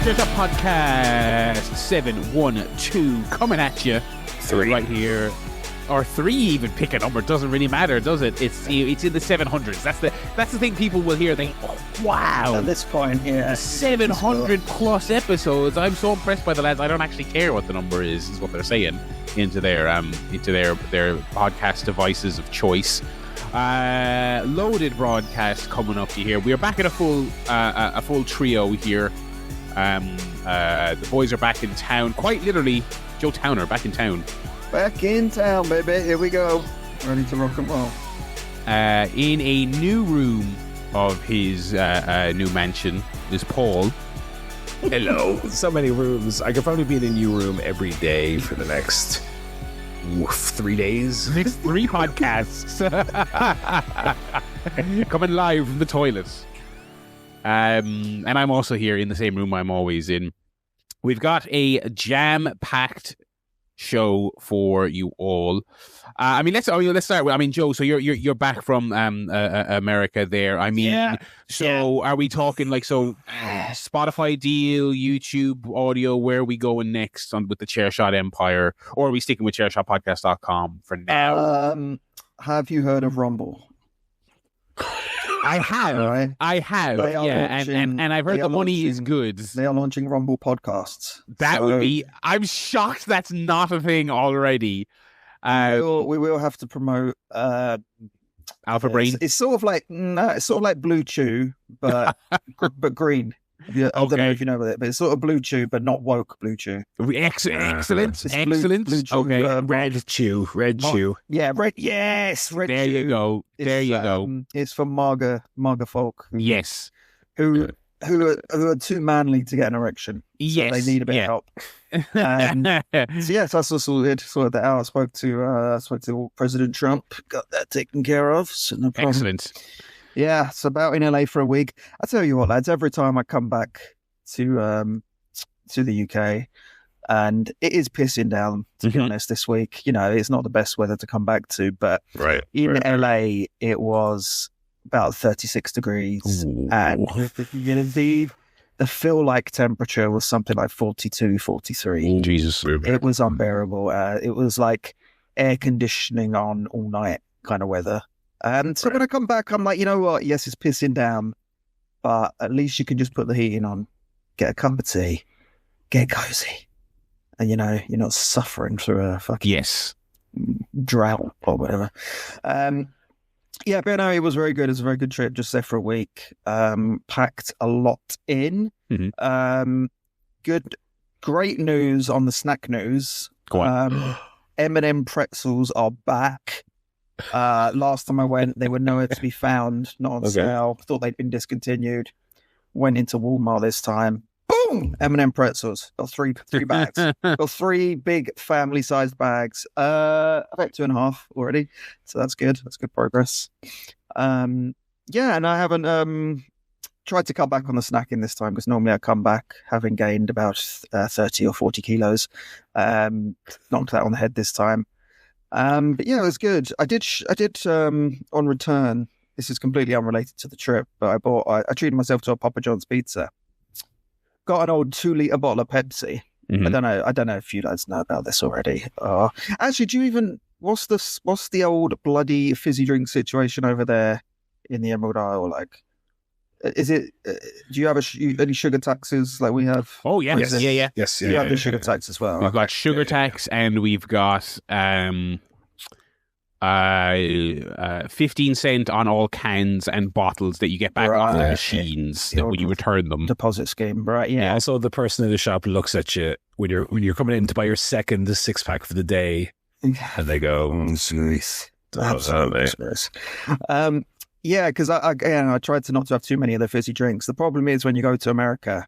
ChairShot Podcast 712 coming at you. 3. Right here. Or 3 even, pick a number. It doesn't really matter, does it? It's in the 700s. That's the thing people will hear. They think, oh, wow. At this point, yeah. 700 plus episodes. I'm so impressed by the lads. I don't actually care what the number is what they're saying into their podcast devices of choice. Loaded broadcast coming up here. We are back at a full trio here. The boys are back in town. Quite literally, Joe Towner back in town. Back in town, baby. Here we go. Ready to rock and roll. In a new room of his new mansion is Paul. Hello. So many rooms. I could probably be in a new room every day for the next 3 days. Next 3 podcasts. Coming live from the toilet. And I'm also here in the same room I'm always in. We've got a jam-packed show for you all. Let's start with. Joe. So you're back from America there. Are we talking Spotify deal, YouTube audio? Where are we going next with the ChairShot empire, or are we sticking with ChairShotPodcast.com for now? Have you heard of Rumble? I have. Right. I have. Yeah, and I've heard the money is good. They are launching Rumble podcasts. Would be. I'm shocked that's not a thing already. We will have to promote Alpha Brain. It's sort of like Blue Chew, but but green. I don't know if you know about it, but it's sort of Blue Chew, but not woke Blue Chew. Excellent. Blue Chew, okay. Red Chew. Yeah, red. Yes, red. There Chew. you go. There you go. It's for MAGA folk. Yes. Who are too manly to get an erection. Yes. So they need a bit of help. So yes, I sorted that out. I spoke to President Trump, got that taken care of. So no problem. Excellent. Yeah, it's about in LA for a week. I tell you what, lads, every time I come back to the UK, and it is pissing down, to be honest, this week. You know, it's not the best weather to come back to, but in LA, it was about 36 degrees. Ooh. And the feel-like temperature was something like 42, 43. Jesus. It was unbearable. It was like air conditioning on all night kind of weather. So when I come back, I'm like, you know what? Yes, it's pissing down, but at least you can just put the heating on, get a cup of tea, get cozy, and you're not suffering through a fucking drought or whatever. But no, it was very good. It was a very good trip. Just there for a week. Packed a lot in. Mm-hmm. Great news on the snack news. Go on. M&M pretzels are back. Last time I went, they were nowhere to be found, not on sale. Thought they'd been discontinued. Went into Walmart this time. Boom! M&M pretzels. Got three bags. Got 3 big family-sized bags. About 2.5 already. So that's good. That's good progress. And I haven't tried to cut back on the snacking this time because normally I come back having gained about 30 or 40 kilos. Knocked that on the head this time. But yeah, it was good. I did on return. This is completely unrelated to the trip, but I treated myself to a Papa John's pizza. Got an old 2-liter bottle of Pepsi. Mm-hmm. I don't know if you guys know about this already. Actually, what's the old bloody fizzy drink situation over there in the Emerald Isle? Like, is it? Do you have any sugar taxes like we have? Oh yeah, yes. You have the sugar tax as well. We've got sugar tax, and we've got 15 cent on all cans and bottles that you get back off the machines when you return them. Deposit scheme, right? Yeah. Also, the person in the shop looks at you when you're coming in to buy your second 6-pack for the day, and they go, "Nice." Yeah, because I tried to not to have too many of the fizzy drinks. The problem is when you go to America,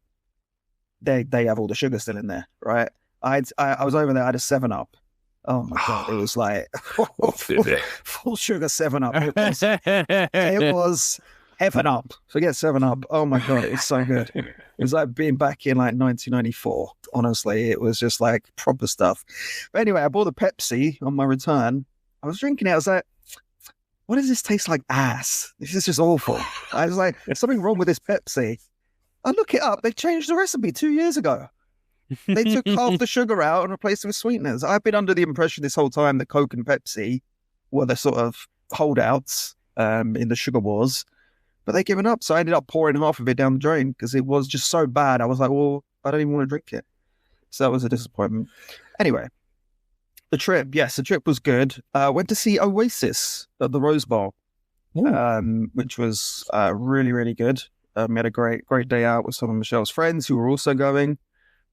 they have all the sugar still in there, right? I was over there, I had a 7-Up. Oh my God, it was like full sugar 7-Up. It was heaven up. Forget 7-Up. Oh my God, it was so good. It was like being back in like 1994. Honestly, it was just like proper stuff. But anyway, I bought the Pepsi on my return. I was drinking it. I was like, what does this taste like? Ass. This is just awful. I was like, there's something wrong with this Pepsi. I look it up. They changed the recipe 2 years ago. They took half the sugar out and replaced it with sweeteners. I've been under the impression this whole time that Coke and Pepsi were the sort of holdouts in the sugar wars, but they've given up. So I ended up pouring half of it down the drain because it was just so bad. I was like, well, I don't even want to drink it. So that was a disappointment. Anyway, the trip was good. Went to see Oasis at the Rose Bowl, which was really, really good. We had a great day out with some of Michelle's friends who were also going.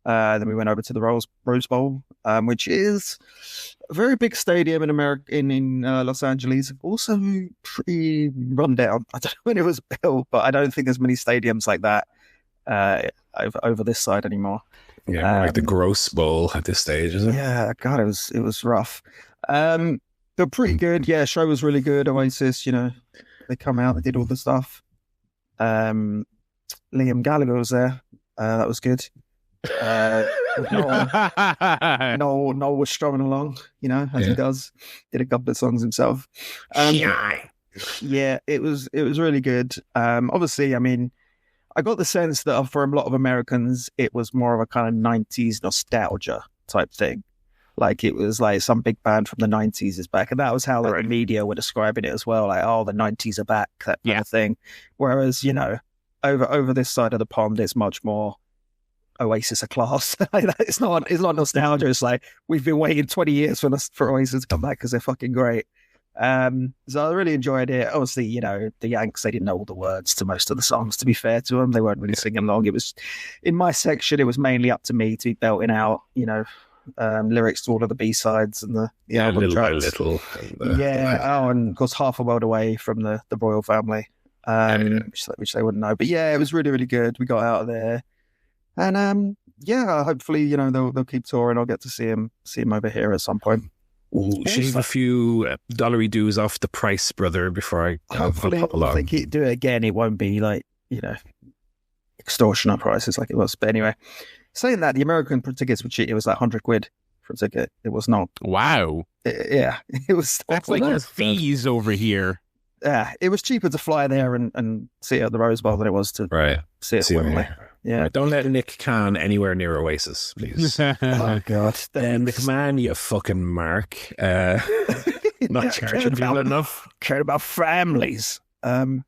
Then we went over to the Rose Bowl, which is a very big stadium in America, in Los Angeles. Also pretty run down. I don't know when it was built, but I don't think there's many stadiums like that over this side anymore. Yeah, like the Gross Bowl at this stage, isn't it? Yeah, God, it was rough. But pretty good. Yeah, show was really good. Oasis, they come out, they did all the stuff. Liam Gallagher was there. That was good. Noel was strumming along, as he does. Did a couple of songs himself. Yeah, it was really good. Obviously, I mean, I got the sense that for a lot of Americans, it was more of a kind of 90s nostalgia type thing. Like it was like some big band from the 90s is back. And that was how the media were describing it as well. Like, oh, the 90s are back, that kind of thing. Whereas, over this side of the pond, it's much more Oasis a class. It's not nostalgia. It's like we've been waiting 20 years for Oasis to come back because they're fucking great. So I really enjoyed it. Obviously, the Yanks, they didn't know all the words to most of the songs, to be fair to them. They weren't really singing along. It was, in my section, it was mainly up to me to be belting out, lyrics to all of the B-sides and the album little tracks. by little. And of course, half a world away from the royal family, which they wouldn't know. But yeah, it was really, really good. We got out of there. And hopefully, they'll keep touring. I'll get to see him over here at some point. Shave a few dollary dues off the price, brother, before I hopefully, pop along. If they do it again, it won't be like, extortionate prices like it was. But anyway, saying that, the American tickets were cheap. It was like £100 for a ticket. It was not. Wow. It was. That's like our fees over here. Yeah, it was cheaper to fly there and see it at the Rose Bowl than it was to see it at Wembley. Yeah. Right, don't let Nick Khan anywhere near Oasis, please. Oh, God. McMahon, you fucking mark. Not charging people enough. Cared about families. So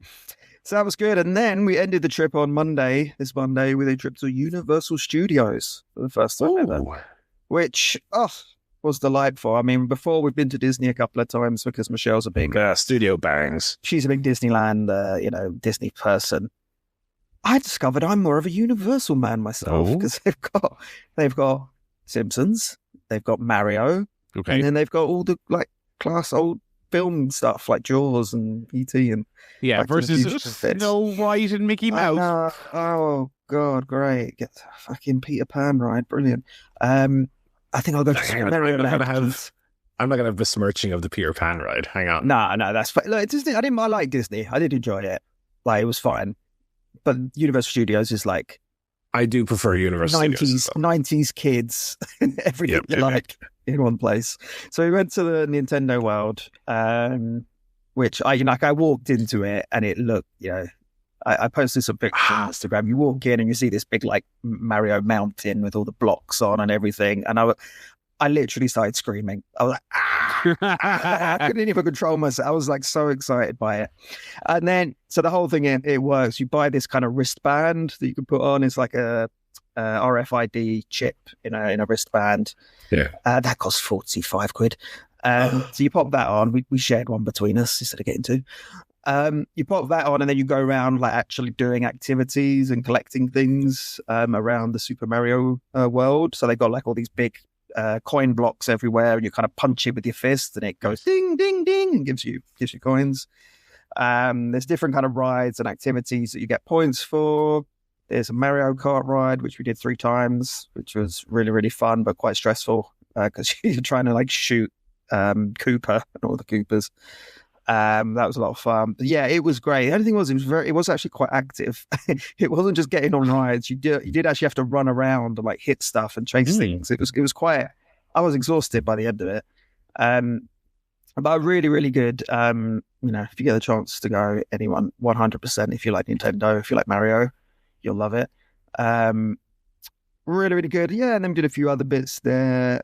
that was good. And then we ended the trip on this Monday, with a trip to Universal Studios for the first time ever. Which, was delightful. I mean, before we've been to Disney a couple of times because Michelle's a big... studio bangs. She's a big Disneyland, Disney person. I discovered I'm more of a Universal man myself because they've got Simpsons, they've got Mario, and then they've got all the class old film stuff like Jaws and E.T. and versus Snow White and Mickey Mouse. Oh God, great! Get the fucking Peter Pan ride, brilliant. I think I'll go to Mario. I'm not going to have besmirching of the Peter Pan ride. Hang on. No, that's fine. Look, Disney. I like Disney. I did enjoy it. Like it was fine. But Universal Studios is like... I do prefer Universal 90s kids, everything in one place. So we went to the Nintendo World, which I walked into it and it looked, I posted some pictures on Instagram. You walk in and you see this big Mario mountain with all the blocks on and everything. And I literally started screaming. I was like, I couldn't even control myself. I was so excited by it. And then, so the whole thing, it works. You buy this kind of wristband that you can put on. It's like a RFID chip in a wristband. Yeah. That costs £45. So you pop that on. We shared one between us instead of getting two. You pop that on and then you go around actually doing activities and collecting things around the Super Mario world. So they got all these big coin blocks everywhere, and you kind of punch it with your fist and it goes ding ding ding and gives you coins. There's different kind of rides and activities that you get points for. There's a Mario Kart ride which we did 3 times, which was really, really fun but quite stressful because you're trying to shoot Koopa and all the Koopas. That was a lot of fun. But yeah, it was great. The only thing was it was actually quite active. It wasn't just getting on rides. You did actually have to run around and hit stuff and chase things. It was quite. I was exhausted by the end of it. But really, really good. If you get the chance to go, anyone, 100%. If you like Nintendo, if you like Mario, You'll love it. Really, really good. Yeah, and then we did a few other bits there.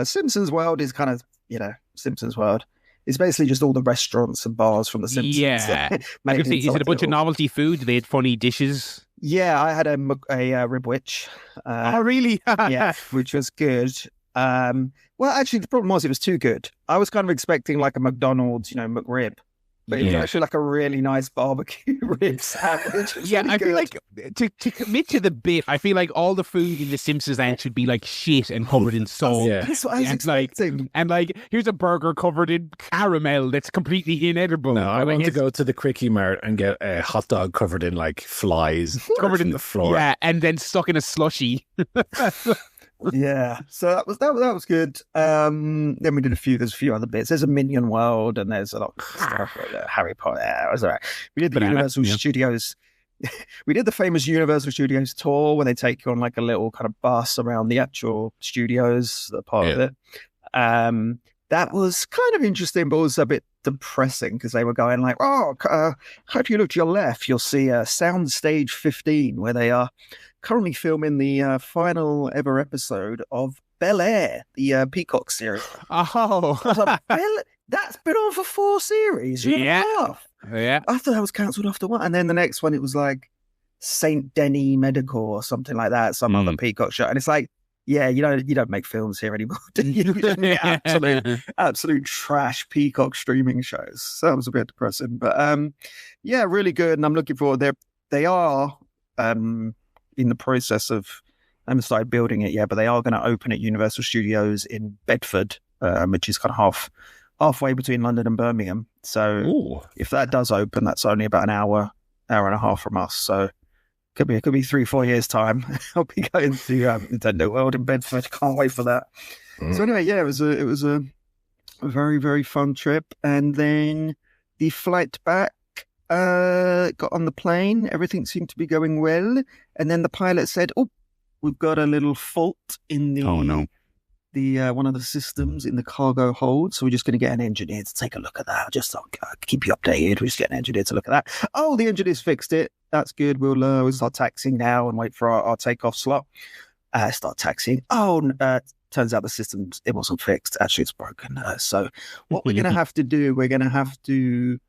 Simpsons World is kind of, Simpsons World. It's basically just all the restaurants and bars from the Simpsons. Yeah. I could say, is it a bunch of novelty food? They had funny dishes. Yeah, I had a ribwich. Oh, really? Yeah, which was good. Well, actually, the problem was it was too good. I was kind of expecting like a McDonald's, McRib. But it was actually like a really nice barbecue rib sandwich. Yeah, I feel like to commit to the bit, I feel like all the food in the Simpsons land should be like shit and covered in salt. That's what I was expecting. And here's a burger covered in caramel that's completely inedible. No, I want to go to the Quickie Mart and get a hot dog covered in like flies, covered in the floor. Yeah, and then stuck in a slushy. Yeah, so that was good. Then we did there's a few other bits. There's a Minion World, and there's a lot of stuff like Harry Potter. Yeah, it was all right. We did the Universal Studios. We did the famous Universal Studios tour when they take you on like a little kind of bus around the actual studios, the part of it. That was kind of interesting, but also a bit depressing because they were going like, if you look to your left, you'll see Soundstage 15, where they are currently filming the final ever episode of Bel-Air, the Peacock series. Oh. I was like, that's been on for 4 series. Yeah. I thought that was cancelled after 1. And then the next one, it was like St. Denny Medical or something like that, some other Peacock show. And it's like, yeah, you don't make films here anymore, do you? Absolute trash Peacock streaming shows. So that was a bit depressing. But yeah, really good. And I'm looking forward. They are in the process of, I haven't started building it yet, but they are going to open at Universal Studios in Bedford, which is kind of halfway between London and Birmingham. So if that does open, that's only about an hour and a half from us. So it could be 3-4 years time. I'll be going to Nintendo World in Bedford. Can't wait for that. So anyway, yeah, it was a very, very fun trip. And then the flight back, got on the plane. Everything seemed to be going well. And then the pilot said, we've got a little fault in the one of the systems in the cargo hold. So we're just going to get an engineer to take a look at that. Just keep you updated. We just get an engineer to look at that. Oh, the engineer's fixed it. That's good. We'll start taxiing now and wait for our takeoff slot. Start taxiing. Turns out the system, it wasn't fixed. Actually, it's broken. So what we're going to have to do, we're going to have to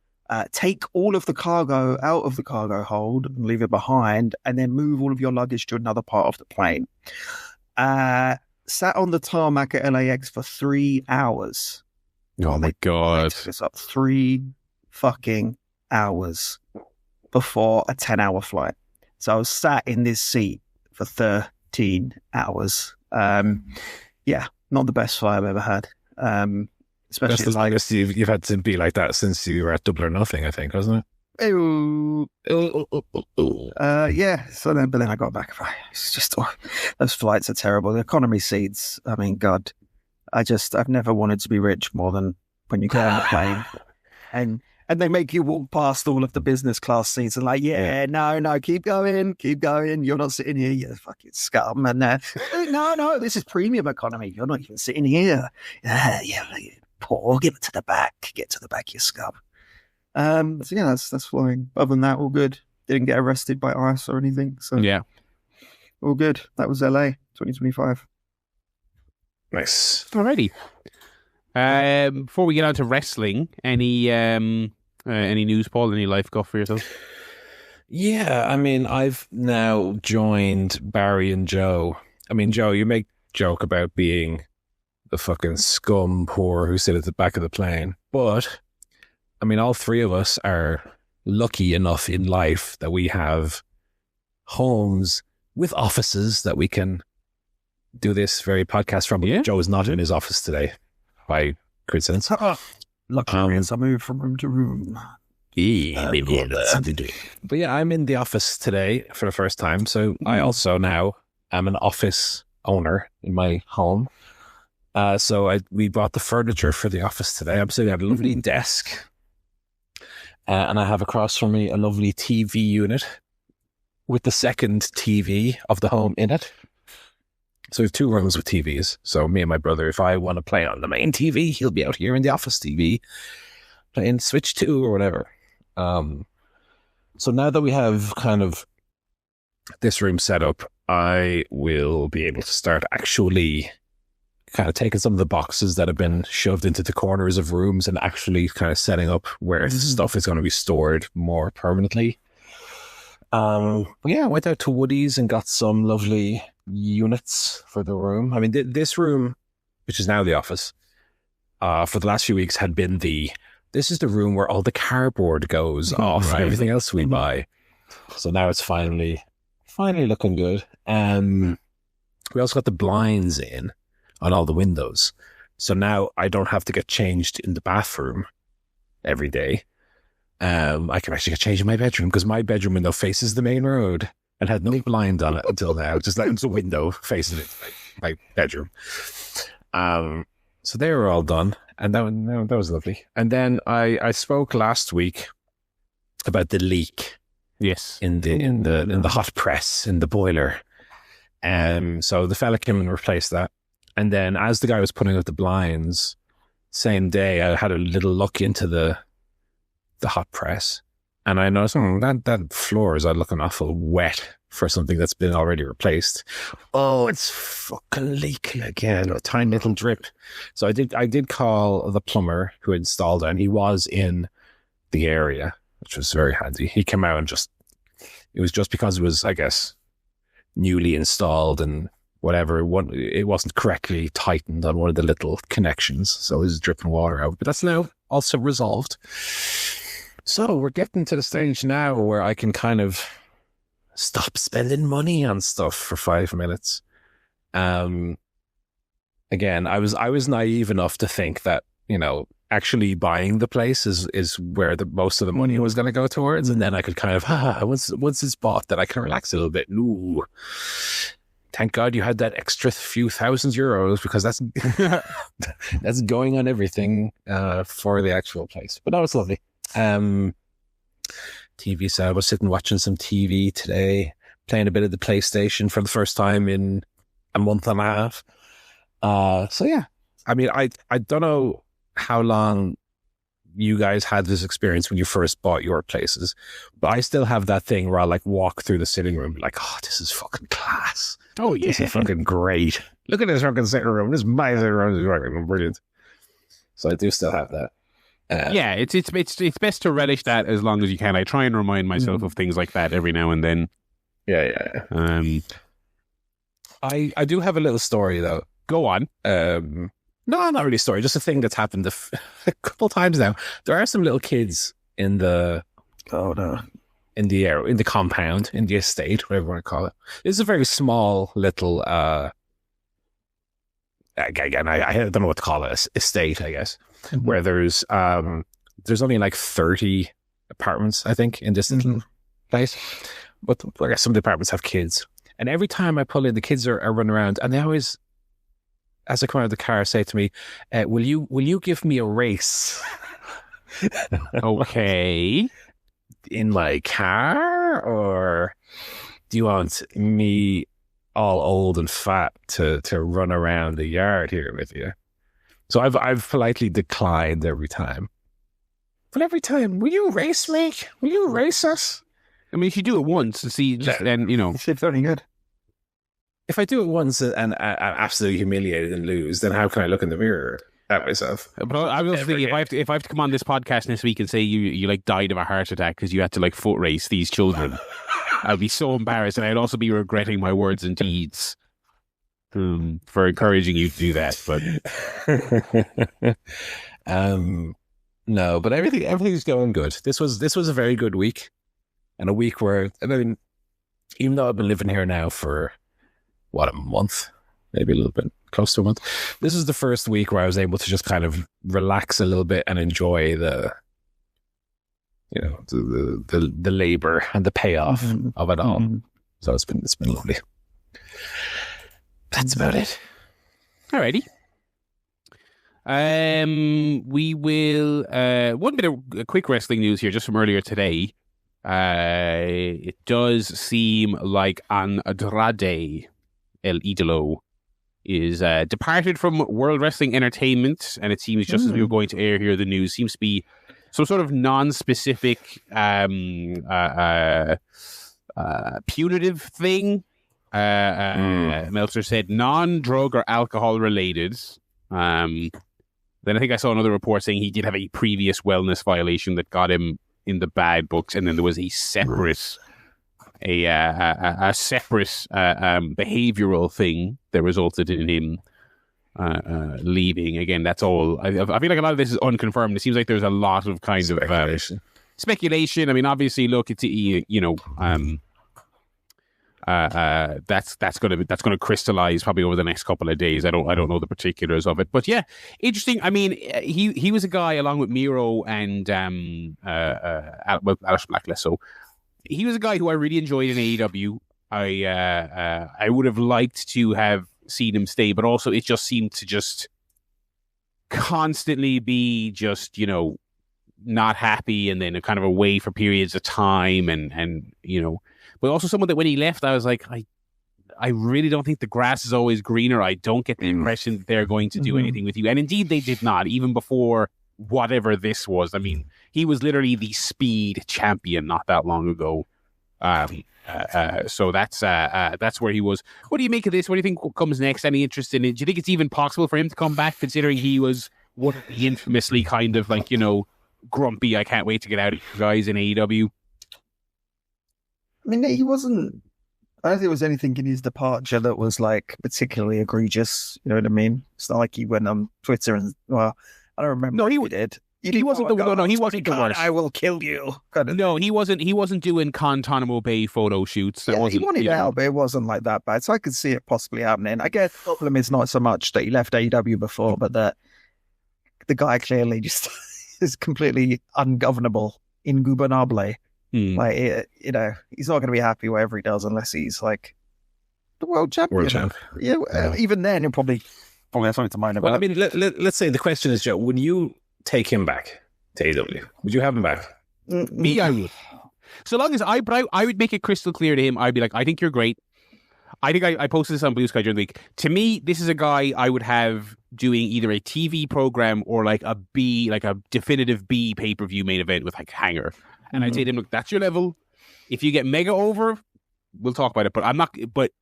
take all of the cargo out of the cargo hold and leave it behind, and then move all of your luggage to another part of the plane. Sat on the tarmac at LAX for 3 hours. Oh my God. It's up 3 fucking hours before a 10-hour flight. So I was sat in this seat for 13 hours. Yeah, not the best flight I've ever had. Especially that's the longest you've had to be like that since you were at Double or Nothing, I think, wasn't it? Yeah. So then, but then I got back. It's just those flights are terrible. The economy seats. I mean, God, I've never wanted to be rich more than when you get on the plane, and they make you walk past all of the business class seats and like, no, keep going. You're not sitting here, you fucking scum. And no, this is premium economy. You're not even sitting here. Yeah. Poor, get to the back, you scum. So yeah, that's flying. Other than that, all good. Didn't get arrested by ICE or anything. So yeah, all good. That was LA 2025. Nice. Alrighty. Before we get on to wrestling, any news, Paul? Any life guff for yourself? Yeah, I mean, I've now joined Barry and Joe. I mean, Joe, you make joke about being the fucking scum whore who sit at the back of the plane. But, I mean, all 3 of us are lucky enough in life that we have homes with offices that we can do this very podcast from. Yeah. Joe is not in his office today, by coincidence. Luxurious. I move from room to room. But yeah, I'm in the office today for the first time. So I also now am an office owner in my home. So we bought the furniture for the office today. I'm sitting at a lovely desk, and I have across from me a lovely TV unit with the second TV of the home in it. So we have 2 rooms with TVs. So me and my brother, if I want to play on the main TV, he'll be out here in the office TV playing Switch 2 or whatever. So now that we have kind of this room set up, I will be able to start actually kind of taking some of the boxes that have been shoved into the corners of rooms and actually kind of setting up where stuff is going to be stored more permanently. But yeah, I went out to Woody's and got some lovely units for the room. I mean, this room, which is now the office, for the last few weeks had been this is the room where all the cardboard goes off and everything else we buy. So now it's finally looking good. We also got the blinds in on all the windows. So now I don't have to get changed in the bathroom every day. I can actually get changed in my bedroom because my bedroom window faces the main road and had no blind on it until now. Just like it's a window facing it, my bedroom. So they were all done, and that was lovely. And then I spoke last week about the leak. Yes, in the hot press in the boiler. So the fella came and replaced that. And then as the guy was putting up the blinds, same day I had a little look into the hot press, and I noticed that floor is looking awful wet for something that's been already replaced. Oh, it's fucking leaking again, a tiny little drip. So I did call the plumber who installed it, and he was in the area, which was very handy. He came out and it was just because it was, I guess, newly installed and whatever, it wasn't correctly tightened on one of the little connections, so it was dripping water out. But that's now also resolved. So we're getting to the stage now where I can kind of stop spending money on stuff for 5 minutes. Again, I was naive enough to think that, actually buying the place is where the most of the money was going to go towards, and then I could kind of once it's bought, then I can relax a little bit. Ooh, thank God you had that extra few €1,000 because that's going on everything for the actual place. But that was lovely. TV, so I was sitting watching some TV today, playing a bit of the PlayStation for the first time in a month and a half. So yeah, I mean, I don't know how long you guys had this experience when you first bought your places, but I still have that thing where I walk through the sitting room like, oh, this is fucking class. Oh yeah, this is fucking great. Look at this fucking sitting room. This is my sitting room. This is fucking brilliant. So I do still have that. Yeah, it's best to relish that as long as you can. I try and remind myself of things like that every now and then. Yeah. I do have a little story though. Go on. No, not really a story. Just a thing that's happened a couple times now. There are some little kids in the in the compound, in the estate, whatever you want to call it. It's a very small little. Again, I don't know what to call it. Estate, I guess. Mm-hmm. Where there's only 30 apartments, I think, in this little place. But I guess some of the apartments have kids. And every time I pull in, the kids are running around, and they always, as I come out of the car, say to me, will you give me a race? Okay. In my car? Or do you want me all old and fat to run around the yard here with you? So I've politely declined every time. But every time, will you race me? Will you race us? I mean, if you do it once, then it's only good. If I do it once and I'm absolutely humiliated and lose, then how can I look in the mirror at myself? But I was thinking, if I have to come on this podcast next week and say you died of a heart attack because you had to foot race these children, I'd be so embarrassed, and I'd also be regretting my words and deeds. For encouraging you to do that, but no, but everything's going good. This was a very good week, and a week where, I mean, even though I've been living here now for a month, maybe a little bit close to a month, this is the first week where I was able to just kind of relax a little bit and enjoy the labor and the payoff of it all. So it's been lovely. That's about it. Alrighty. We will one bit of quick wrestling news here just from earlier today. It does seem like Andrade El Idolo is departed from World Wrestling Entertainment, and it seems just as we were going to air here, the news seems to be some sort of non-specific punitive thing. Meltzer said non-drug or alcohol related. Then I think I saw another report saying he did have a previous wellness violation that got him in the bad books, and then there was a separate behavioral thing that resulted in him leaving. Again, that's all. I feel like a lot of this is unconfirmed. It seems like there's a lot of kind of speculation. I mean, obviously, look, it's that's going to crystallize probably over the next couple of days. I don't know the particulars of it, but yeah, interesting. I mean, he was a guy along with Miro and Alice Black less so. He was a guy who I really enjoyed in AEW. I would have liked to have seen him stay, but also it just seemed to just constantly be just, not happy and then kind of away for periods of time and but also someone that when he left, I was like, I really don't think the grass is always greener. I don't get the impression that they're going to do anything with you. And indeed they did not, even before whatever this was. I mean, he was literally the speed champion not that long ago. So that's where he was. What do you make of this? What do you think comes next? Any interest in it? Do you think it's even possible for him to come back, considering he was one of the infamously kind of like, grumpy, I can't wait to get out of you guys in AEW? I mean, he wasn't. I don't think there was anything in his departure that was like particularly egregious. You know what I mean? It's not like he went on Twitter and I don't remember. No, he did. He wasn't the he wasn't the worst. I will kill you. No, he wasn't doing Guantanamo Bay photo shoots. He wanted out, but it wasn't like that bad. So I could see it possibly happening. I guess the problem is not so much that he left AEW before, but that the guy clearly just is completely ungovernable, ingubernable. Like, he's not going to be happy whatever he does unless he's like the world champion. Yeah, even then, he'll probably have something to mind about. Well, I mean, let's say the question is, Joe, would you take him back to AEW? Would you have him back? Me, I would. So long as I would make it crystal clear to him. I'd be like, I think you're great. I think I posted this on Blue Sky during the week. To me, this is a guy I would have doing either a TV program or like a definitive B pay-per-view main event with like Hanger. And I'd say to him, look, that's your level. If you get mega over, we'll talk about it. But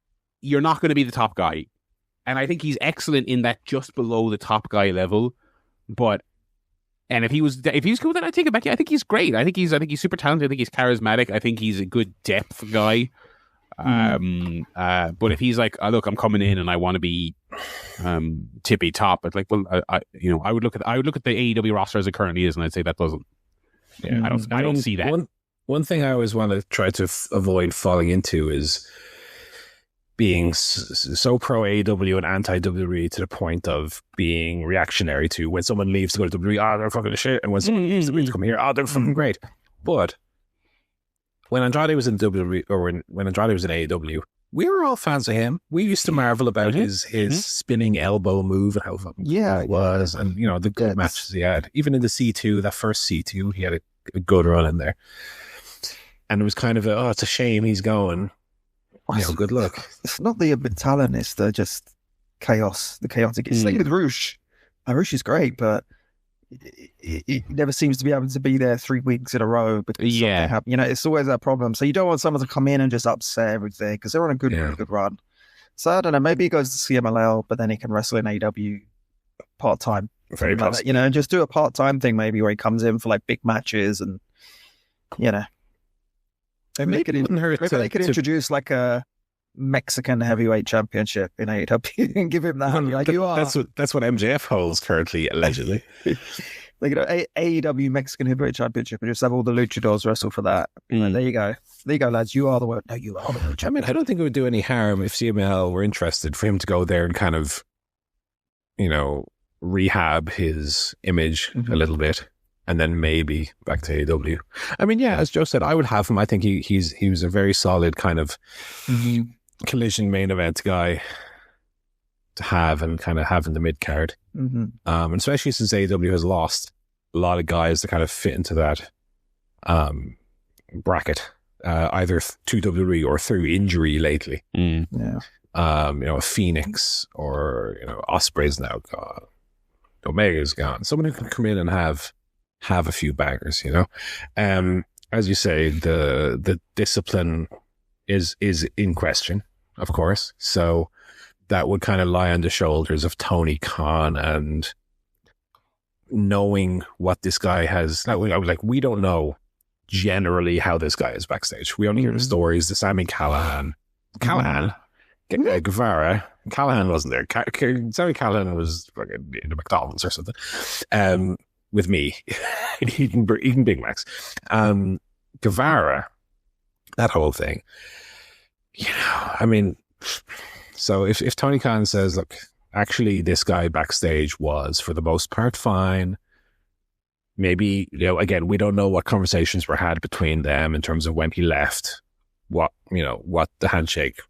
you're not going to be the top guy. And I think he's excellent in that just below the top guy level. And if he was cool, then I'd take it back. Yeah, I think he's great. I think he's super talented. I think he's charismatic. I think he's a good depth guy. But if he's like, look, I'm coming in and I want to be tippy top, it's like, well, I would look at the AEW roster as it currently is, and I'd say that doesn't. Yeah, I don't see that. One thing I always want to try to avoid falling into is being so pro AEW and anti WWE to the point of being reactionary to when someone leaves to go to WWE, they're fucking shit, and when someone leaves to come here, they're fucking great. But when Andrade was in WWE, or when Andrade was in AEW, we were all fans of him. We used to marvel about his spinning elbow move and how fucking it was, and the good matches he had. Even in the C2, that first C2, he had a good run in there. And it was kind of it's a shame he's going. Good luck. It's not the talent, it's the just chaos, the chaotic. It's like with Roosh. Roosh is great, but he never seems to be able to be there 3 weeks in a row because something happened. It's always that problem. So you don't want someone to come in and just upset everything because they're on a good run. So I don't know, maybe he goes to CMLL, but then he can wrestle in AEW part-time. Very possible. Like that, and just do a part-time thing maybe where he comes in for like big matches and, Maybe they could introduce like a Mexican heavyweight championship in AEW and give him that. That's what MJF holds currently, allegedly. AEW Mexican heavyweight championship, and just have all the luchadors wrestle for that. Like, there you go, lads. You are the world. No, you are the world champion. I don't think it would do any harm if CML were interested for him to go there and kind of, rehab his image a little bit. And then maybe back to AEW. I mean, as Joe said, I would have him. I think he was a very solid kind of collision main event guy to have and kind of have in the mid card. And especially since AEW has lost a lot of guys that kind of fit into that bracket, either to WWE or through injury lately. Phoenix or Osprey's now gone, Omega's gone. Someone who can come in and have a few bangers, as you say, the discipline is in question, of course. So that would kind of lie on the shoulders of Tony Khan, and knowing what this guy has. I was like, we don't know generally how this guy is backstage. We only hear the stories. The Sammy Guevara. Callahan wasn't there. Sammy Callahan was fucking in the McDonald's or something. With me, eating Big Macs. Guevara, that whole thing. I mean, so if Tony Khan says, look, actually this guy backstage was for the most part fine. Maybe, again, we don't know what conversations were had between them in terms of when he left, what the handshake,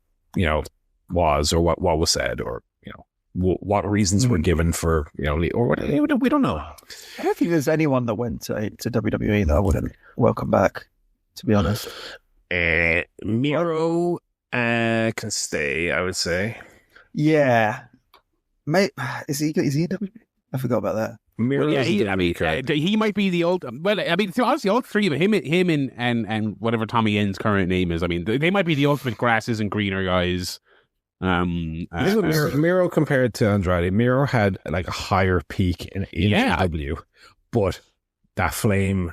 was, or what was said, or, what reasons were given for, or what, we don't know. I don't think there's anyone that went to WWE that I wouldn't welcome back, to be honest. Miro can stay, I would say. Yeah. Mate, is he in WWE? I forgot about that. Miro, he might be the old. Well, I mean, honestly, all three of him and whatever Tommy End's current name is. I mean, they might be the ultimate grasses and greener guys. Miro compared to Andrade, Miro had like a higher peak in AEW, but that flame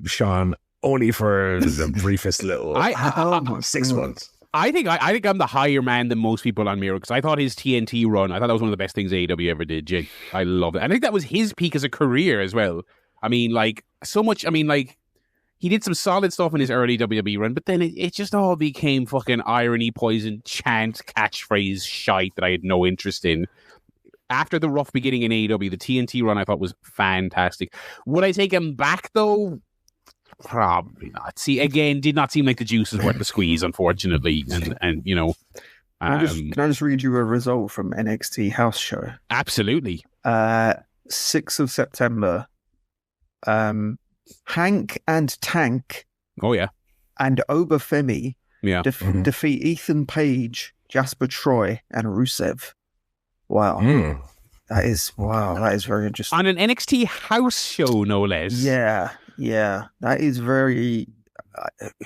shone only for the briefest little 6 months. I think I'm the higher man than most people on Miro, because I thought his TNT run, I thought that was one of the best things AEW ever did. Jake, I love it. And I think that was his peak as a career as well. I mean, like, so much. I mean, like, he did some solid stuff in his early WWE run, but then it just all became fucking irony, poison, chant, catchphrase shite that I had no interest in. After the rough beginning in AEW, the TNT run I thought was fantastic. Would I take him back, though? Probably not. See, again, did not seem like the juice is worth the squeeze, unfortunately. And Can I just read you a result from NXT House Show? Absolutely. 6th of September. Hank and Tank. Oh, yeah. And Obafemi defeat Ethan Page, Jasper Troy, and Rusev. Wow. That is very interesting. On an NXT house show, no less. Yeah. That is very...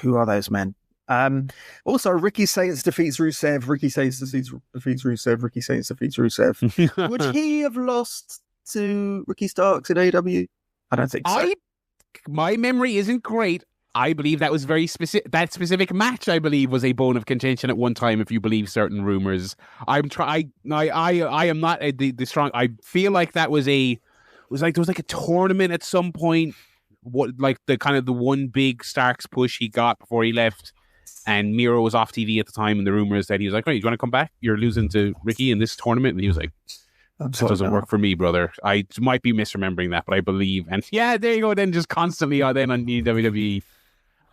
who are those men? Also, Ricky Saints defeats Rusev. Ricky Saints defeats Rusev. Ricky Saints defeats Rusev. Would he have lost to Ricky Starks in AEW? I don't think so. My memory isn't great. I believe that was very specific. That specific match, I believe, was a bone of contention at one time, if you believe certain rumors. I am not the strong. I feel like that was there was like a tournament at some point. What, like, the kind of the one big Starks push he got before he left, and Miro was off TV at the time, and the rumors that he was like, "Right, you want to come back? You're losing to Ricky in this tournament," and he was like, "That doesn't work for me, brother." I might be misremembering that, but I believe. And yeah, there you go. Then just constantly then on the WWE,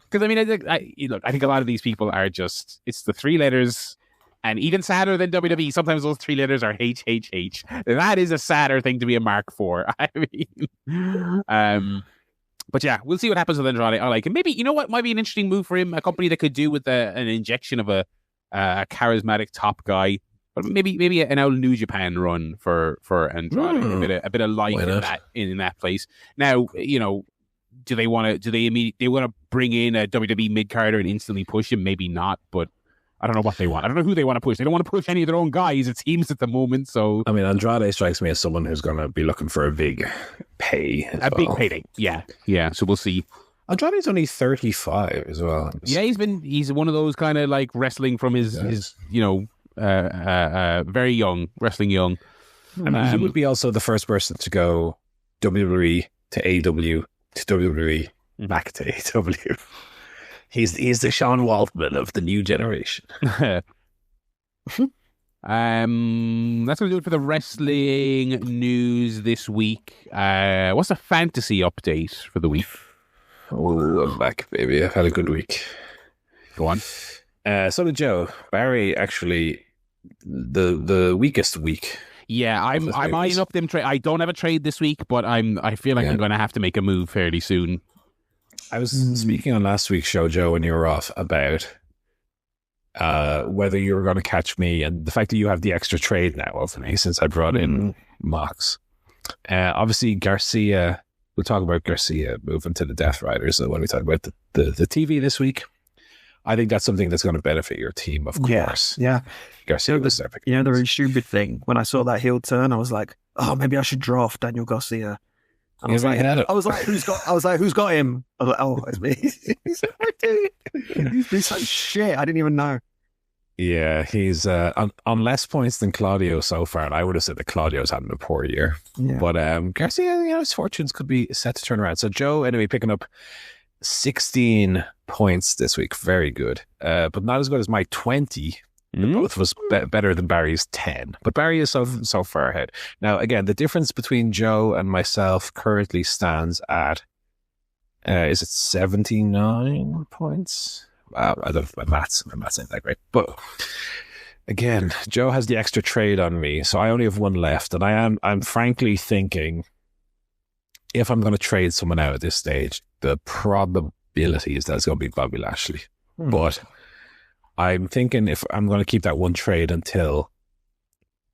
because I mean, I think a lot of these people are just, it's the three letters, and even sadder than WWE. Sometimes those three letters are HHH. That is a sadder thing to be a mark for. I mean, but yeah, we'll see what happens with Andrade. I like it. Maybe, you know what might be an interesting move for him? A company that could do with an injection of a charismatic top guy. But maybe an old New Japan run for Andrade, a bit of life in that place. Now, do they want to bring in a WWE mid-carder and instantly push him? Maybe not, but I don't know what they want. I don't know who they want to push. They don't want to push any of their own guys, it seems, at the moment. So I mean, Andrade strikes me as someone who's going to be looking for a big pay. Big payday. Yeah. So we'll see. Andrade's only 35 as well. Yeah, he's one of those kind of like wrestling from his very young, wrestling young. I mean, he would be also the first person to go WWE to AEW to WWE back to AEW. He's the Sean Waltman of the new generation. That's going to do it for the wrestling news this week. What's the fantasy update for the week? Oh, I'm back, baby. I've had a good week. Go on. So did Joe. Barry, actually, the weakest week. Yeah, I'm eyeing up them trade. I don't have a trade this week, but I feel like I'm going to have to make a move fairly soon. I was speaking on last week's show, Joe, when you were off, about whether you were going to catch me, and the fact that you have the extra trade now over me since I brought in Mox. Obviously, Garcia. We'll talk about Garcia moving to the Death Riders when we talk about the TV this week. I think that's something that's going to benefit your team, of course. Yeah. Garcia was there. You know, the really stupid thing, when I saw that heel turn, I was like, oh, maybe I should draft Daniel Garcia. And I was like, who's got him? I was like, oh, it's me. He's like shit. I didn't even know. Yeah, he's on less points than Claudio so far, and I would have said that Claudio's having a poor year. Yeah. But Garcia, his fortunes could be set to turn around. So Joe, anyway, picking up 16 points this week. Very good. But not as good as my 20. Both of us better than Barry's 10. But Barry is so far ahead. Now, again, the difference between Joe and myself currently stands at, is it 79 points? I don't know, my maths ain't that great. But again, Joe has the extra trade on me, so I only have one left. And I'm frankly thinking, if I'm going to trade someone out at this stage, the probability is that it's going to be Bobby Lashley. But I'm thinking if I'm going to keep that one trade until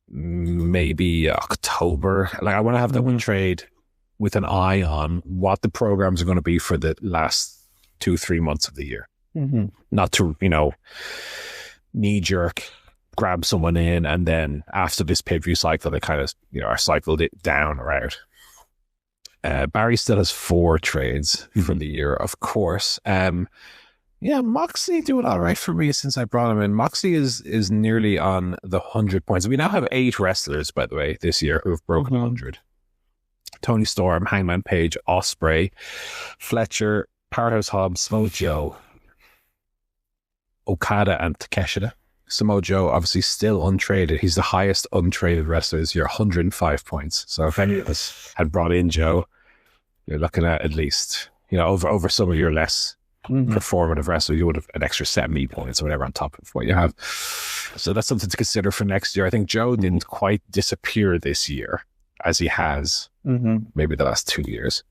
maybe October. Like, I want to have that one trade with an eye on what the programs are going to be for the last 2-3 months of the year. Not to, knee jerk grab someone in and then after this pay-per-view cycle, they kind of, are cycled it down or out. Barry still has 4 trades for the year, of course. Moxley doing all right for me since I brought him in. Moxley is nearly on the 100 points. We now have 8 wrestlers, by the way, this year who have broken 100. Tony Storm, Hangman Page, Ospreay, Fletcher, Powerhouse Hobbs, Samoa Joe, Okada, and Takeshita. Samoa Joe, obviously still untraded. He's the highest untraded wrestler this year, 105 points. So if any of us had brought in Joe, you're looking at least, over some of your less performative wrestler, you would have an extra 70 points or whatever on top of what you have. So that's something to consider for next year. I think Joe didn't quite disappear this year as he has maybe the last 2 years.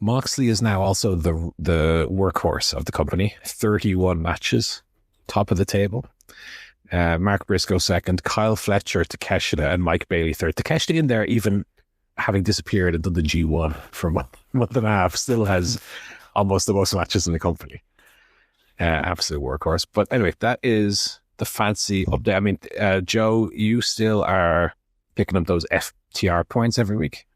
Moxley is now also the workhorse of the company. 31 matches, top of the table. Mark Briscoe second, Kyle Fletcher, Takeshita, and Mike Bailey third. Takeshita in there, even having disappeared and done the G1 for a month and a half, still has almost the most matches in the company. Absolute workhorse. But anyway, that is the fancy update. I mean, Joe, you still are picking up those FTR points every week.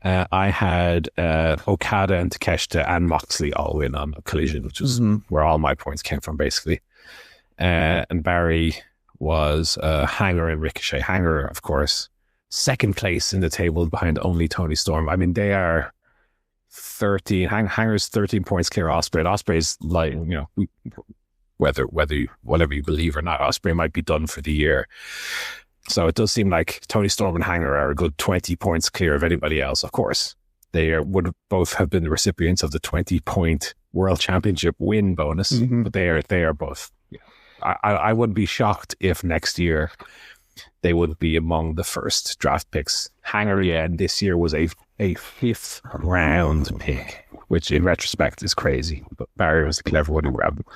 I had Okada and Takeshita and Moxley all win on a Collision, which was where all my points came from, basically. And Barry was Hanger and Ricochet. Hanger, of course, second place in the table behind only Tony Storm. I mean, they are 13. Hanger's 13 points clear of Ospreay. And Ospreay's like, whatever you believe or not, Ospreay might be done for the year. So it does seem like Tony Storm and Hanger are a good 20 points clear of anybody else. Of course, they would both have been the recipients of the 20-point World Championship win bonus, but they are both. I wouldn't be shocked if next year they would be among the first draft picks. Hanger, and this year was a 5th round pick, which in retrospect is crazy. But Barry was the clever one who grabbed him.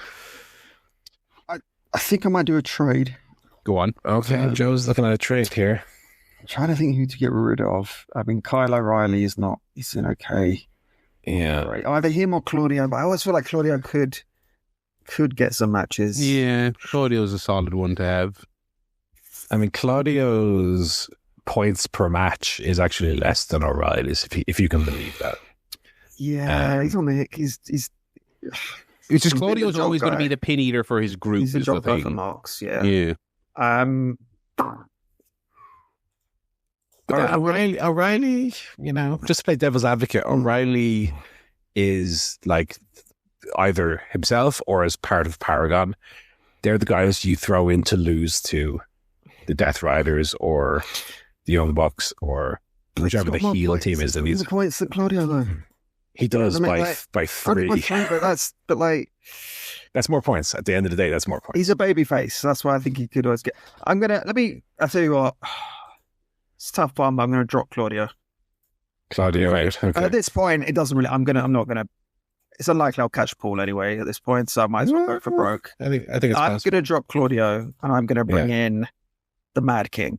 I think I might do a trade. Go on. Okay, Joe's looking at a trade here. I'm trying to think who to get rid of. I mean, Kyle O'Reilly he's an okay. Yeah. Right. Either him or Claudio, but I always feel like Claudio could get some matches. Yeah, Claudio's a solid one to have. I mean, Claudio's points per match is actually less than O'Reilly's, if you can believe that. Yeah, he's on the he's It's just Claudio's always going to be the pin eater for his group. He's a job guy for Marks, yeah. O'Reilly, just to play devil's advocate, O'Reilly is like either himself or as part of Paragon. They're the guys you throw in to lose to the Death Riders or the Young Bucks or whichever the heel team is. He's the points that Claudio though. He does by 3. That's more points. At the end of the day, that's more points. He's a baby face. That's why I think he could always get. I'll tell you what. It's a tough one, but I'm going to drop Claudio. Right. Okay. At this point, it doesn't really. I'm not going to. It's unlikely I'll catch Paul anyway at this point, so I might as well go for broke. I think it's I'm going to drop Claudio, and I'm going to bring in the Mad King.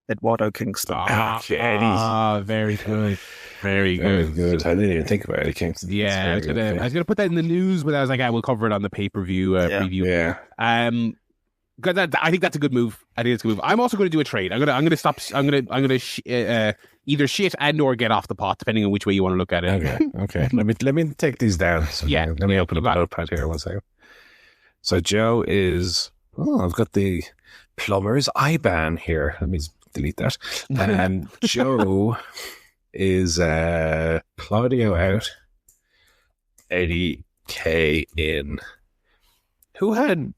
Eduardo Kingston. Very good. Very Very good. good. I didn't even think about Eddie Kingston. Yeah, I was gonna put that in the news, but I was like, we'll cover it on the pay-per-view preview. Yeah. Because I think that's a good move. I think it's a good move. I'm also going to do a trade. I'm gonna stop. I'm gonna either shit and or get off the pot, depending on which way you want to look at it. Okay. Let me take these down. So Yeah. Let me open up a notepad here 1 second. So Joe is. Oh, I've got the plumber's IBAN here. Let me delete that. And Joe is Claudio out, Eddie K in. Who had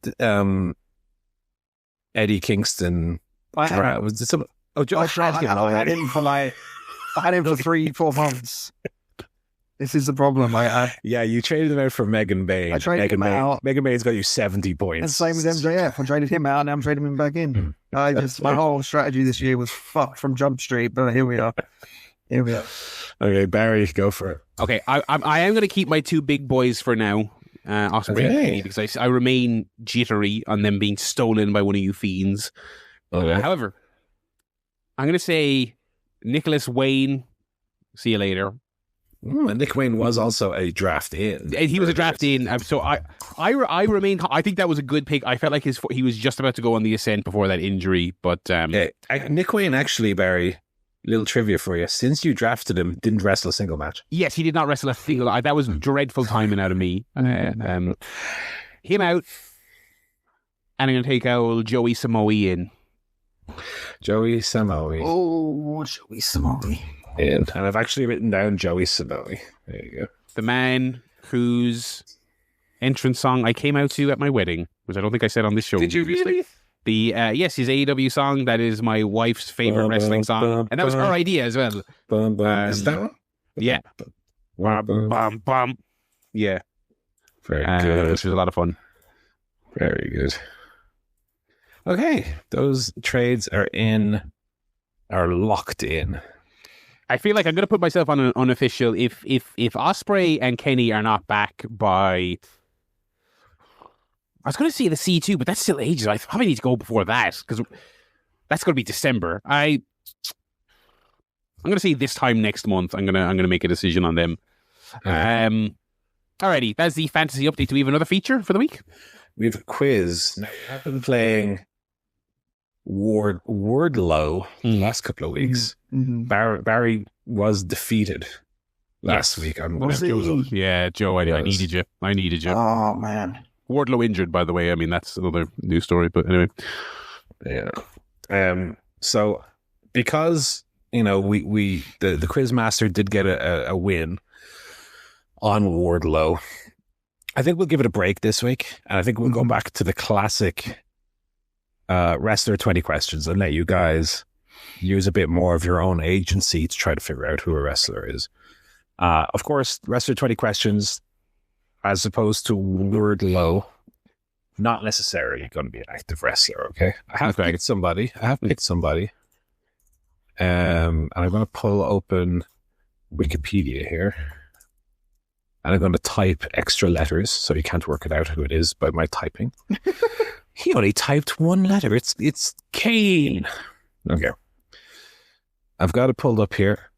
Eddie Kingston? Was it some? Oh, Joe. I had him for 3-4 months. This is the problem. Yeah, you traded him out for Megan Bain. I traded him out. Megan Bain's got you 70 points. And same with MJF. I traded him out, and now I'm trading him back in. My whole strategy this year was fucked from Jump Street, but here we are. Okay, Barry, go for it. Okay, I am going to keep my two big boys for now, Osprey and Kenny, because I remain jittery on them being stolen by one of you fiends. Okay. However, I'm going to say Nicholas Wayne. See you later. And Nick Wayne was also a draft in. He was a draft in, so I remain. I think that was a good pick. I felt like he was just about to go on the ascent before that injury, but Nick Wayne actually, Barry. Little trivia for you: since you drafted him, didn't wrestle a single match. Yes, he did not wrestle a single. That was dreadful timing out of me. Him out, and I'm going to take out Joey Samoa in. Joey Samoa. Oh, Joey Samoa. And I've actually written down Joey Samoa. There you go. The man whose entrance song I came out to at my wedding, which I don't think I said on this show. Did you really? Yes, his AEW song. That is my wife's favorite wrestling song, and that was her idea as well. Is that one? Yeah. Bum, bum. Yeah. Very good. Which was a lot of fun. Very good. Okay, those trades are locked in. I feel like I'm going to put myself on an unofficial. If Osprey and Kenny are not back by, I was going to say the C2, but that's still ages. I probably need to go before that because that's going to be December. I'm going to say this time next month. I'm going to make a decision on them. Alrighty, that's the fantasy update. Do we have another feature for the week? We have a quiz. Now, I've been playing Wardlow the last couple of weeks. Mm-hmm. Barry was defeated last week. Yeah, Joe, I needed you. Oh, man. Wardlow injured, by the way. I mean, that's another news story, but anyway. Yeah. So, because, we the quiz master did get a win on Wardlow, I think we'll give it a break this week, and I think we'll go back to the classic wrestler 20 questions and let you guys use a bit more of your own agency to try to figure out who a wrestler is. Of course, wrestler 20 questions, as opposed to Wardlow, not necessarily going to be an active wrestler, okay? I have picked somebody. And I'm going to pull open Wikipedia here. And I'm going to type extra letters so you can't work it out who it is by my typing. He only typed one letter. It's Kane. Okay. I've got it pulled up here.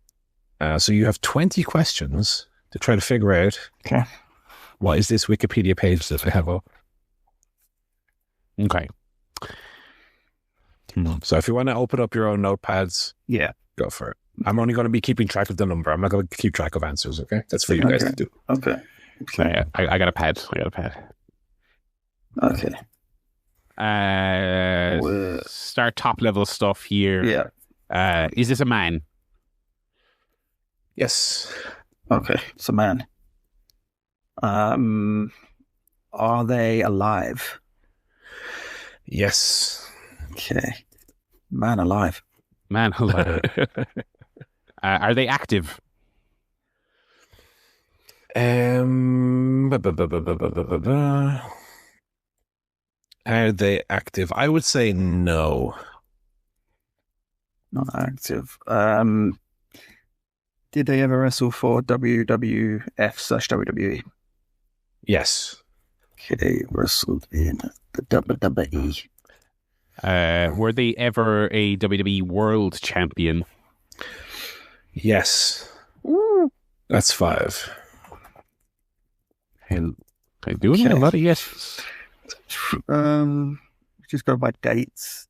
So you have 20 questions to try to figure out. Okay. What is this Wikipedia page that I have up? Okay. So if you want to open up your own notepads, go for it. I'm only going to be keeping track of the number. I'm not going to keep track of answers, okay? That's for you guys to do. Okay. I got a pad. Okay. Start top level stuff here. Yeah. Is this a man? Yes. Okay. It's a man. Are they alive? Yes. Okay. Man alive. Are they active? Are they active? I would say no. Not active. Did they ever wrestle for WWF/WWE? Yes. Okay, wrestled in the WWE. Were they ever a WWE World Champion? Yes. That's 5. I'm doing a lot of yeses. Just go by dates.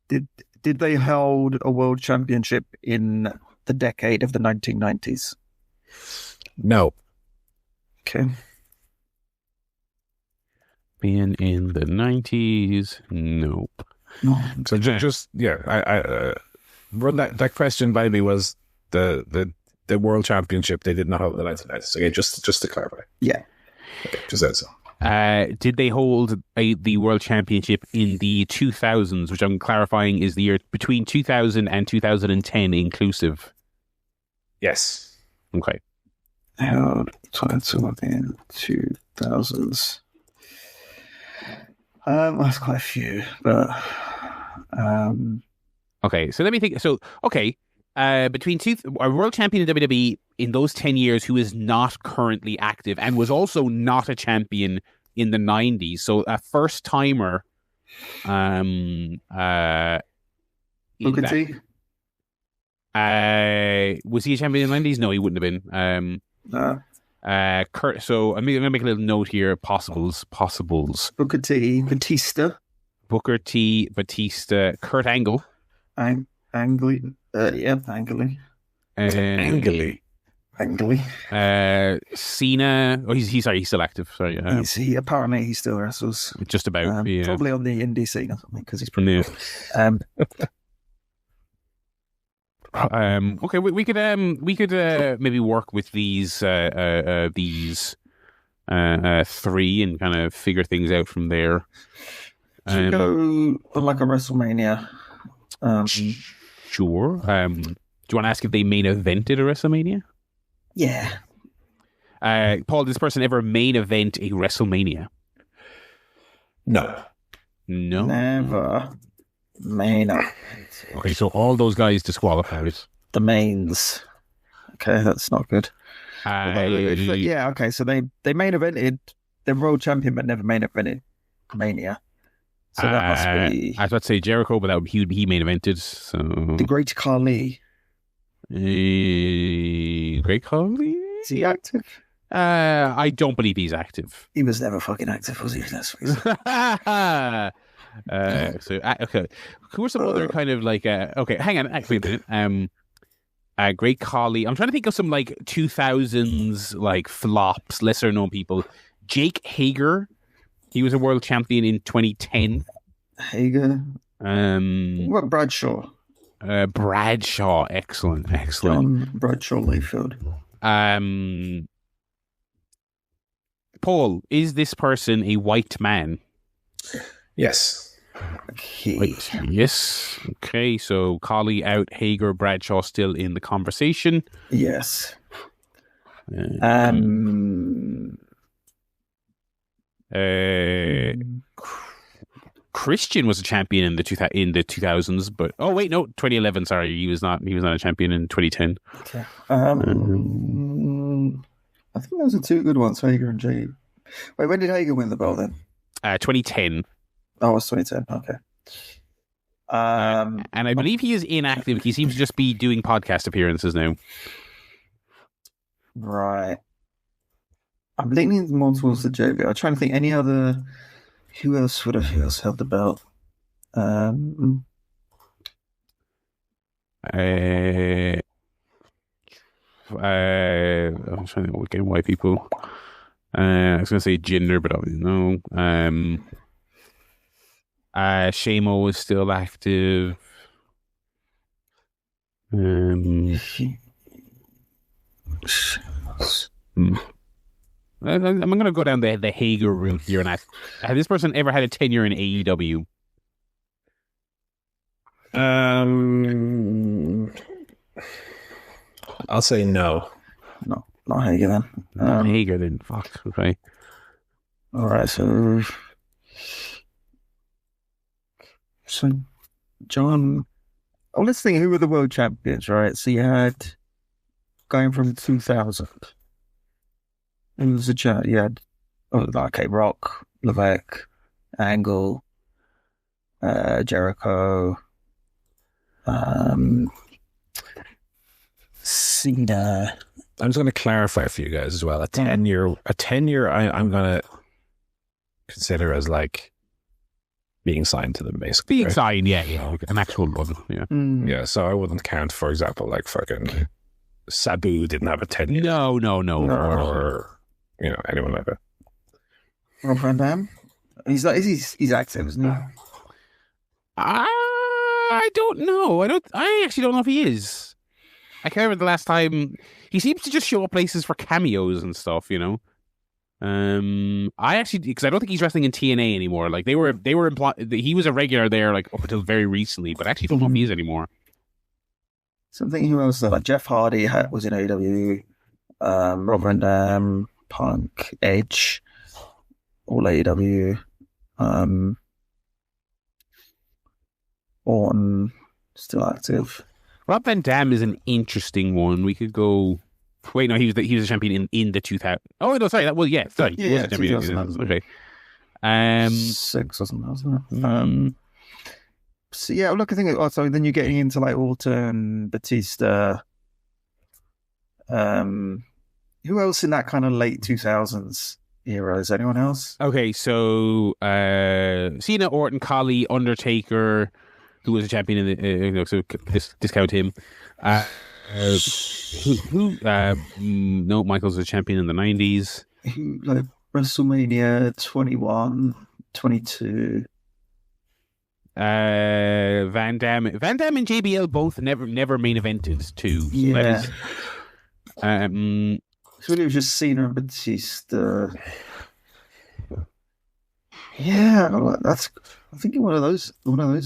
Did they hold a world championship in the decade of the 1990s? No. Okay. Being in the 90s? Nope. No. So just I run that question by me was the world championship they did not hold in the 1990s. Okay, just to clarify. Yeah. Okay, just that so. Did they hold the world championship in the 2000s, which I'm clarifying is the year between 2000 and 2010 inclusive? Yes. Okay. Held title in 2000s. That's quite a few, but okay. So let me think. So between a world champion in WWE in those 10 years who is not currently active and was also not a champion in the 90s. So a first timer. Booker T. Was he a champion in the 90s? No, he wouldn't have been. No. Kurt. So I'm going to make a little note here. Possibles. Booker T. Batista. Booker T. Batista. Kurt Angle. Angle. Cena. Oh, he's still active. Sorry. Apparently he still wrestles. Just about. Yeah. Probably on the indie scene or something because he's pretty cool. Okay, we could maybe work with these 3 and kind of figure things out from there. Should go on like a WrestleMania. Sure. Do you want to ask if they main evented a WrestleMania? Yeah. Paul, did this person ever main event a WrestleMania? No. Never. Main event. Okay, so all those guys disqualified. The mains. Okay, that's not good. Yeah, okay, so they main evented. They're world champion, but never main evented Mania. So that must be. I was about to say Jericho, but he main evented. So the Great Khali. Great Khali? Is he active? I don't believe he's active. He was never fucking active, was he? Okay. Who are some other kind of like okay, hang on, actually Great Khali. I'm trying to think of some like 2000s like flops, lesser known people. Jake Hager, he was a world champion in 2010. Hager. What about Bradshaw? Bradshaw, excellent. John Bradshaw Layfield. Paul, is this person a white man? Yes. Okay. Right. Yes. Okay, so Khali out, Hager, Bradshaw still in the conversation. Yes. Christian was a champion in the 2000s, but 2011. Sorry, he was not a champion in 2010. Okay. I think those are 2 good ones, Hager and Jade. Wait, when did Hager win the belt then? 2010. Oh, it was 2010. Okay. And I believe he is inactive. He seems to just be doing podcast appearances now. Right. I'm leaning more towards the JV. I'm trying to think any other. Who else held the belt? I'm trying to think what white people. I was going to say gender, but obviously no. Shamo is still active. I'm going to go down the Hager route here and ask: has this person ever had a tenure in AEW? I'll say no. No, not Hager then. Not Hager then. Fuck. Okay. All right. So John. Oh, let's think. Who were the world champions? Right. So you had going from 2000. It was a chat. You had Rock, Levesque, Angle, Jericho, Cena. I'm just going to clarify for you guys as well. A 10-year, I'm going to consider as like being signed to them, basically. Being right? signed, yeah. An actual one, yeah. Yeah, so I wouldn't count, for example, like fucking Sabu didn't have a 10-year. No. Or, anyone like that. Rob Van Dam? He's active, isn't he? I don't know. I actually don't know if he is. I can't remember the last time. He seems to just show up places for cameos and stuff, I actually, because I don't think he's wrestling in TNA anymore. Like they were he was a regular there like up until very recently, but I actually don't know if he is anymore. Something who else? Like Jeff Hardy was in AEW. Rob Van Dam, Punk, Edge, all AEW. Orton still active. Rob Van Dam is an interesting one. We could go. Wait, no, he was a champion in the 2000. Oh no, sorry. He was a champion. 2000. Okay. 6 or something, wasn't it? So yeah, look, I think also then you're getting into like Orton, Batista. Who else in that kind of late 2000s era? Is anyone else? Okay, so Cena, Orton, Khali, Undertaker, who was a champion in the so discount him. No, Michaels was a champion in the 90s. Like WrestleMania 21, 22. Van Dam and JBL both never main evented too. So Yeah. that is, So it was just Cena and Batista. Yeah, I'm thinking one of those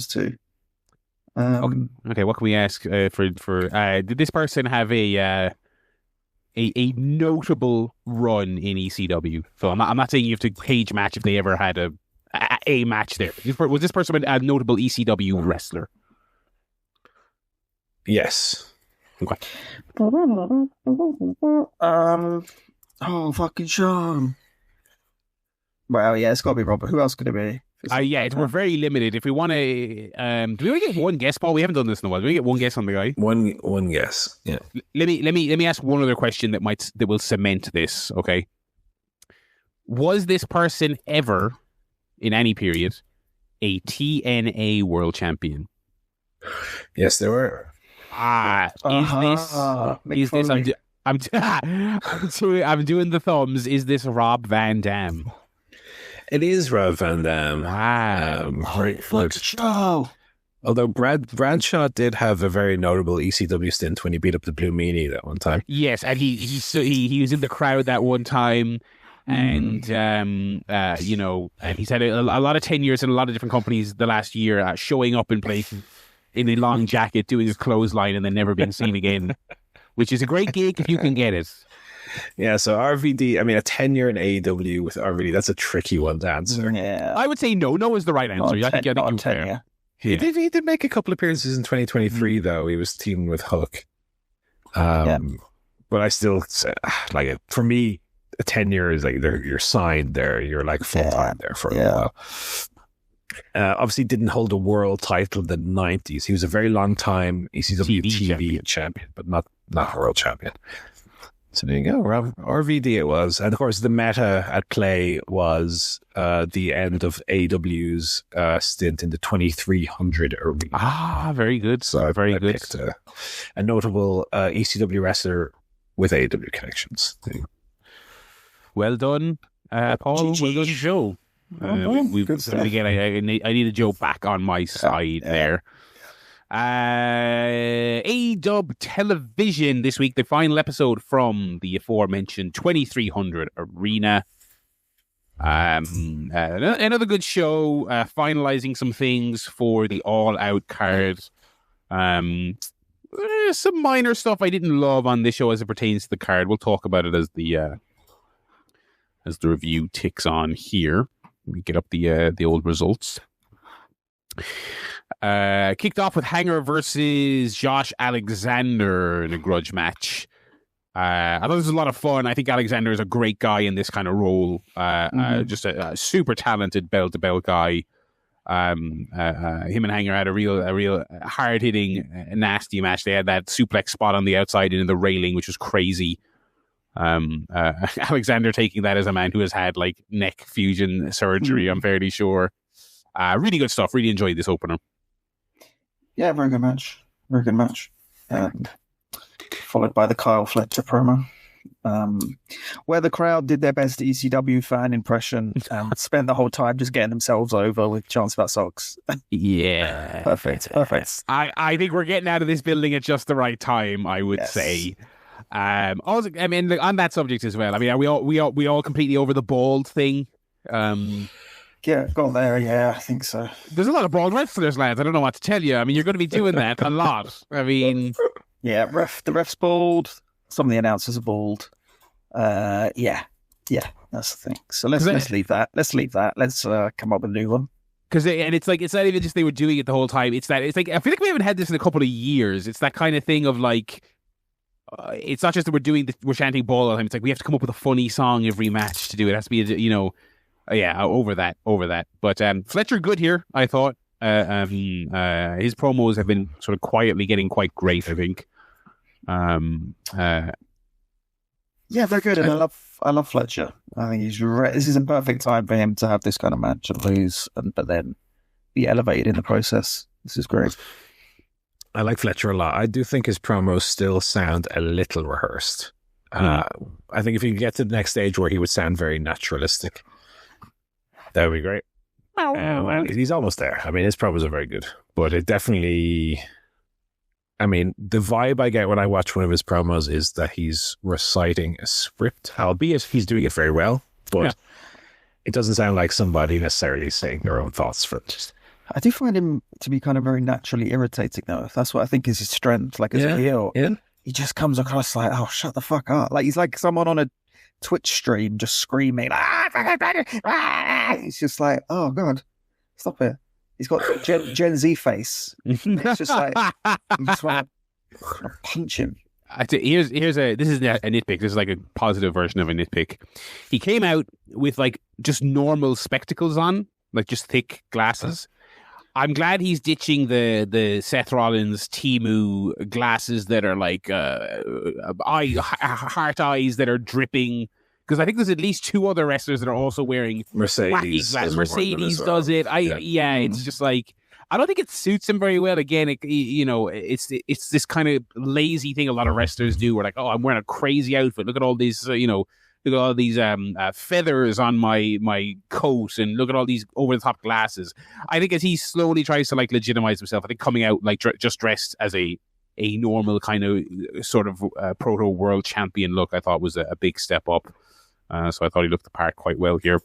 two. okay, what can we ask for? Did this person have a notable run in ECW? So I'm not saying you have to cage match if they ever had a match there. Was this person a notable ECW wrestler? Yes. Okay. Fucking Sean. Well, yeah, it's got to be Robert. Who else could it be? We're very limited. If we want to, do we want to get one guess, Paul? We haven't done this in a while. Do we get one guess on the guy? One guess. Yeah. Let me ask one other question that will cement this. Okay. Was this person ever, in any period, a TNA world champion? Yes, they were. Is this? I'm doing the thumbs. Is this Rob Van Dam? It is Rob Van Dam. Wow. Although Bradshaw did have a very notable ECW stint when he beat up the Blue Meanie that one time. Yes, and he was in the crowd that one time, and and he's had a lot of tenures in a lot of different companies the last year, showing up in places in a long jacket, doing his clothesline, and then never being seen again, which is a great gig if you can get it. Yeah, so RVD, I mean, a tenure in AEW with RVD, that's a tricky one to answer. Yeah. I would say no. No is the right answer. I think you're fair. He did make a couple appearances in 2023, though. He was teaming with Hook. But I still say, like, for me, a tenure is like you're signed there. You're like full time there for a while. Obviously, didn't hold a world title in the 90s. He was a very long time ECW TV champion, but not a world champion. So there you go, RVD it was. And of course, the meta at play was the end of AW's stint in the 2300 arena. Very good. So very good. Picked a notable ECW wrestler with AW connections. Well done, Paul. Well done, Joe. Again, I need a Joe back on my side there. AW Television this week, the final episode from the aforementioned 2300 arena. Another good show, finalizing some things for the All Out card. Some minor stuff I didn't love on this show as it pertains to the card. We'll talk about it as the review ticks on here. Let me get up the old results. Kicked off with Hanger versus Josh Alexander in a grudge match. I thought this was a lot of fun. I think Alexander is a great guy in this kind of role. Just a super talented bell-to-bell guy. Him and Hanger had a real hard hitting, nasty match. They had that suplex spot on the outside in the railing, which was crazy. Alexander taking that as a man who has had like neck fusion surgery, I'm fairly sure. Really good stuff. Really enjoyed this opener. Yeah, very good match. Very good match. Followed by the Kyle Fletcher promo, where the crowd did their best ECW fan impression and spent the whole time just getting themselves over with chants about socks. Yeah. Perfect. I think we're getting out of this building at just the right time, I would say. Also, I mean, on that subject as well, I mean, are we all completely over the bald thing? Yeah, got there. Yeah, I think so. There's a lot of bald wrestlers, lads. I don't know what to tell you. I mean, you're going to be doing that a lot. I mean, yeah, the ref's bald. Some of the announcers are bald. Yeah, that's the thing. So let's leave that. Let's come up with a new one. Because it's like, it's not even just they were doing it the whole time. It's like I feel like we haven't had this in a couple of years. It's that kind of thing of like. It's not just that we're chanting ball all the time. It's like we have to come up with a funny song every match to do it. It has to be, over that. But Fletcher good here, I thought. His promos have been sort of quietly getting quite great, I think. Yeah, they're good, and I love Fletcher. I think this is a perfect time for him to have this kind of match and lose, but then be elevated in the process. This is great. I like Fletcher a lot. I do think his promos still sound a little rehearsed. I think if he could get to the next stage where he would sound very naturalistic, that would be great. Well, he's almost there. I mean, his promos are very good, but it definitely... I mean, the vibe I get when I watch one of his promos is that he's reciting a script, albeit he's doing it very well, but it doesn't sound like somebody necessarily saying their own thoughts first. I do find him to be kind of very naturally irritating, though. That's what I think is his strength. Like, as a heel, he just comes across like, oh, shut the fuck up. Like, he's like someone on a Twitch stream just screaming. It's just like, oh, God, stop it. He's got Gen Z face. It's just like, you just want to punch him. This is a nitpick. This is like a positive version of a nitpick. He came out with like just normal spectacles on, like just thick glasses. I'm glad he's ditching the Seth Rollins Temu glasses that are like heart eyes that are dripping. Because I think there's at least two other wrestlers that are also wearing Mercedes. Mercedes does it. It's just like, I don't think it suits him very well. Again, it's this kind of lazy thing a lot of wrestlers do. Where like, oh, I'm wearing a crazy outfit. Look at all these, look at all these feathers on my coat, and look at all these over the top glasses. I think as he slowly tries to like legitimize himself, I think coming out like just dressed as a normal kind of sort of proto world champion look, I thought was a big step up. So I thought he looked the part quite well here.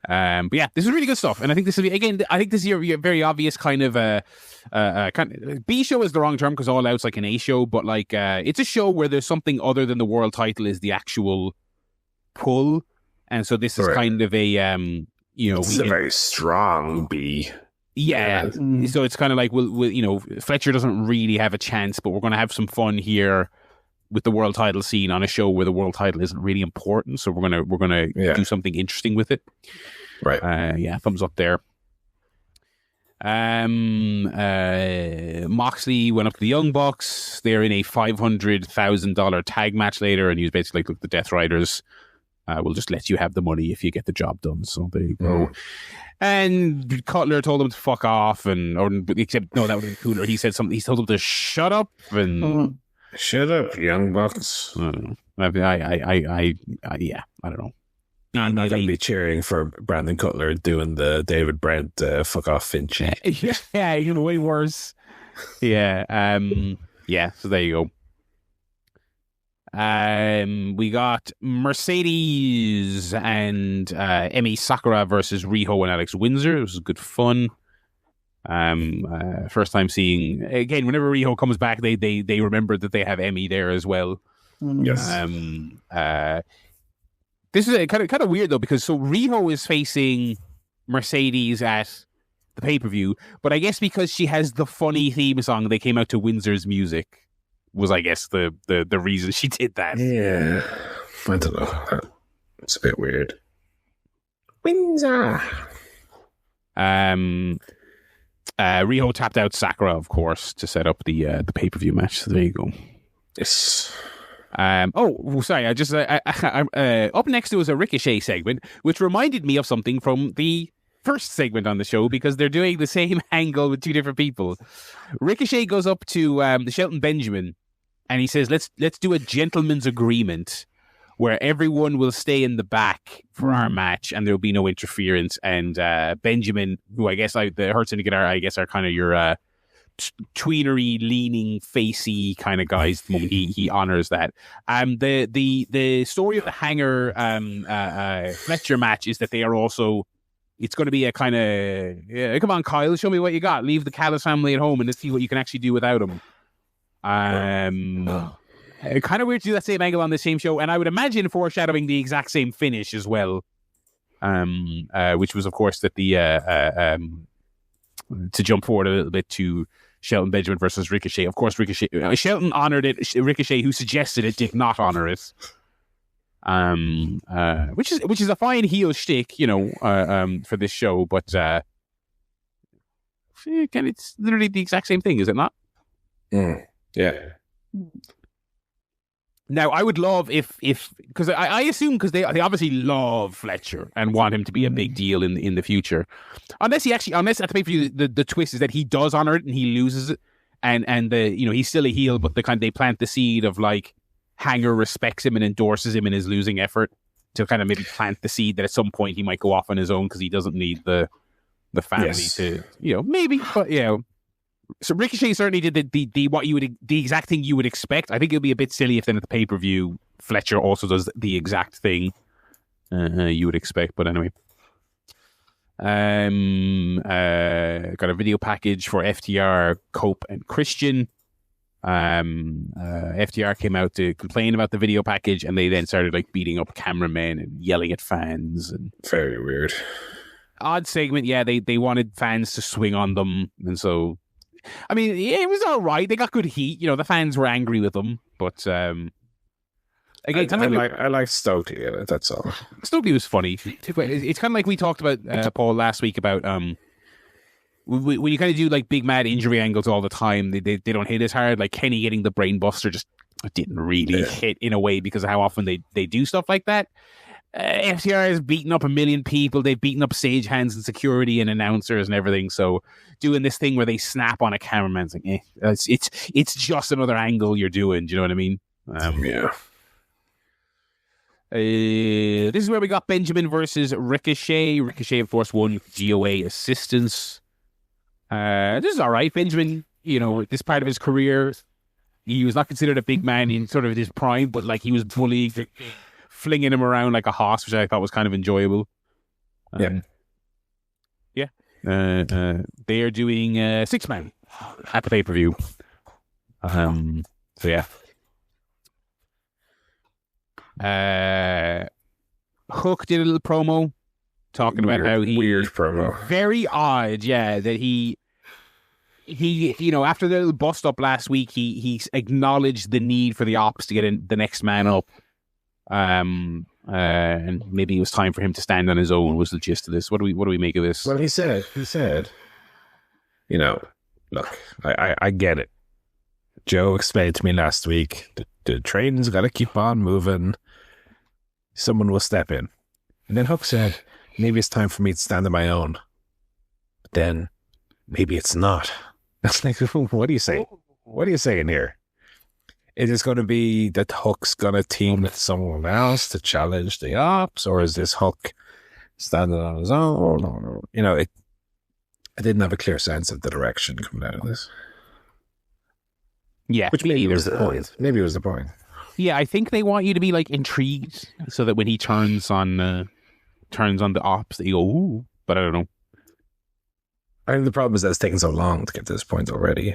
But yeah, this is really good stuff, and I think this will be, again, I think this is your very obvious kind of B show is the wrong term because All Out's like an A show, but like it's a show where there's something other than the world title is the actual pull, and so this is kind of a it's a very strong B. Yeah, so it's kind of like we'll Fletcher doesn't really have a chance, but we're going to have some fun here with the world title scene on a show where the world title isn't really important, so we're gonna do something interesting with it. Right. Thumbs up there. Moxley went up to the Young Bucks. They're in a $500,000 tag match later, and he was basically like, look, the Death Riders, we'll just let you have the money if you get the job done. So there you go. And Cutler told him to fuck off, except that would have been cooler. He said something. He told him to shut up and. Shut up, Young Bucks. I don't know. I don't know. I'm not going to be cheering for Brandon Cutler doing the David Brent fuck off Finch. Yeah, way worse. Yeah. So there you go. We got Mercedes and Emi Sakura versus Riho and Alex Windsor. It was good fun. First time seeing, again, whenever Riho comes back, they remember that they have Emi there as well. Yes. This is kind of weird though, because so Riho is facing Mercedes at the pay-per-view, but I guess because she has the funny theme song, they came out to Windsor's music. Was, I guess, the reason she did that. Yeah, I don't know. It's a bit weird. Windsor. Riho tapped out Sakura, of course, to set up the pay-per-view match. So there you go. Yes. Sorry. Up next was a Ricochet segment, which reminded me of something from the first segment on the show because they're doing the same angle with two different people. Ricochet goes up to Shelton Benjamin, and he says, "Let's do a gentleman's agreement where everyone will stay in the back for our match, and there will be no interference." And Benjamin, who I guess the Hurt Syndicate are, I guess, are kind of your tweenery, leaning, facey kind of guys. The moment he honors that. The story of the Hanger Fletcher match is that they are also. It's going to be a kind of come on, Kyle, show me what you got. Leave the Callis family at home and let's see what you can actually do without them. Kind of weird to do that same angle on the same show, and I would imagine foreshadowing the exact same finish as well. Which was, of course, that the to jump forward a little bit to Shelton Benjamin versus Ricochet. Of course, Shelton honored it. Ricochet, who suggested it, did not honor it. Which is a fine heel shtick, for this show, but it's literally the exact same thing, is it not? Yeah. Now, I would love if because I assume because they obviously love Fletcher and want him to be a big deal in the future, unless at the pay-per-view the twist is that he does honor it and he loses it, and he's still a heel, but they plant the seed of like Hanger respects him and endorses him in his losing effort to kind of maybe plant the seed that at some point he might go off on his own because he doesn't need the family to maybe, but So Ricochet certainly did the exact thing you would expect. I think it'll be a bit silly if then at the pay-per-view Fletcher also does the exact thing you would expect. But anyway, got a video package for FTR, Cope, and Christian. FTR came out to complain about the video package, and they then started beating up cameramen and yelling at fans. And very weird, odd segment. Yeah, they wanted fans to swing on them, and so. I mean, it was all right. They got good heat. The fans were angry with them, but again, I like Stokely in it. That's all. Stokely was funny. It's kind of like we talked about Paul last week about when you kind of do big mad injury angles all the time. They don't hit as hard. Like Kenny getting the brain buster just didn't really hit in a way because of how often they do stuff like that. FTR has beaten up 1 million people. They've beaten up stagehands and security and announcers and everything. So doing this thing where they snap on a cameraman's it's just another angle you're doing. Do you know what I mean? This is where we got Benjamin versus Ricochet. Ricochet, of course, won GOA assistance. This is all right. Benjamin, this part of his career, he was not considered a big man in sort of his prime, but he was bullying, flinging him around like a horse, which I thought was kind of enjoyable. They are doing 6-man at the pay-per-view. Hook did a little promo talking about how weird promo, very odd, that he after the little bust up last week, he acknowledged the need for the ops to get the next man up. And maybe it was time for him to stand on his own was the gist of this. What do we make of this? Well, he said, look, I get it. Joe explained to me last week, the train's got to keep on moving. Someone will step in. And then Hook said, maybe it's time for me to stand on my own. But then maybe it's not. That's what are you saying? What are you saying here? Is it going to be that Hook's going to team with someone else to challenge the ops? Or is this Hook standing on his own? I didn't have a clear sense of the direction coming out of this. Yeah. Which maybe was the point. Maybe it was the point. Yeah, I think they want you to be intrigued so that when he turns on the ops, that you go, ooh, but I don't know. I think the problem is that it's taken so long to get to this point already.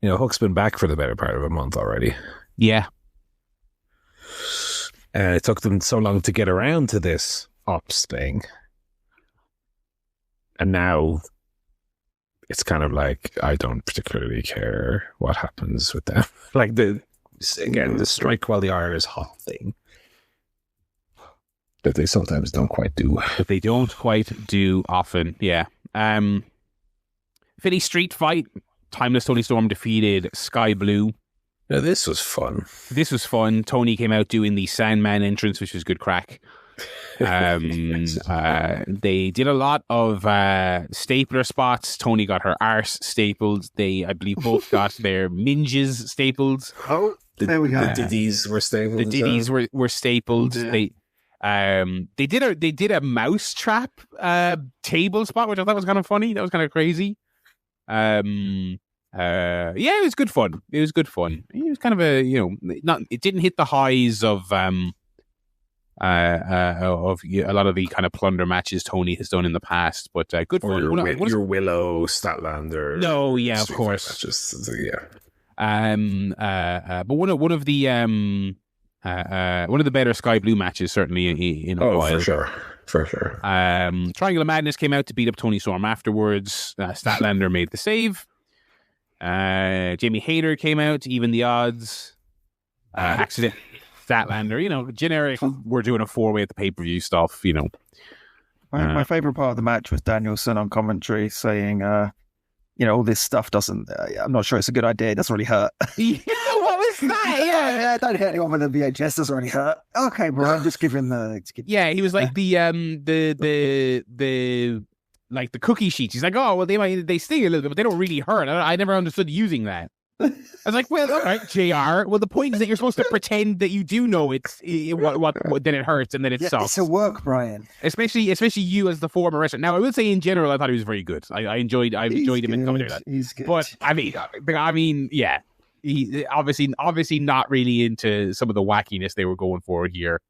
Hook's been back for the better part of a month already. Yeah. And it took them so long to get around to this ops thing. And now it's kind of I don't particularly care what happens with them. The strike while the iron is hot thing. that they sometimes don't quite do. That they don't quite do often, yeah. Philly Street Fight. Timeless Tony Storm defeated Sky Blue. Now, this was fun. This was fun. Tony came out doing the Sandman entrance, which was good crack. They did a lot of stapler spots. Tony got her arse stapled. They, I believe, both got their minges stapled. Oh, there we go. The ditties were stapled. The ditties were stapled. Yeah. They did a mouse trap table spot, which I thought was kind of funny. That was kind of crazy. Yeah, it was good fun. It was good fun. It was kind of a, it didn't hit the highs of a lot of the kind of plunder matches Tony has done in the past, but good or fun. Your Willow, Statlander. No, yeah, of course. Just yeah. But one of the better Sky Blue matches certainly in a while. For sure. Triangle of Madness came out to beat up Tony Storm afterwards. Statlander made the save. Jamie Hayter came out to even the odds. Accident. Statlander, generic. We're doing a 4-way at the pay-per-view stuff, My favorite part of the match was Danielson on commentary saying, all this stuff doesn't, I'm not sure it's a good idea. It doesn't really hurt. Yeah, what was that? Yeah, don't hit anyone with a VHS. Doesn't really hurt. Okay, bro, I'm just giving the... Yeah, he was like the like the cookie sheets. He's like, oh, well, they sting a little bit, but they don't really hurt. I never understood using that. I was like, well, all right, JR. Well, the point is that you're supposed to pretend that you do know what then it hurts and then it sucks. It's a work, Brian. Especially you as the former wrestler. Now, I will say in general, I thought he was very good. I enjoyed him in commentary. He's good. But I mean, yeah, he obviously not really into some of the wackiness they were going for here.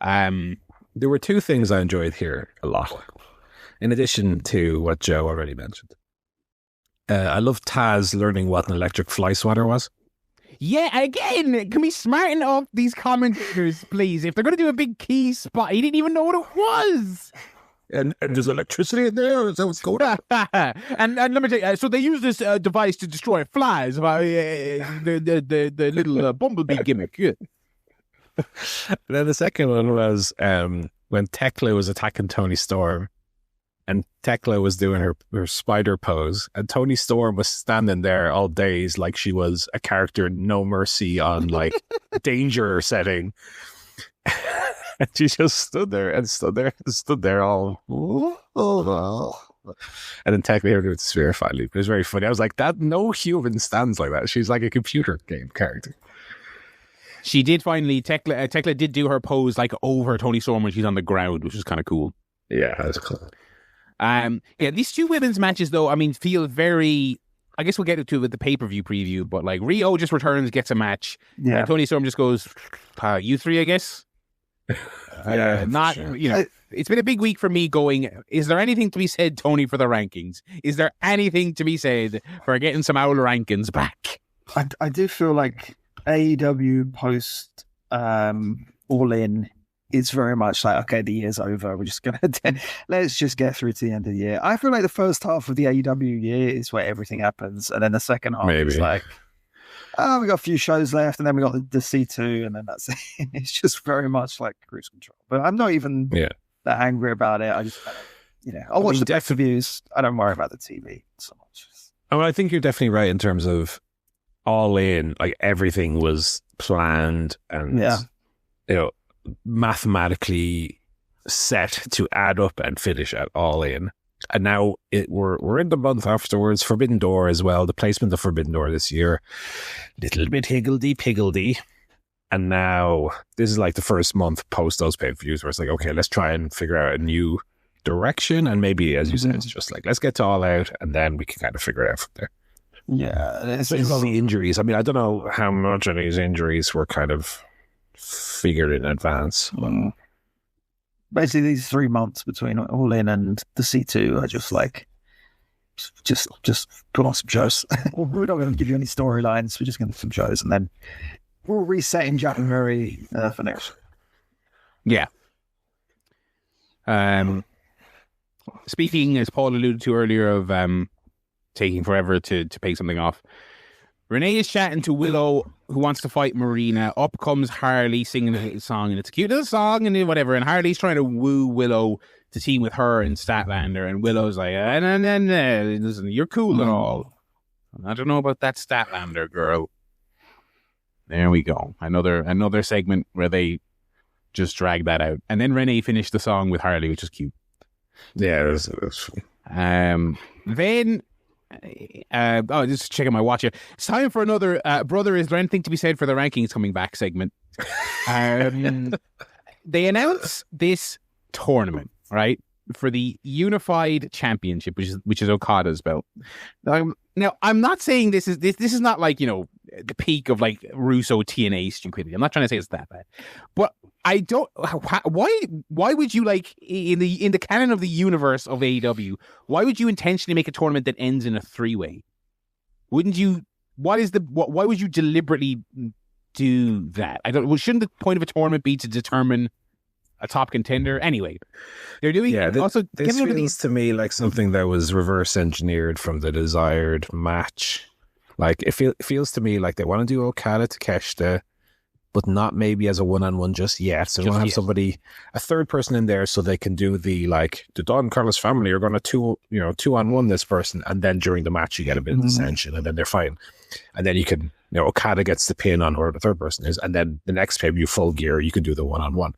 There were two things I enjoyed here a lot, in addition to what Joe already mentioned. I love Taz learning what an electric fly swatter was. Yeah, again, can we smarten up these commentators, please? If they're going to do a big key spot, he didn't even know what it was. And there's electricity in there. Is that what's going on? and let me tell you, so they use this device to destroy flies. The little bumblebee gimmick. Yeah. And then the second one was when Tekla was attacking Tony Storm. And Tekla was doing her spider pose, and Tony Storm was standing there all days like she was a character in No Mercy on like danger setting. And she just stood there all. And then Tekla here with the sphere finally. It was very funny. I was like, that no human stands like that. She's like a computer game character. She did finally. Tekla did do her pose like over Tony Storm when she's on the ground, which was kind of cool. Yeah, that's cool. These two women's matches, though, I mean, feel very... I guess we'll get into it with the pay-per-view preview, but like Rio just returns, gets a match. Yeah. And Tony Storm just goes, you three, I guess. Sure. It's been a big week for me going, is there anything to be said, Tony, for the rankings? Is there anything to be said for getting some owl rankings back? I do feel like AEW post All In, it's very much like, okay, the year's over. We're just going to, let's just get through to the end of the year. I feel like the first half of the AEW year is where everything happens. And then the second half is like, we got a few shows left. And then we got the C2 and then that's it. It's just very much like cruise control. But I'm not even that angry about it. I just, I'll watch the pay-per-views. I don't worry about the TV so much. Oh, I think you're definitely right in terms of All In. Like everything was planned and, mathematically set to add up and finish at All In. And now we're in the month afterwards. Forbidden Door as well. The placement of Forbidden Door this year, little bit higgledy-piggledy. And now this is like the first month post those pay-per-views where it's like, okay, let's try and figure out a new direction. And maybe, as you said, it's just like, let's get to All Out and then we can kind of figure it out from there. Yeah. It's all the injuries. I mean, I don't know how much of these injuries were kind of figured in advance. Basically, these 3 months between All In and the C2 are just like, just put on some shows. We're not going to give you any storylines. We're just going to do some shows, and then we'll reset in January for next. Yeah. Speaking, as Paul alluded to earlier, of taking forever to pay something off, Renee is chatting to Willow who wants to fight Marina. Up comes Harley singing a song, and it's a cute little song and whatever. And Harley's trying to woo Willow to team with her and Statlander, and Willow's like, listen, you're cool and all. I don't know about that Statlander girl. There we go. Another segment where they just drag that out. And then Renee finished the song with Harley, which is cute. Yeah, it was then just checking my watch here. It's time for another brother, is there anything to be said for the rankings coming back segment? They announced this tournament, right, for the Unified Championship, which is Okada's belt. Now, I'm not saying this is not like, the peak of like Russo TNA stupidity. I'm not trying to say it's that bad, but I don't. Why would you, like, in the canon of the universe of AEW? Why would you intentionally make a tournament that ends in a 3-way? Wouldn't you? Why would you deliberately do that? Shouldn't the point of a tournament be to determine a top contender? Anyway, they're doing. Yeah, also, this feels to me like something that was reverse engineered from the desired match. Like, it feels to me like they want to do Okada to Takeshita, but not maybe as a one-on-one just yet. So they want to have somebody, a third person in there, so they can do the Don Carlos family are going to 2-on-1 this person, and then during the match you get a bit of dissension, and then they're fine, and then you can, Okada gets the pin on whoever the third person is, and then the next pay-per-view Full Gear you can do the one-on-one.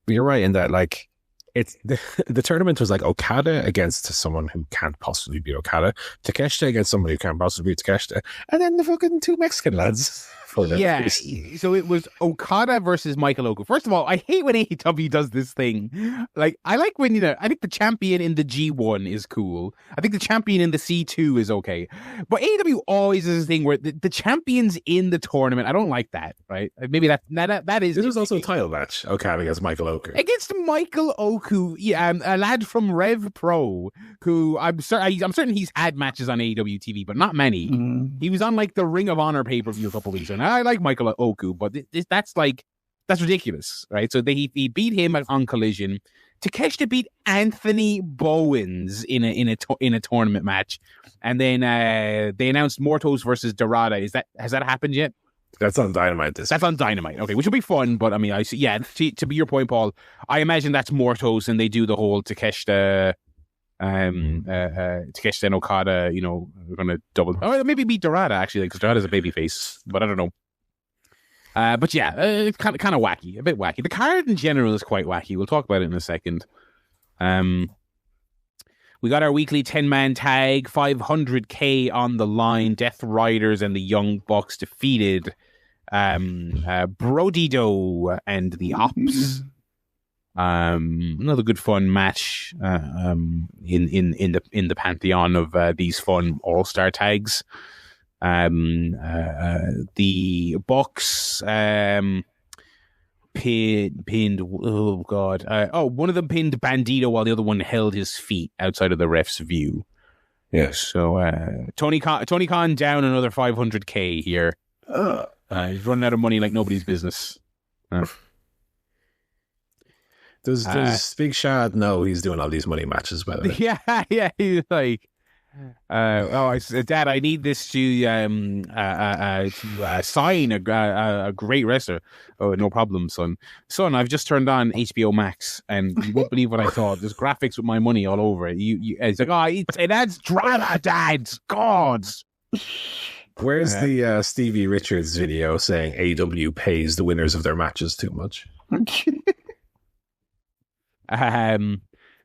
But you're right in that, like, it's the tournament was like Okada against someone who can't possibly beat Okada, Takeshita against somebody who can't possibly beat Takeshita, and then the fucking two Mexican lads. Yeah, so it was Okada versus Michael Oku. First of all, I hate when AEW does this thing. Like, I like when, I think the champion in the G1 is cool. I think the champion in the C2 is okay. But AEW always does this thing where the champions in the tournament, I don't like that, right? Maybe that is... This was also a title match, Okada against Michael Oku. Against Michael Oku, a lad from Rev Pro, who I'm certain he's had matches on AEW TV, but not many. He was on, like, the Ring of Honor pay-per-view a couple weeks ago. I like Michael Oku, but that's ridiculous, right? So he beat him on Collision. Takeshita beat Anthony Bowens in a tournament match, and then they announced Mortos versus Dorada. Has that happened yet? That's on Dynamite. That's on Dynamite. Okay, which will be fun. But I mean, I see. Yeah, to be your point, Paul, I imagine that's Mortos, and they do the whole Takeshita. Takeshita and Okada, we're going to double. Oh, maybe beat Dorada, actually, because Dorada's a babyface, but I don't know. But yeah, it's kind of wacky, a bit wacky. The card in general is quite wacky. We'll talk about it in a second. We got our weekly 10-man tag, 500K on the line. Death Riders and the Young Bucks defeated Brodido and the Ops. Another good fun match in the pantheon of these fun all-star tags. The Bucks pinned one of them pinned Bandito while the other one held his feet outside of the ref's view. Yes. So Tony Khan down another 500K here. He's running out of money like nobody's business. Does Big Shad know he's doing all these money matches, by the way? Yeah, he's like, Dad, I need this to sign a great wrestler. Oh, no problem, son. Son, I've just turned on HBO Max, and you won't believe what I thought. There's graphics with my money all over it. It's like, it adds drama, Dad. God. Where's the Stevie Richards video saying AEW pays the winners of their matches too much?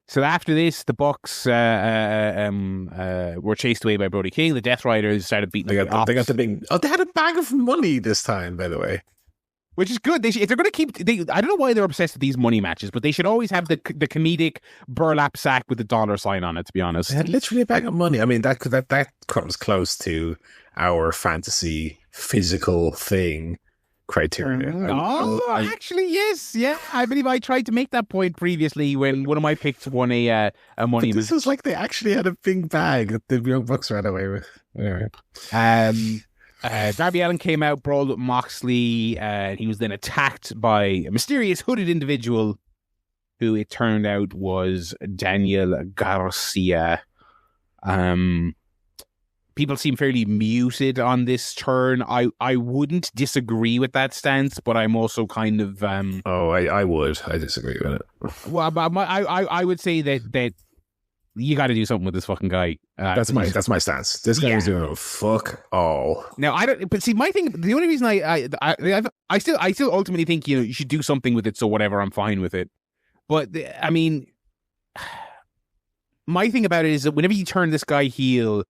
So after this, the Bucks were chased away by Brody King. The Death Riders started beating. They got the big. Oh, they had a bag of money this time, by the way, which is good. If they're going to keep, I don't know why they're obsessed with these money matches, but they should always have the comedic burlap sack with the dollar sign on it. To be honest, they had literally a bag of money. I mean, that comes close to our fantasy physical thing criteria. Actually, yes. Yeah, I believe I tried to make that point previously when one of my picks won a money. This was like they actually had a big bag that the Young Bucks ran away with. Anyway. Darby Allin came out, brawled with Moxley. He was then attacked by a mysterious hooded individual who it turned out was Daniel Garcia. people seem fairly muted on this turn. I wouldn't disagree with that stance, but I'm also kind of I would. I disagree with it. Well, I would say that you got to do something with this fucking guy. That's my stance. This guy is doing fuck all. Now I don't. But see, my thing. The only reason I still ultimately think you should do something with it. So whatever, I'm fine with it. But I mean, my thing about it is that whenever you turn this guy heel,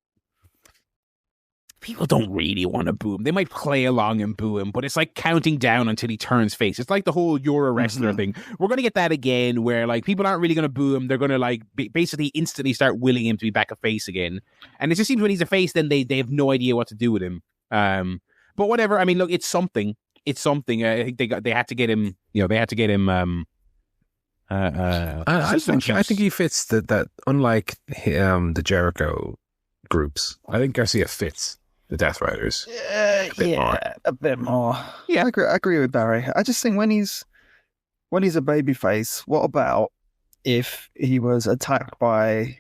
people don't really want to boo him. They might play along and boo him, but it's like counting down until he turns face. It's like the whole "you're a wrestler" thing. We're going to get that again, where like people aren't really going to boo him. They're going to like basically instantly start willing him to be back a face again. And it just seems when he's a face, then they have no idea what to do with him. But whatever. I mean, look, it's something. It's something. I think they had to get him. They had to get him. I think he fits that. Unlike the Jericho groups, I think Garcia fits the Death Riders. A bit more. Yeah, I agree with Barry. I just think when he's a babyface, what about if he was attacked by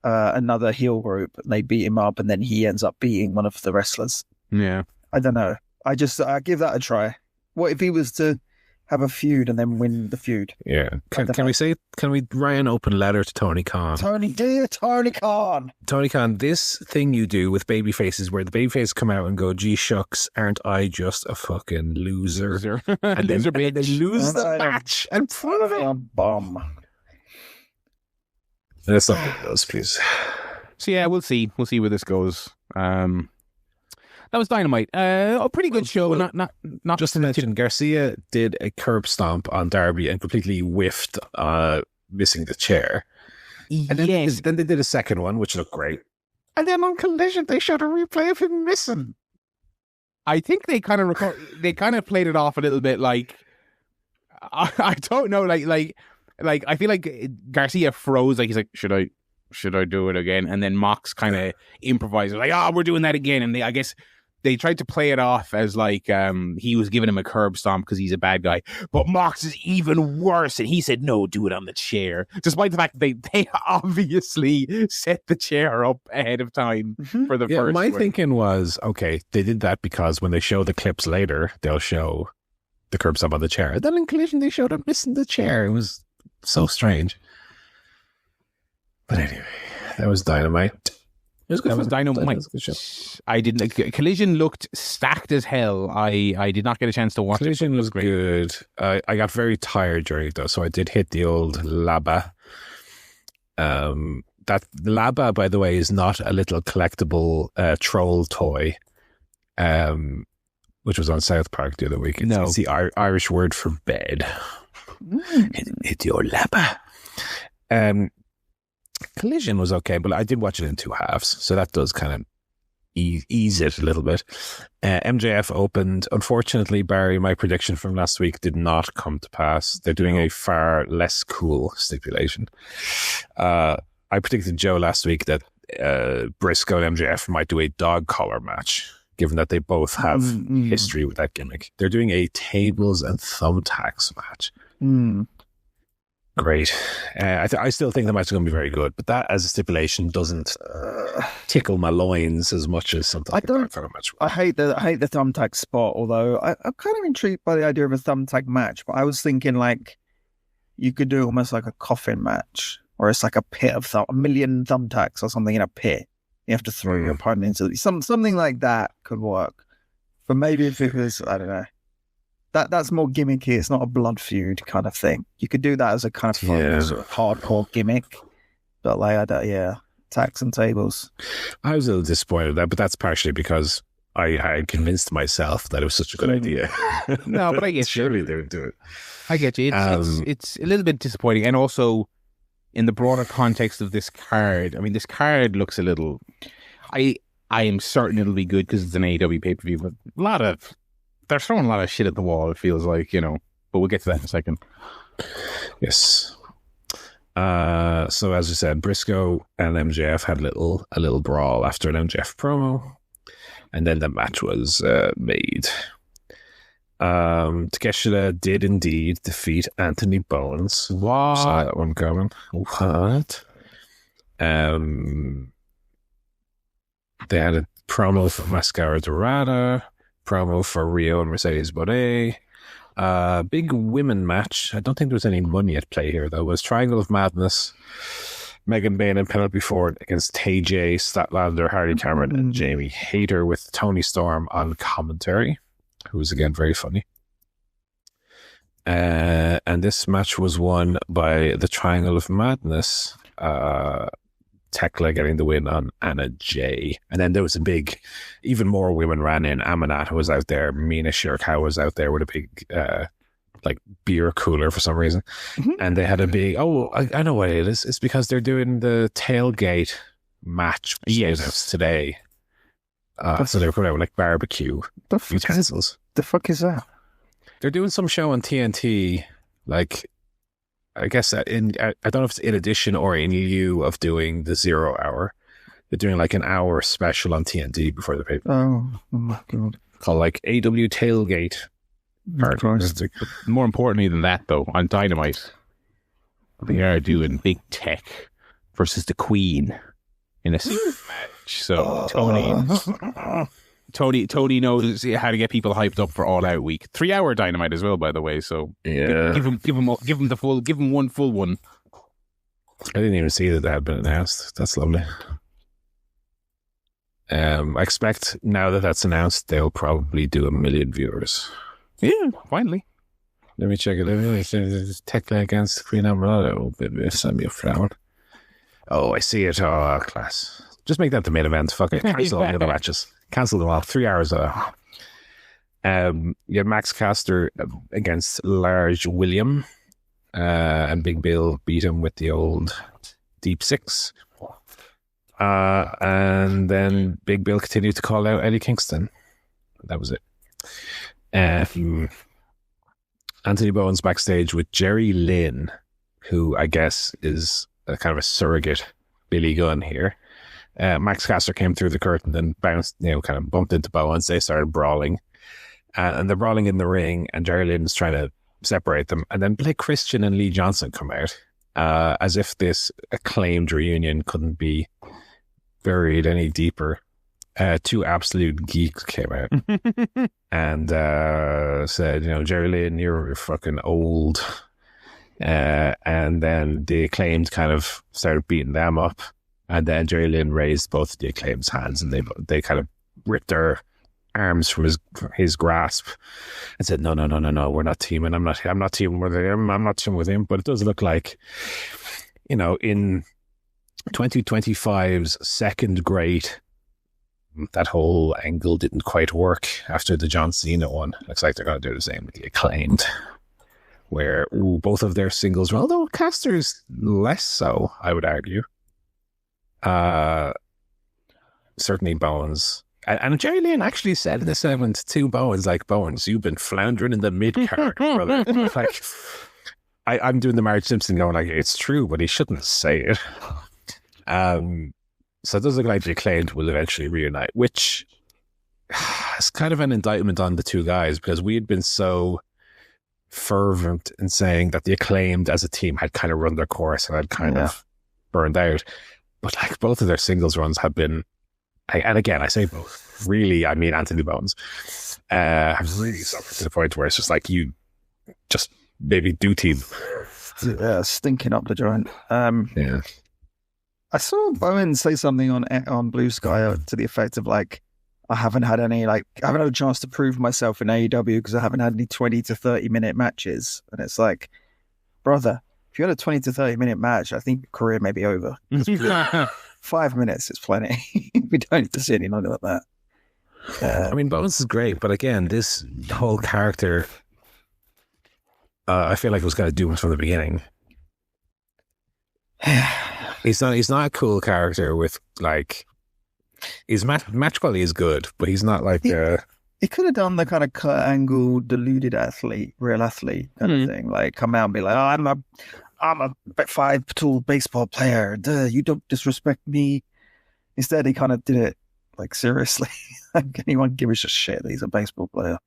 another heel group and they beat him up and then he ends up beating one of the wrestlers? Yeah, I don't know. I give that a try. What if he was to have a feud and then win the feud? Yeah. Can we write an open letter to Tony Khan? Dear Tony Khan, this thing you do with baby faces where the baby faces come out and go, gee shucks, aren't I just a fucking loser? And then they lose the match in front of a bomb. Let's not get those, please. So yeah, we'll see where this goes. That was Dynamite. A pretty good show. Not just to mention, Garcia did a curb stomp on Darby and completely whiffed, missing the chair. And then they did a second one, which looked great. And then on Collision, they showed a replay of him missing. I think they kind of played it off a little bit like I don't know, like I feel like Garcia froze, like he's like, should I do it again? And then Mox kind of improvised, like, we're doing that again. And I guess they tried to play it off as like he was giving him a curb stomp because he's a bad guy. But Mox is even worse, and he said, no, do it on the chair. Despite the fact that they obviously set the chair up ahead of time for the first my one. thinking was, okay, they did that because when they show the clips later, they'll show the curb stomp on the chair. And then in Collision, they showed him missing the chair. It was so strange. But anyway, that was Dynamite. It was good. That was Dynamite. That was a good show. I didn't. Collision looked stacked as hell. I did not get a chance to watch Collision it. was great. Good. I got very tired during it though, so I did hit the old Laba. That Laba, by the way, is not a little collectible troll toy, which was on South Park the other week. It's the Irish word for bed. Hit your Laba. Collision was okay, but I did watch it in two halves, so that does kind of ease it a little bit. MJF opened. Unfortunately, Barry, my prediction from last week did not come to pass. They're doing a far less cool stipulation. I predicted Joe last week that Briscoe and MJF might do a dog collar match, given that they both have history with that gimmick. They're doing a tables and thumbtacks match. Great. I still think the match is going to be very good, but that as a stipulation doesn't tickle my loins as much as something like a match. I hate the thumbtack spot, although I'm kind of intrigued by the idea of a thumbtack match, but I was thinking like you could do almost like a coffin match, or it's like a pit of a million thumbtacks or something in a pit. You have to throw your opponent into something like that could work. But maybe if it was, I don't know. That's more gimmicky. It's not a blood feud kind of thing. You could do that as a kind of fun, sort of hardcore gimmick. But like, tacks and tables. I was a little disappointed with that, but that's partially because I had convinced myself that it was such a good idea. No, but I get surely they would do it. I get you. It's a little bit disappointing, and also in the broader context of this card. I mean, this card looks a little. I am certain it'll be good because it's an AEW pay-per-view, but they're throwing a lot of shit at the wall, it feels like, but we'll get to that in a second. Yes. So as you said, Briscoe and MJF had a little brawl after an MJF promo, and then the match was made. Takeshita did indeed defeat Anthony Bowens. What? Saw that one coming. What? They had a promo for Mascara Dorada, promo for Rio and Mercedes Bonet. Big women match. I don't think there was any money at play here, though. It was Triangle of Madness, Megan Bain and Penelope Ford against TJ, Statlander, Harley Cameron, and Jamie Hayter, with Tony Storm on commentary, who was again very funny. And this match was won by the Triangle of Madness, Tekla getting the win on Anna Jay. And then there was a big, even more women ran in. Amanat was out there. Mina Shirkow was out there with a big, beer cooler for some reason. Mm-hmm. And they had a big, I know what it is. It's because they're doing the tailgate match today. So they were coming out with like barbecue utensils. The fuck is that? They're doing some show on TNT, like, I guess I don't know if it's in addition or in lieu of doing the 0 hour. They're doing like an hour special on TNT before the paper. Oh my God. Called like AW Tailgate. More importantly than that, though, on Dynamite, they are doing Big Tech versus the Queen in a match. So Tony knows how to get people hyped up for All Out Week. 3 hour Dynamite as well, by the way. So yeah, give him one full one. I didn't even see that had been announced. That's lovely. I expect now that that's announced, they'll probably do 1 million viewers. Yeah, finally. Let me check it. Tekla against Queen Amrado. Send me a frown. Oh, I see it. Oh, class. Just make that the main event. Fuck it. Cancel all the other matches. Cancel them all. 3 hours. You had Max Caster against Large William. And Big Bill beat him with the old Deep Six. And then Big Bill continued to call out Eddie Kingston. That was it. Anthony Bowen's backstage with Jerry Lynn, who I guess is a kind of a surrogate Billy Gunn here. Max Caster came through the curtain and bounced, kind of bumped into Bowens. They started brawling. And they're brawling in the ring, and Jerry Lynn's trying to separate them. And then Blake Christian and Lee Johnson come out, as if this acclaimed reunion couldn't be buried any deeper. Two absolute geeks came out and said, Jerry Lynn, you're fucking old. And then the Acclaimed kind of started beating them up. And then Jerry Lynn raised both of the Acclaimed's hands, and they kind of ripped their arms from his grasp and said, no, we're not teaming. I'm not teaming with him. I'm not teaming with him. But it does look like, in 2025's second great, that whole angle didn't quite work after the John Cena one. Looks like they're going to do the same with the Acclaimed, where both of their singles, although Caster's less so, I would argue. Certainly Bowens. And Jerry Lynn actually said in the segment to Bowens, Bowens, you've been floundering in the mid-card, brother. I'm doing the Marge Simpson going it's true, but he shouldn't say it. So it does look like the Acclaimed will eventually reunite, which is kind of an indictment on the two guys, because we had been so fervent in saying that the Acclaimed as a team had kind of run their course and had kind of burned out. But both of their singles runs have been, and again, I say both, really, I mean Anthony Bowens, have really suffered to the point where it's just you just maybe do team. Yeah, stinking up the joint. Yeah. I saw Bowen say something on Blue Sky to the effect of I haven't had any I haven't had a chance to prove myself in AEW because I haven't had any 20 to 30 minute matches. And it's brother, if you had a 20 to 30 minute match, I think your career may be over. 5 minutes is plenty. We don't need to see any longer than that. I mean, Bones is great, but again, this whole character, I feel like it was going to do it from the beginning. He's not a cool character with his match quality is good, but he's not he could have done the kind of Kurt Angle deluded athlete, real athlete kind of thing. Come out and be I'm a 5'2" baseball player. Duh, you don't disrespect me. Instead, he kind of did it seriously. Anyone give a shit that he's a baseball player?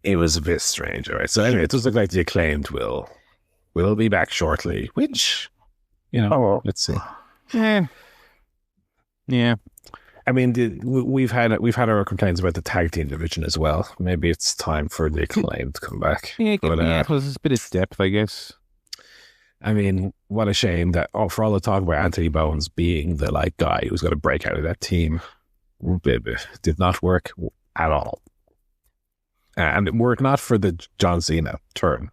It was a bit strange, all right. So anyway, it does look like the Acclaimed will be back shortly, which, let's see. Yeah. I mean, we've had our complaints about the tag team division as well. Maybe it's time for the Acclaim to come back. Yeah, because it's a bit of depth, I guess. I mean, what a shame that for all the talk about Anthony Bowens being the guy who's going to break out of that team, it did not work at all. And were it not for the John Cena turn,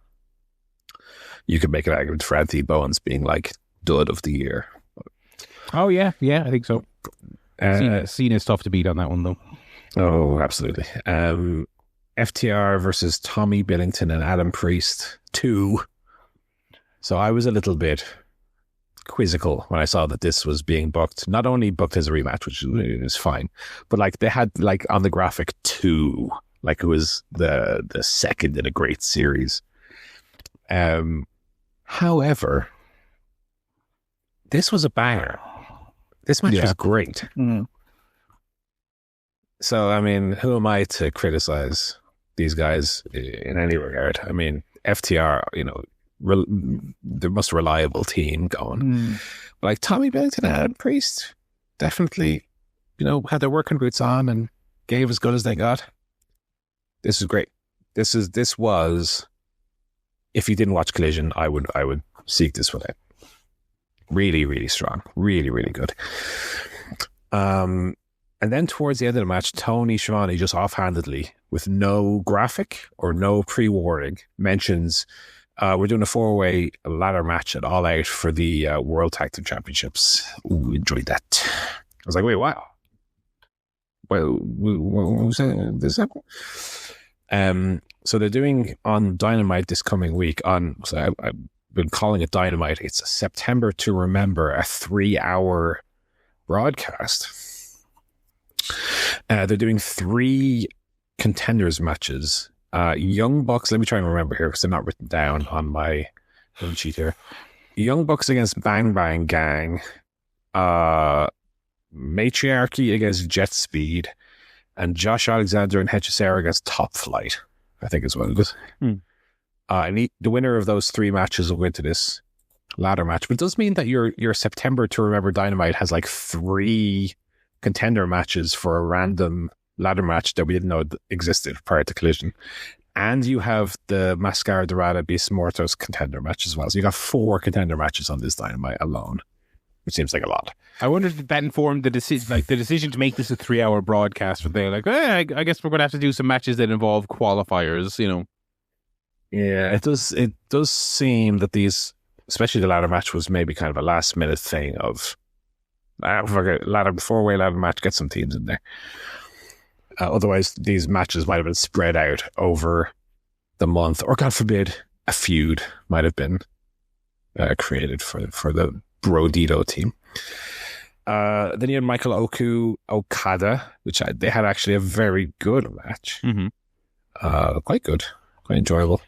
you could make an argument for Anthony Bowens being dud of the year. Oh yeah, I think so. Cena's tough to beat on that one, though. Oh, absolutely. FTR versus Tommy Billington and Adam Priest 2. So I was a little bit quizzical when I saw that this was being booked. Not only booked as a rematch, which is fine, but they had on the graphic 2, it was the second in a great series. However, this was a banger. This match was great. Mm. So, I mean, who am I to criticize these guys in any regard? I mean, FTR, the most reliable team going. Mm. But Tommy Billington and Adam Priest definitely, had their working boots on and gave as good as they got. This is great. This was, if you didn't watch Collision, I would seek this one out. Really, really strong. Really, really good. And then towards the end of the match, Tony Schiavone just offhandedly, with no graphic or no pre-warning, mentions we're doing a 4-way ladder match at All Out for the World Tag Team Championships. Ooh, enjoyed that. I was like, wait, what? Well, what was that? So they're doing on Dynamite this coming week I've been calling it Dynamite. It's a September to Remember, a 3-hour broadcast. They're doing 3 contenders matches. Young Bucks, let me try and remember here because they're not written down on my little sheet here. Young Bucks against Bang Bang Gang. Matriarchy against Jet Speed. And Josh Alexander and Hechicera against Top Flight, I think is what it is. And the winner of those 3 matches will go into this ladder match. But it does mean that your September to Remember Dynamite has 3 contender matches for a random ladder match that we didn't know existed prior to Collision. And you have the Mascara Dorada Beast Mortos contender match as well. So you got 4 contender matches on this Dynamite alone, which seems like a lot. I wonder if that informed the decision to make this a 3-hour broadcast. Where they're I guess we're going to have to do some matches that involve qualifiers, Yeah, it does seem that these, especially the ladder match, was maybe kind of a last minute thing of ladder 4-way ladder match, get some teams in there. Otherwise, these matches might have been spread out over the month, or God forbid, a feud might have been created for the Brodito team. Then you had Michael Okada, which they had actually a very good match. Mm-hmm. Quite good, quite enjoyable.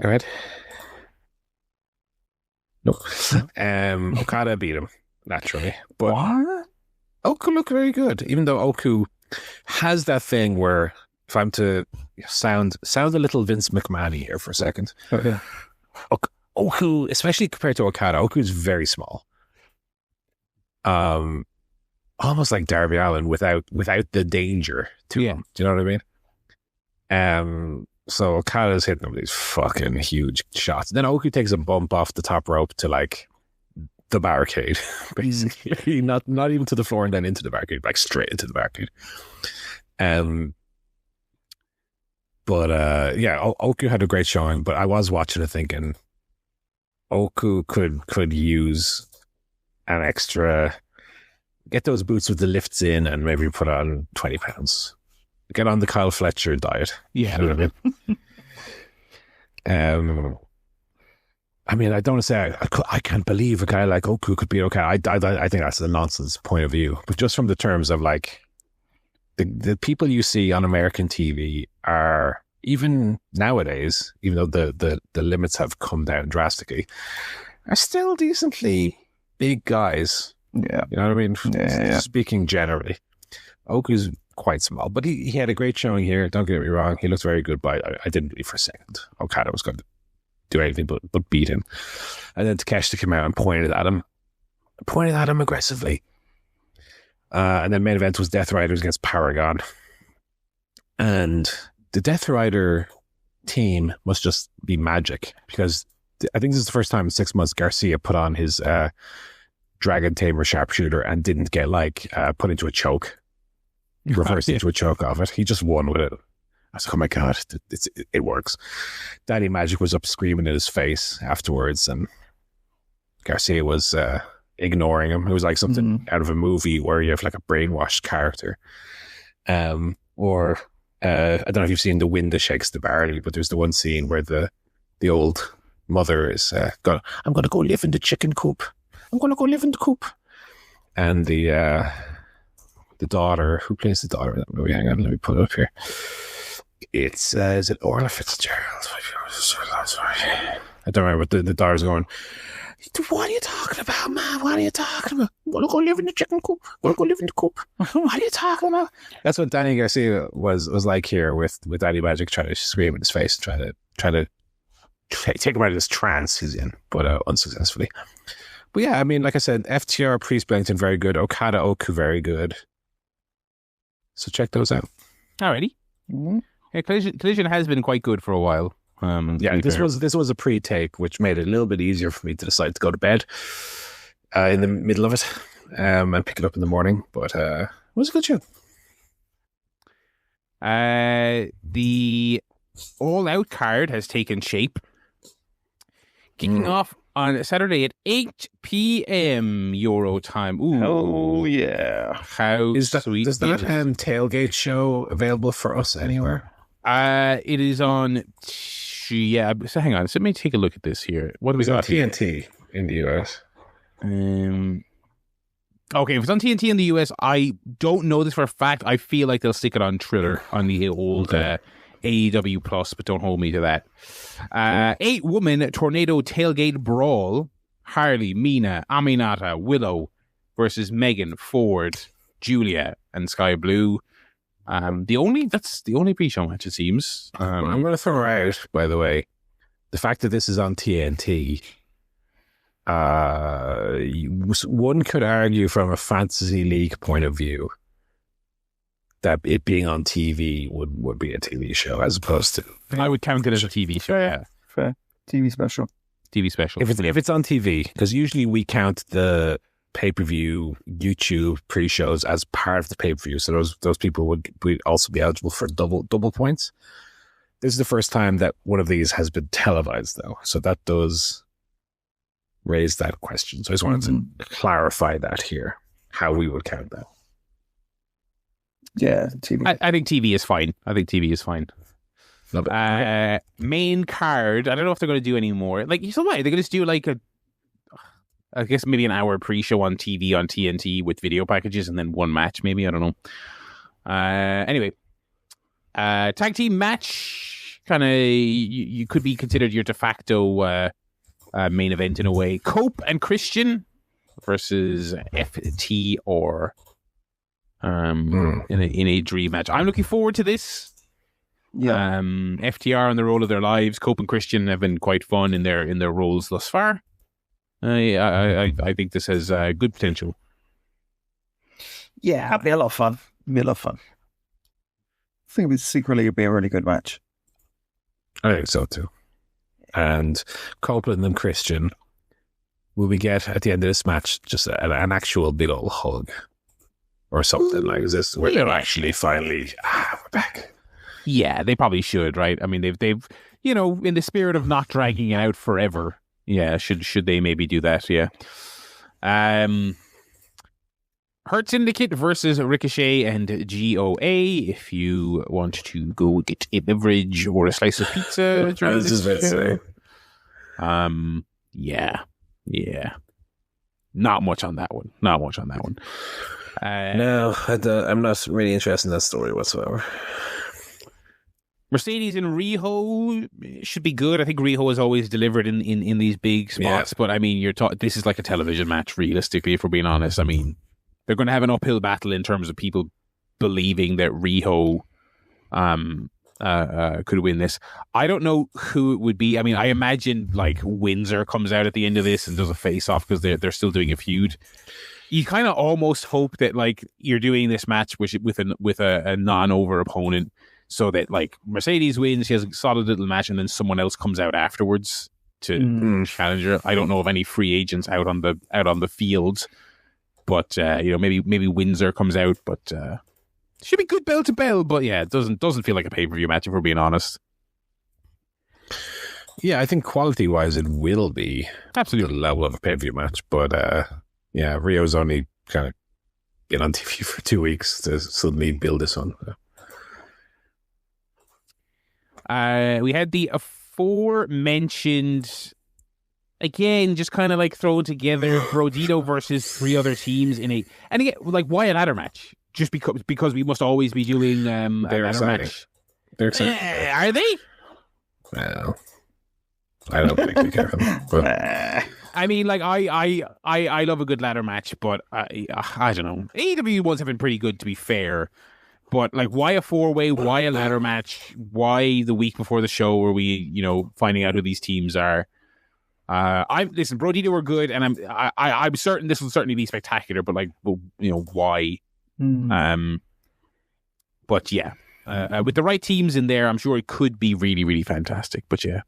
Go ahead. No. Okada beat him, naturally. But What? Oku looked very good, even though Oku has that thing where, if I'm to sound a little Vince McMahon here for a second. Oh, yeah. Oku, especially compared to Okada, Oku is very small. Almost like Darby Allin without the danger to him. Do you know what I mean? So Okada's hitting him with these fucking huge shots. Then Oku takes a bump off the top rope to the barricade, basically. not even to the floor and then into the barricade, straight into the barricade. But Oku had a great showing, but I was watching it thinking Oku could use an extra, get those boots with the lifts in and maybe put on 20 pounds. Get on the Kyle Fletcher diet. Yeah. You know what I mean? I mean, I don't want to say I can't believe a guy like Oku could be okay. I think that's a nonsense point of view. But just from the terms of the people you see on American TV are, even nowadays, even though the limits have come down drastically, are still decently big guys. Yeah. You know what I mean? Yeah. Speaking generally. Oku's quite small, but he had a great showing here. Don't get me wrong. He looked very good, but I didn't believe for a second Okada was going to do anything but beat him. And then Takeshita came out and pointed at him aggressively. And then main event was Death Riders against Paragon. And the Death Rider team must just be magic, because I think this is the first time in 6 months Garcia put on his Dragon Tamer sharpshooter and didn't get put into a choke, reversed into a choke of it. He just won with it. I was like, oh my God, it works. Daddy Magic was up screaming in his face afterwards, and Garcia was ignoring him. It was like something out of a movie where you have like a brainwashed character. Or I don't know if you've seen The Wind That Shakes the Barley, but there's the one scene where the old mother is I'm going to go live in the chicken coop. I'm going to go live in the coop. And the daughter, who plays the daughter in that movie? Hang on, let me pull it up here. It's, is it Orla Fitzgerald? I don't remember, but the daughter's going, what are you talking about, man? What are you talking about? I want to go live in the chicken coop. I want to go live in the coop. What are you talking about? That's what Danny Garcia was like here with Daddy Magic, trying to scream in his face, trying to take him out of this trance he's in, but unsuccessfully. But yeah, I mean, like I said, FTR, Priest, Bennington, very good. Okada, Oku, very good. So check those out. Alrighty. Mm-hmm. Yeah, Collision has been quite good for a while. This was a pre-tape, which made it a little bit easier for me to decide to go to bed in the middle of it and pick it up in the morning. But it was a good show. The All Out card has taken shape, kicking off on Saturday at 8 p.m. Euro time. Ooh. Oh, yeah. How sweet. Is that tailgate show available for us anywhere? It is on... Yeah, so hang on. So let me take a look at this here. What do we got? TNT in the US. Okay, if it's on TNT in the US, I don't know this for a fact. I feel like they'll stick it on Triller, on the old AEW Plus, but don't hold me to that. 8-woman tornado tailgate brawl. Harley, Mina, Aminata, Willow versus Megan, Ford, Julia, and Sky Blue. That's the only pre-show match, it seems. I'm going to throw out, by the way, the fact that this is on TNT. One could argue from a fantasy league point of view that it being on TV would be a TV show as opposed to. I would count it as a TV show. Yeah, fair. TV special. If it's on TV, because usually we count the pay-per-view YouTube pre-shows as part of the pay-per-view, so those people would also be eligible for double points. This is the first time that one of these has been televised, though, so that does raise that question. So I just wanted to clarify that here, how we would count that. Yeah, TV. I think TV is fine. Main card, I don't know if they're going to do any more. Like, so what? They're going to just do like I guess maybe an hour pre-show on TV on TNT with video packages and then one match, maybe. I don't know. Anyway, tag team match, kind of, you could be considered your de facto main event in a way. Cope and Christian versus FT or in a dream match. I'm looking forward to this. Yeah. FTR on the role of their lives. Cope and Christian have been quite fun in their roles thus far. I think this has good potential. Yeah, it'll be a lot of fun. I think it secretly it'll be a really good match. I think so too. And Copeland and Christian, will we get at the end of this match just an actual big old hug or something like this? Where they're actually finally we're back. Yeah, they probably should, right? I mean, they've in the spirit of not dragging it out forever. Yeah, should they maybe do that? Yeah. Hurt Syndicate versus Ricochet and GOA. If you want to go get a beverage or a slice of pizza during this show. Yeah. Not much on that one. No, I'm not really interested in that story whatsoever. Mercedes and Riho should be good. I think Riho has always delivered in these big spots, but I mean, this is like a television match, realistically, if we're being honest. I mean, they're going to have an uphill battle in terms of people believing that Riho could win this. I don't know who it would be. I mean, I imagine like Windsor comes out at the end of this and does a face-off because they're still doing a feud. You kind of almost hope that like you're doing this match with a non-over opponent, so that like Mercedes wins, she has a solid little match, and then someone else comes out afterwards to challenge her. I don't know of any free agents out on the field, but maybe Windsor comes out, but should be good bell to bell. But yeah, it doesn't feel like a pay-per-view match if we're being honest. Yeah, I think quality-wise, it will be absolutely the level of a pay-per-view match, but yeah, Rio's only kind of been on TV for 2 weeks to suddenly build this on. We had the aforementioned, again, just kind of like thrown together, Brodito versus 3 other teams and again, like, why a ladder match? Just because we must always be doing a ladder match. They're exciting. Are they? Well, I don't think they care for them. But. I mean, like, I love a good ladder match, but I don't know. AEW ones have been pretty good, to be fair. But, like, why a 4-way? Why a ladder match? Why the week before the show are we, finding out who these teams are? Listen, Brodito were good, and I'm certain this will certainly be spectacular, but, like, why? But, yeah. With the right teams in there, I'm sure it could be really, really fantastic. But, yeah.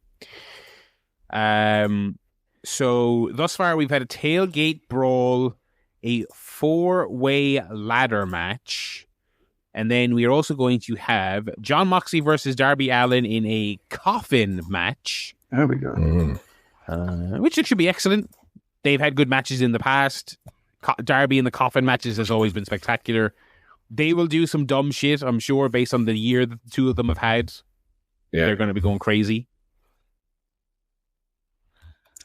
So, thus far, we've had a tailgate brawl, a 4-way ladder match, and then we are also going to have Jon Moxley versus Darby Allin in a coffin match. There we go. Which should be excellent. They've had good matches in the past. Darby in the coffin matches has always been spectacular. They will do some dumb shit, I'm sure, based on the year that the two of them have had. Yeah. They're going to be going crazy.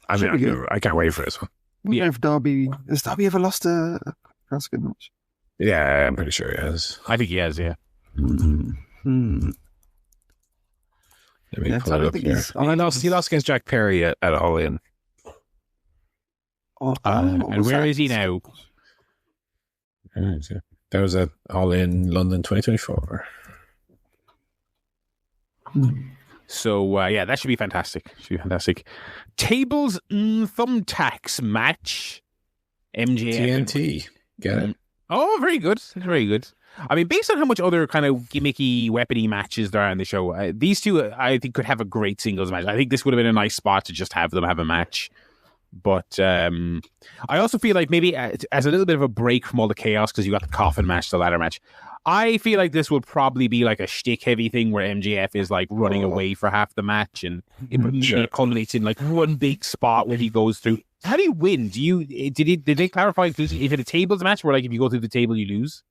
I mean, I can't wait for this one. Yeah. If Darby has Darby ever lost a casket match? Yeah, I'm pretty sure he has. I think he has. Yeah. Let me pull it up here. He lost against Jack Perry at All In. And where is he now? That was at All In London 2024. So, that should be fantastic. Tables Thumbtacks match. MJF. TNT. Get it? Oh, very good. Very good. I mean, based on how much other kind of gimmicky, weapony matches there are on the show, these two, I think, could have a great singles match. I think this would have been a nice spot to just have them have a match. But I also feel like maybe as a little bit of a break from all the chaos, because you got the coffin match, the ladder match, I feel like this will probably be like a shtick heavy thing where MJF is like running away for half the match, and it culminates in like one big spot where he goes through. How do you win? Did they clarify if it's a tables match where like if you go through the table you lose?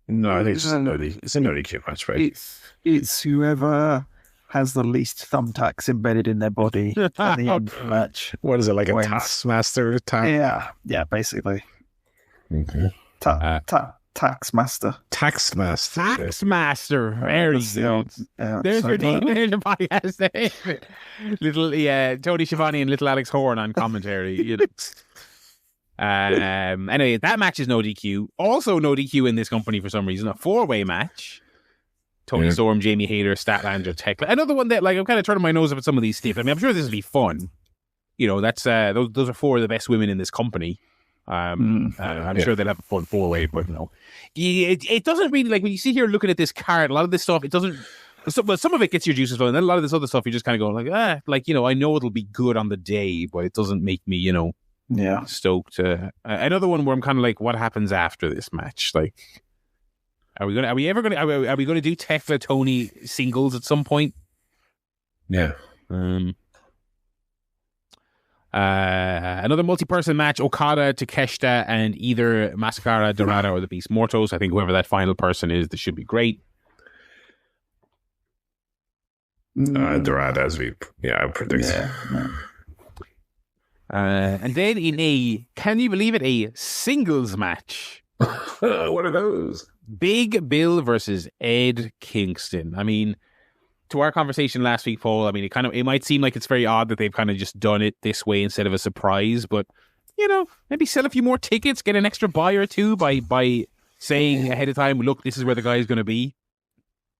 No, I think it's a no DQ match, right? It's whoever has the least thumbtacks embedded in their body at the end of the match. What is it, like a Taskmaster? Yeah, basically. Okay. Tacksmaster. Tacksmaster. There you go. There's your name. There's your podcast name. Little Tony Schiavone and little Alex Horn on commentary. Anyway, that match is no DQ. Also no DQ in this company for some reason. A 4-way match. Tony Storm, Jamie Hayter, Statlander, Tech. Another one that, like, I'm kind of turning my nose up at some of these stuff. I mean, I'm sure this will be fun. That's those are 4 of the best women in this company. I'm sure they'll have a fun 4-way, but it doesn't really, like, when you sit here looking at this card, a lot of this stuff, it doesn't. Some of it gets your juices flowing, and then a lot of this other stuff, you're just kind of going like, I know it'll be good on the day, but it doesn't make me, stoked. Another one where I'm kind of like, what happens after this match? Like, are we going to do Tekla Tony singles at some point? Yeah. Another multi-person match, Okada, Takeshita, and either Mascara, Dorada, or the Beast Mortos. I think whoever that final person is, this should be great. Dorada, as I predict. Yeah. And then in can you believe it, a singles match. What are those? Big Bill versus Ed Kingston. I mean, to our conversation last week, Paul, I mean, it might seem like it's very odd that they've kind of just done it this way instead of a surprise, but, maybe sell a few more tickets, get an extra buy or two by saying ahead of time, look, this is where the guy is going to be.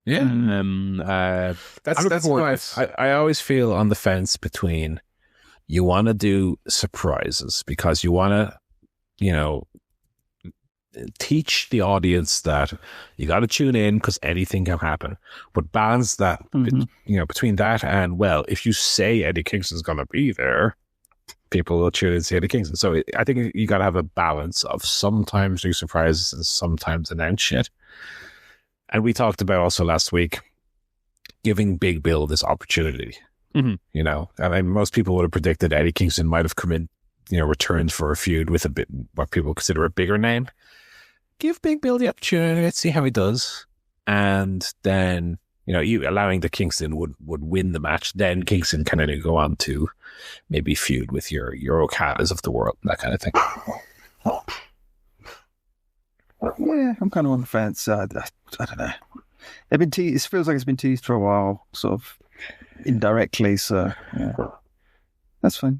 Yeah. That's why I always feel on the fence between you want to do surprises because you want to, teach the audience that you got to tune in because anything can happen, but balance that, between that and, well, if you say Eddie Kingston's going to be there, people will tune in and see Eddie Kingston. So I think you got to have a balance of sometimes do surprises and sometimes announce shit. And we talked about also last week giving Big Bill this opportunity. I mean, most people would have predicted Eddie Kingston might have come in, returned for a feud with a bit what people consider a bigger name. Give Big Bill the opportunity. Let's see how he does. And then, you allowing the Kingston would win the match. Then Kingston can only go on to maybe feud with your Okadas of the world, that kind of thing. Yeah, I'm kind of on the fence. I don't know. They've been teased. It feels like it's been teased for a while, sort of indirectly. So yeah, that's fine.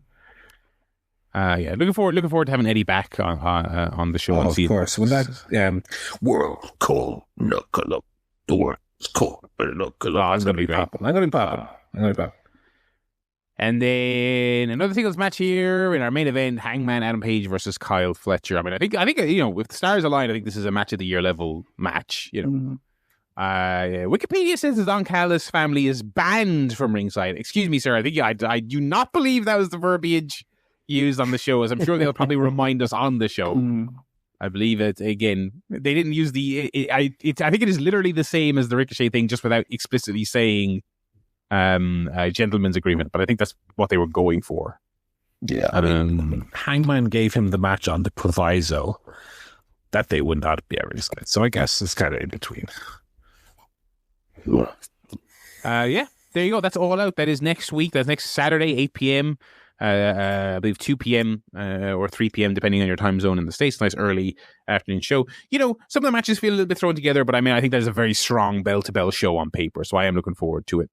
Looking forward to having Eddie back on the show. Of course, when that world call knuckle up, the world's call knuckle up. I'm gonna be popping. And then another singles match here in our main event: Hangman Adam Page versus Kyle Fletcher. I mean, I think with the stars aligned, I think this is a match of the year level match. Wikipedia says the Don Callis family is banned from ringside. Excuse me, sir. I think I do not believe that was the verbiage used on the show, as I'm sure they'll probably remind us on the show. I believe it again. They didn't use I think it is literally the same as the Ricochet thing, just without explicitly saying a gentleman's agreement. But I think that's what they were going for. Yeah, Hangman gave him the match on the proviso that they would not be at ringside. So I guess it's kind of in between. Yeah, there you go. That's All Out. That is next week. That's next Saturday, 8 p.m. I believe 2 p.m. Or 3 p.m. depending on your time zone in the States. Nice early afternoon show. Some of the matches feel a little bit thrown together, but I mean, I think there's a very strong bell-to-bell show on paper, so I am looking forward to it.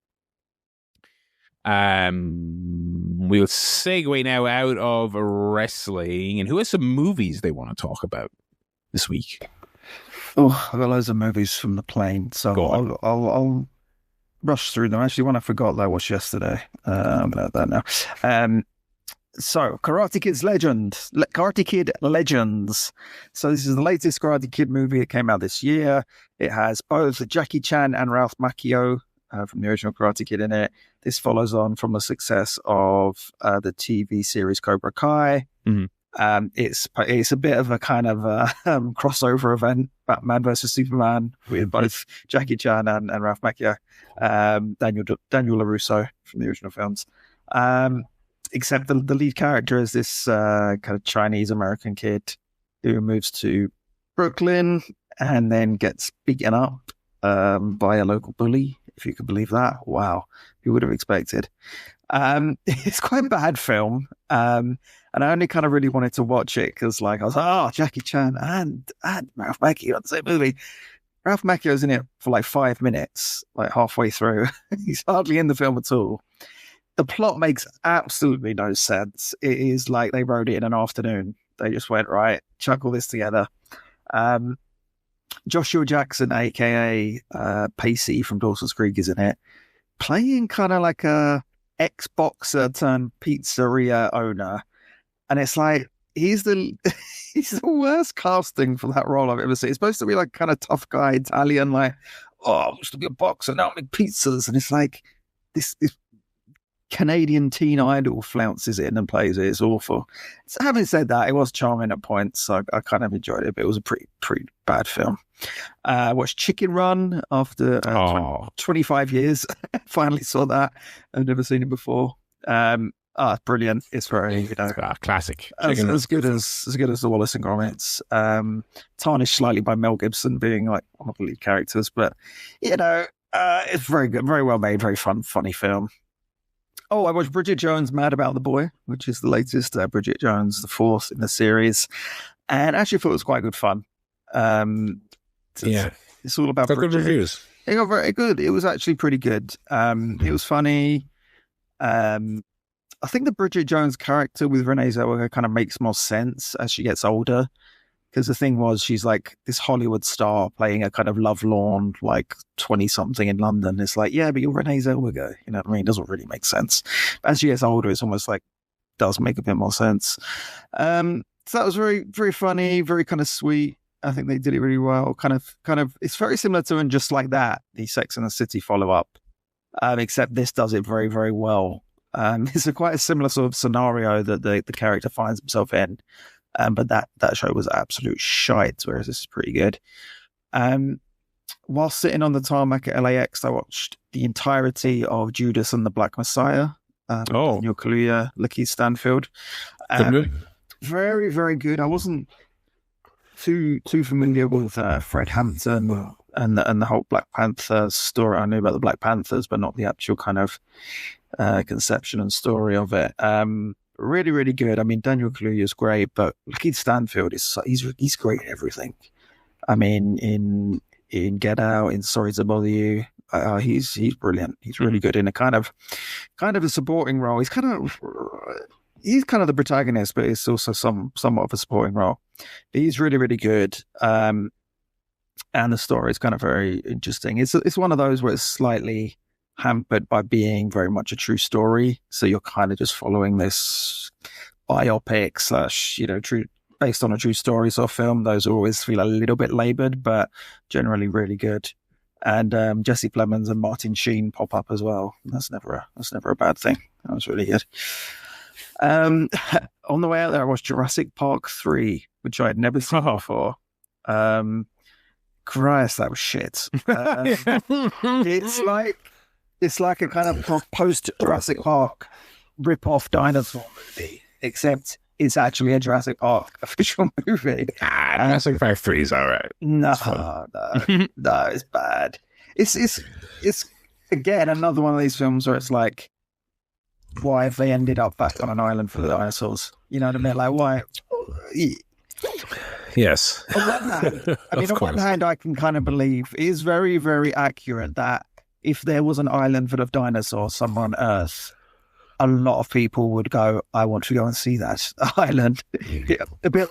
We'll segue now out of wrestling, and who has some movies they want to talk about this week? Oh, I've got loads of movies from the plane, so I'll rush through them. Actually, one I forgot that I watched yesterday. I'm going to have that now. So, Karate Kid Legends. So this is the latest Karate Kid movie. It came out this year. It has both Jackie Chan and Ralph Macchio from the original Karate Kid in it. This follows on from the success of the TV series Cobra Kai. It's a bit of a kind of crossover event, Batman versus Superman, with both Jackie Chan and Ralph Macchio, Daniel LaRusso from the original films. Except the lead character is this kind of Chinese American kid who moves to Brooklyn and then gets beaten up by a local bully, if you could believe that. Wow, who would have expected? It's quite a bad film. And I only kind of really wanted to watch it because, I was like, Jackie Chan and Ralph Macchio on the same movie. Ralph Macchio's in it for 5 minutes, halfway through. He's hardly in the film at all. The plot makes absolutely no sense. It is like they wrote it in an afternoon. They just went, right, chuck all this together. Joshua Jackson, a.k.a. Pacey from Dawson's Creek, is in it, playing kind of like a ex-boxer turned pizzeria owner. And it's like, he's the worst casting for that role I've ever seen. It's supposed to be kind of tough guy Italian, I used to be a boxer, now I make pizzas. And it's like this Canadian teen idol flounces in and plays it. It's awful. So having said that, it was charming at points, so I kind of enjoyed it, but it was a pretty bad film. I watched Chicken Run after 25 years. Finally saw that. I've never seen it before. Brilliant. It's very, classic. As good as the Wallace and Gromits. Tarnished slightly by Mel Gibson being one of the lead characters, but it's very good, very well made, very funny film. Oh, I watched Bridget Jones' Mad About the Boy, which is the latest Bridget Jones, the fourth in the series, and actually thought it was quite good fun. It's all about Bridget. Good reviews. It got very good. It was actually pretty good. It was funny. I think the Bridget Jones character with Renee Zellweger kind of makes more sense as she gets older, Because the thing was, she's like this Hollywood star playing a kind of lovelorn, like 20-something in London. It's like, yeah, but you're Renee Zellweger. You know what I mean? It doesn't really make sense. But as she gets older, it's almost like does make a bit more sense. So that was very, very funny, very kind of sweet. I think they did it really well. Kind of, it's very similar to And Just Like That, the Sex and the City follow-up, except this does it very, very well. It's quite a similar sort of scenario that the character finds himself in. But that show was absolute shite, whereas this is pretty good. While sitting on the tarmac at LAX, I watched the entirety of Judas and the Black Messiah. Daniel Kaluuya, Lakeith Stanfield. Very, very good. I wasn't too familiar with Fred Hampton and the whole Black Panther story. I knew about the Black Panthers, but not the actual kind of conception and story of it. Really, really good. I mean, Daniel Kaluuya is great, but Lakeith Stanfield he's great at everything. I mean, in Get Out, in Sorry to Bother You, he's brilliant. He's really good in a kind of a supporting role. He's kind of the protagonist, but it's also somewhat of a supporting role. But he's really, really good. And the story is kind of very interesting. It's one of those where it's slightly hampered by being very much a true story. So you're kind of just following this biopic / true, based on a true story sort of film. Those always feel a little bit labored, but generally really good. And Jesse Plemons and Martin Sheen pop up as well. That's never a bad thing. That was really good. On the way out there, I watched Jurassic Park 3, which I had never seen before. Christ, that was shit. It's like a kind of post Jurassic Park rip-off dinosaur movie, except it's actually a Jurassic Park official movie. Jurassic Park 3 is all right. No, it's bad. It's again another one of these films where it's like, why have they ended up back on an island for the dinosaurs? You know what I mean? Like, why? Yes. On one hand, I can kind of believe it is very, very accurate that if there was an island full of dinosaurs somewhere on Earth, a lot of people would go, I want to go and see that island. A bit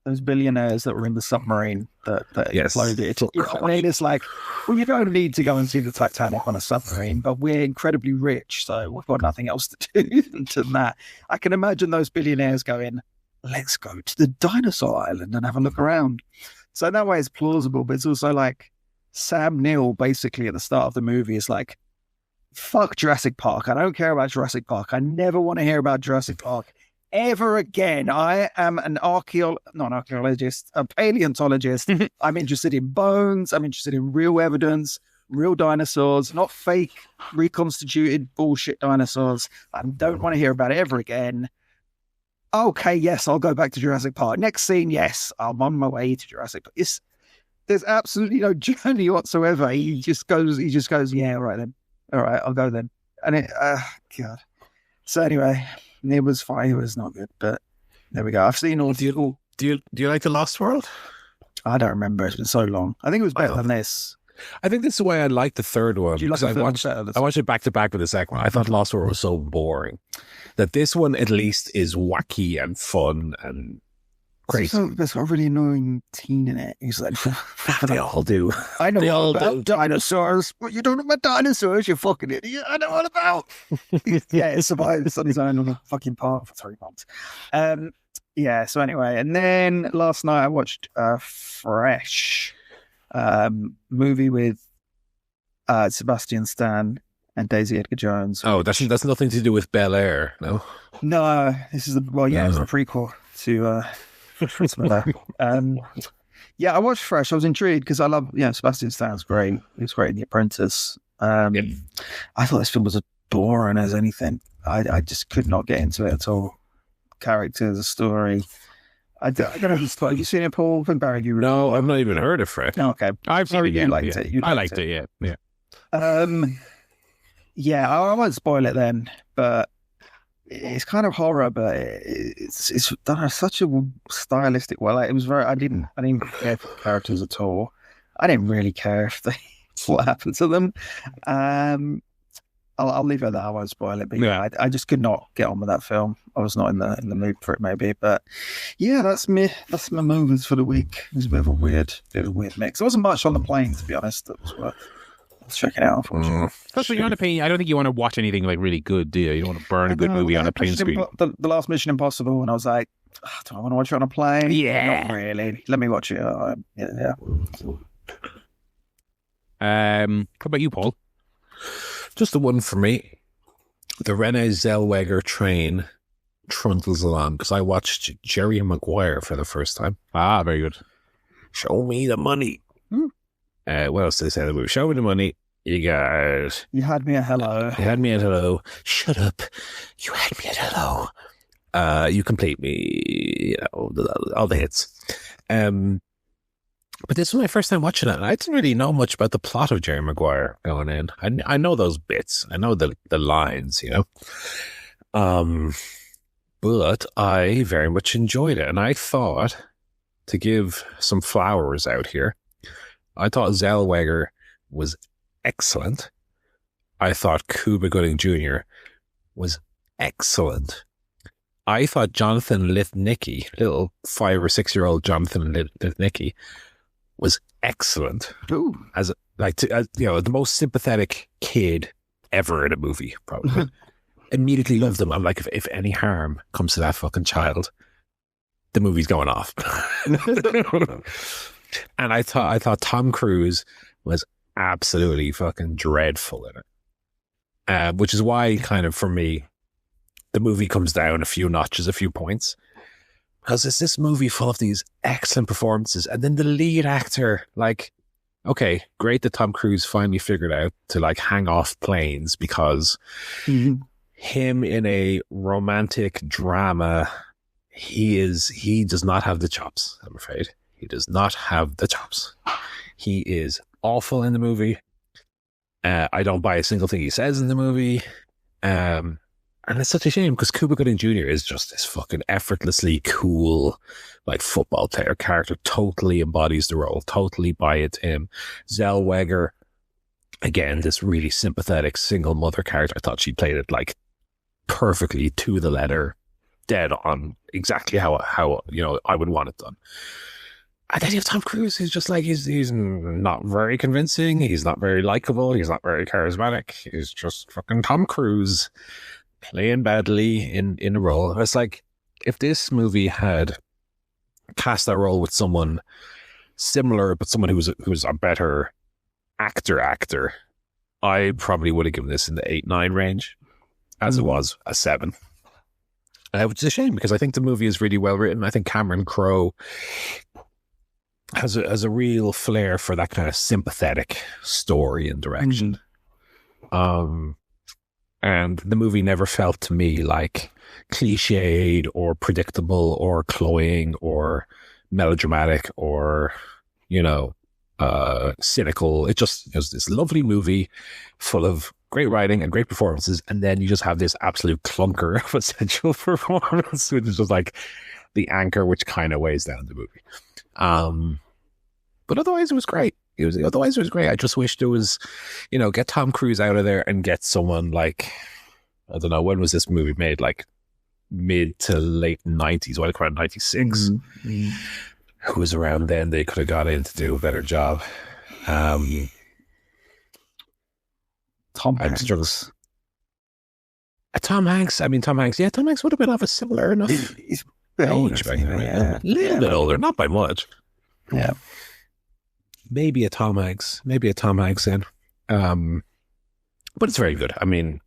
those billionaires that were in the submarine that exploded. You know what I mean? It's like, well, you don't need to go and see the Titanic on a submarine, but we're incredibly rich, so we've got nothing else to do than that. I can imagine those billionaires going, let's go to the dinosaur island and have a look around. So in that way it's plausible, but it's also like Sam Neill basically at the start of the movie is like, fuck Jurassic Park. I don't care about Jurassic Park. I never want to hear about Jurassic Park ever again. I am a paleontologist. I'm interested in bones. I'm interested in real evidence, real dinosaurs, not fake, reconstituted bullshit dinosaurs. I don't want to hear about it ever again. Okay, yes, I'll go back to Jurassic Park. Next scene, yes, I'm on my way to Jurassic Park. There's absolutely no journey whatsoever. He just goes, yeah, right then. All right, I'll go then. And God. So anyway, it was fine. It was not good, but there we go. I've seen all. Do you like The Lost World? I don't remember. It's been so long. I think it was better than this. I think this is why I like the third one. Do you like the film better? I watched it back to back with the second one. I thought Lost World was so boring. That this one at least is wacky and fun and great. There's got a really annoying teen in it. He's like, they all do. I know all about dinosaurs. What, you don't know about dinosaurs, you fucking idiot. I know all about. Yeah, it survived on his own on a fucking park for 3 months. Yeah, so anyway, and then last night I watched Fresh, movie with Sebastian Stan and Daisy Edgar Jones. Oh, that's nothing to do with Bel Air, no? No, this is it's the prequel to yeah, I watched Fresh. I was intrigued because I love, Sebastian Stan's great. He was great in The Apprentice. I thought this film was as boring as anything. I just could not get into it at all. Characters, a story. I don't know if it's, have you seen it, Paul? No, I've not even heard of Fresh. Oh, okay. I've seen it. You liked it. I liked it, yeah. Yeah, I won't spoil it then, but it's kind of horror, but it's done in such a stylistic way. Like, it was very. I didn't care for the characters at all. I didn't really care if what happened to them. I'll leave it at that. I won't spoil it. But Yeah. I just could not get on with that film. I was not in the mood for it, maybe. But yeah, that's me. That's my movies for the week. It was a bit of a weird mix. There wasn't much on the plane, to be honest. That was worth checking out. Unfortunately, Plus, when you're on a plane, I don't think you want to watch anything like really good, do you? You don't want to burn a good movie on a plane screen. The last Mission Impossible, and I was like, do I want to watch it on a plane? Yeah, not really. Let me watch it. Yeah. How about you, Paul? Just the one for me. The Renee Zellweger train trundles along because I watched Jerry Maguire for the first time. Ah, very good. Show me the money. What else did they say in the movie? Show me the money. You guys. You had me at hello. You had me at hello. Shut up. You had me at hello. You complete me. All the hits. But this was my first time watching it, and I didn't really know much about the plot of Jerry Maguire going in. I know those bits. I know the lines, but I very much enjoyed it, and I thought, to give some flowers out here, I thought Zellweger was excellent. I thought Cuba Gooding Jr. was excellent. I thought Jonathan Lithnicki, little 5 or 6 year old Jonathan Lithnicki, was excellent. Ooh. As the most sympathetic kid ever in a movie, probably. Immediately loved him. I'm like, if any harm comes to that fucking child, the movie's going off. And I thought Tom Cruise was absolutely fucking dreadful in it, which is why, kind of, for me, the movie comes down a few notches, a few points. Because it's this movie full of these excellent performances. And then the lead actor, like, okay, great that Tom Cruise finally figured out to, like, hang off planes, because him in a romantic drama, he does not have the chops, I'm afraid. He does not have the chops. He is awful in the movie. I don't buy a single thing he says in the movie. And it's such a shame, because Cuba Gooding Jr. is just this fucking effortlessly cool, like, football player character. Totally embodies the role. Totally buy it to him. Zellweger, again, this really sympathetic single mother character. I thought she played it, like, perfectly to the letter, dead on, exactly how I would want it done. And then you have Tom Cruise, who's just like, he's not very convincing. He's not very likable. He's not very charismatic. He's just fucking Tom Cruise playing badly in a role. It's like, if this movie had cast that role with someone similar, but someone who was a better actor, I probably would have given this in the 8-9 range, as it was a 7. Which is a shame, because I think the movie is really well written. I think Cameron Crowe has a real flair for that kind of sympathetic story and direction. And the movie never felt to me like cliched or predictable or cloying or melodramatic or, cynical. It was this lovely movie full of great writing and great performances. And then you just have this absolute clunker of a sensual performance, which is just like the anchor, which kind of weighs down the movie. But otherwise it was great. Otherwise it was great. I just wish there was, get Tom Cruise out of there and get someone like, I don't know, when was this movie made? Like mid to late 90s, like around 96. Who was around then? They could have got in to do a better job. Tom Hanks. Tom Hanks. I mean, Tom Hanks. Yeah, Tom Hanks would have been of a similar enough He's a bit older, age back then. A little bit older, not by much. Yeah. Maybe a Tom Hanks in. But it's very good. I mean,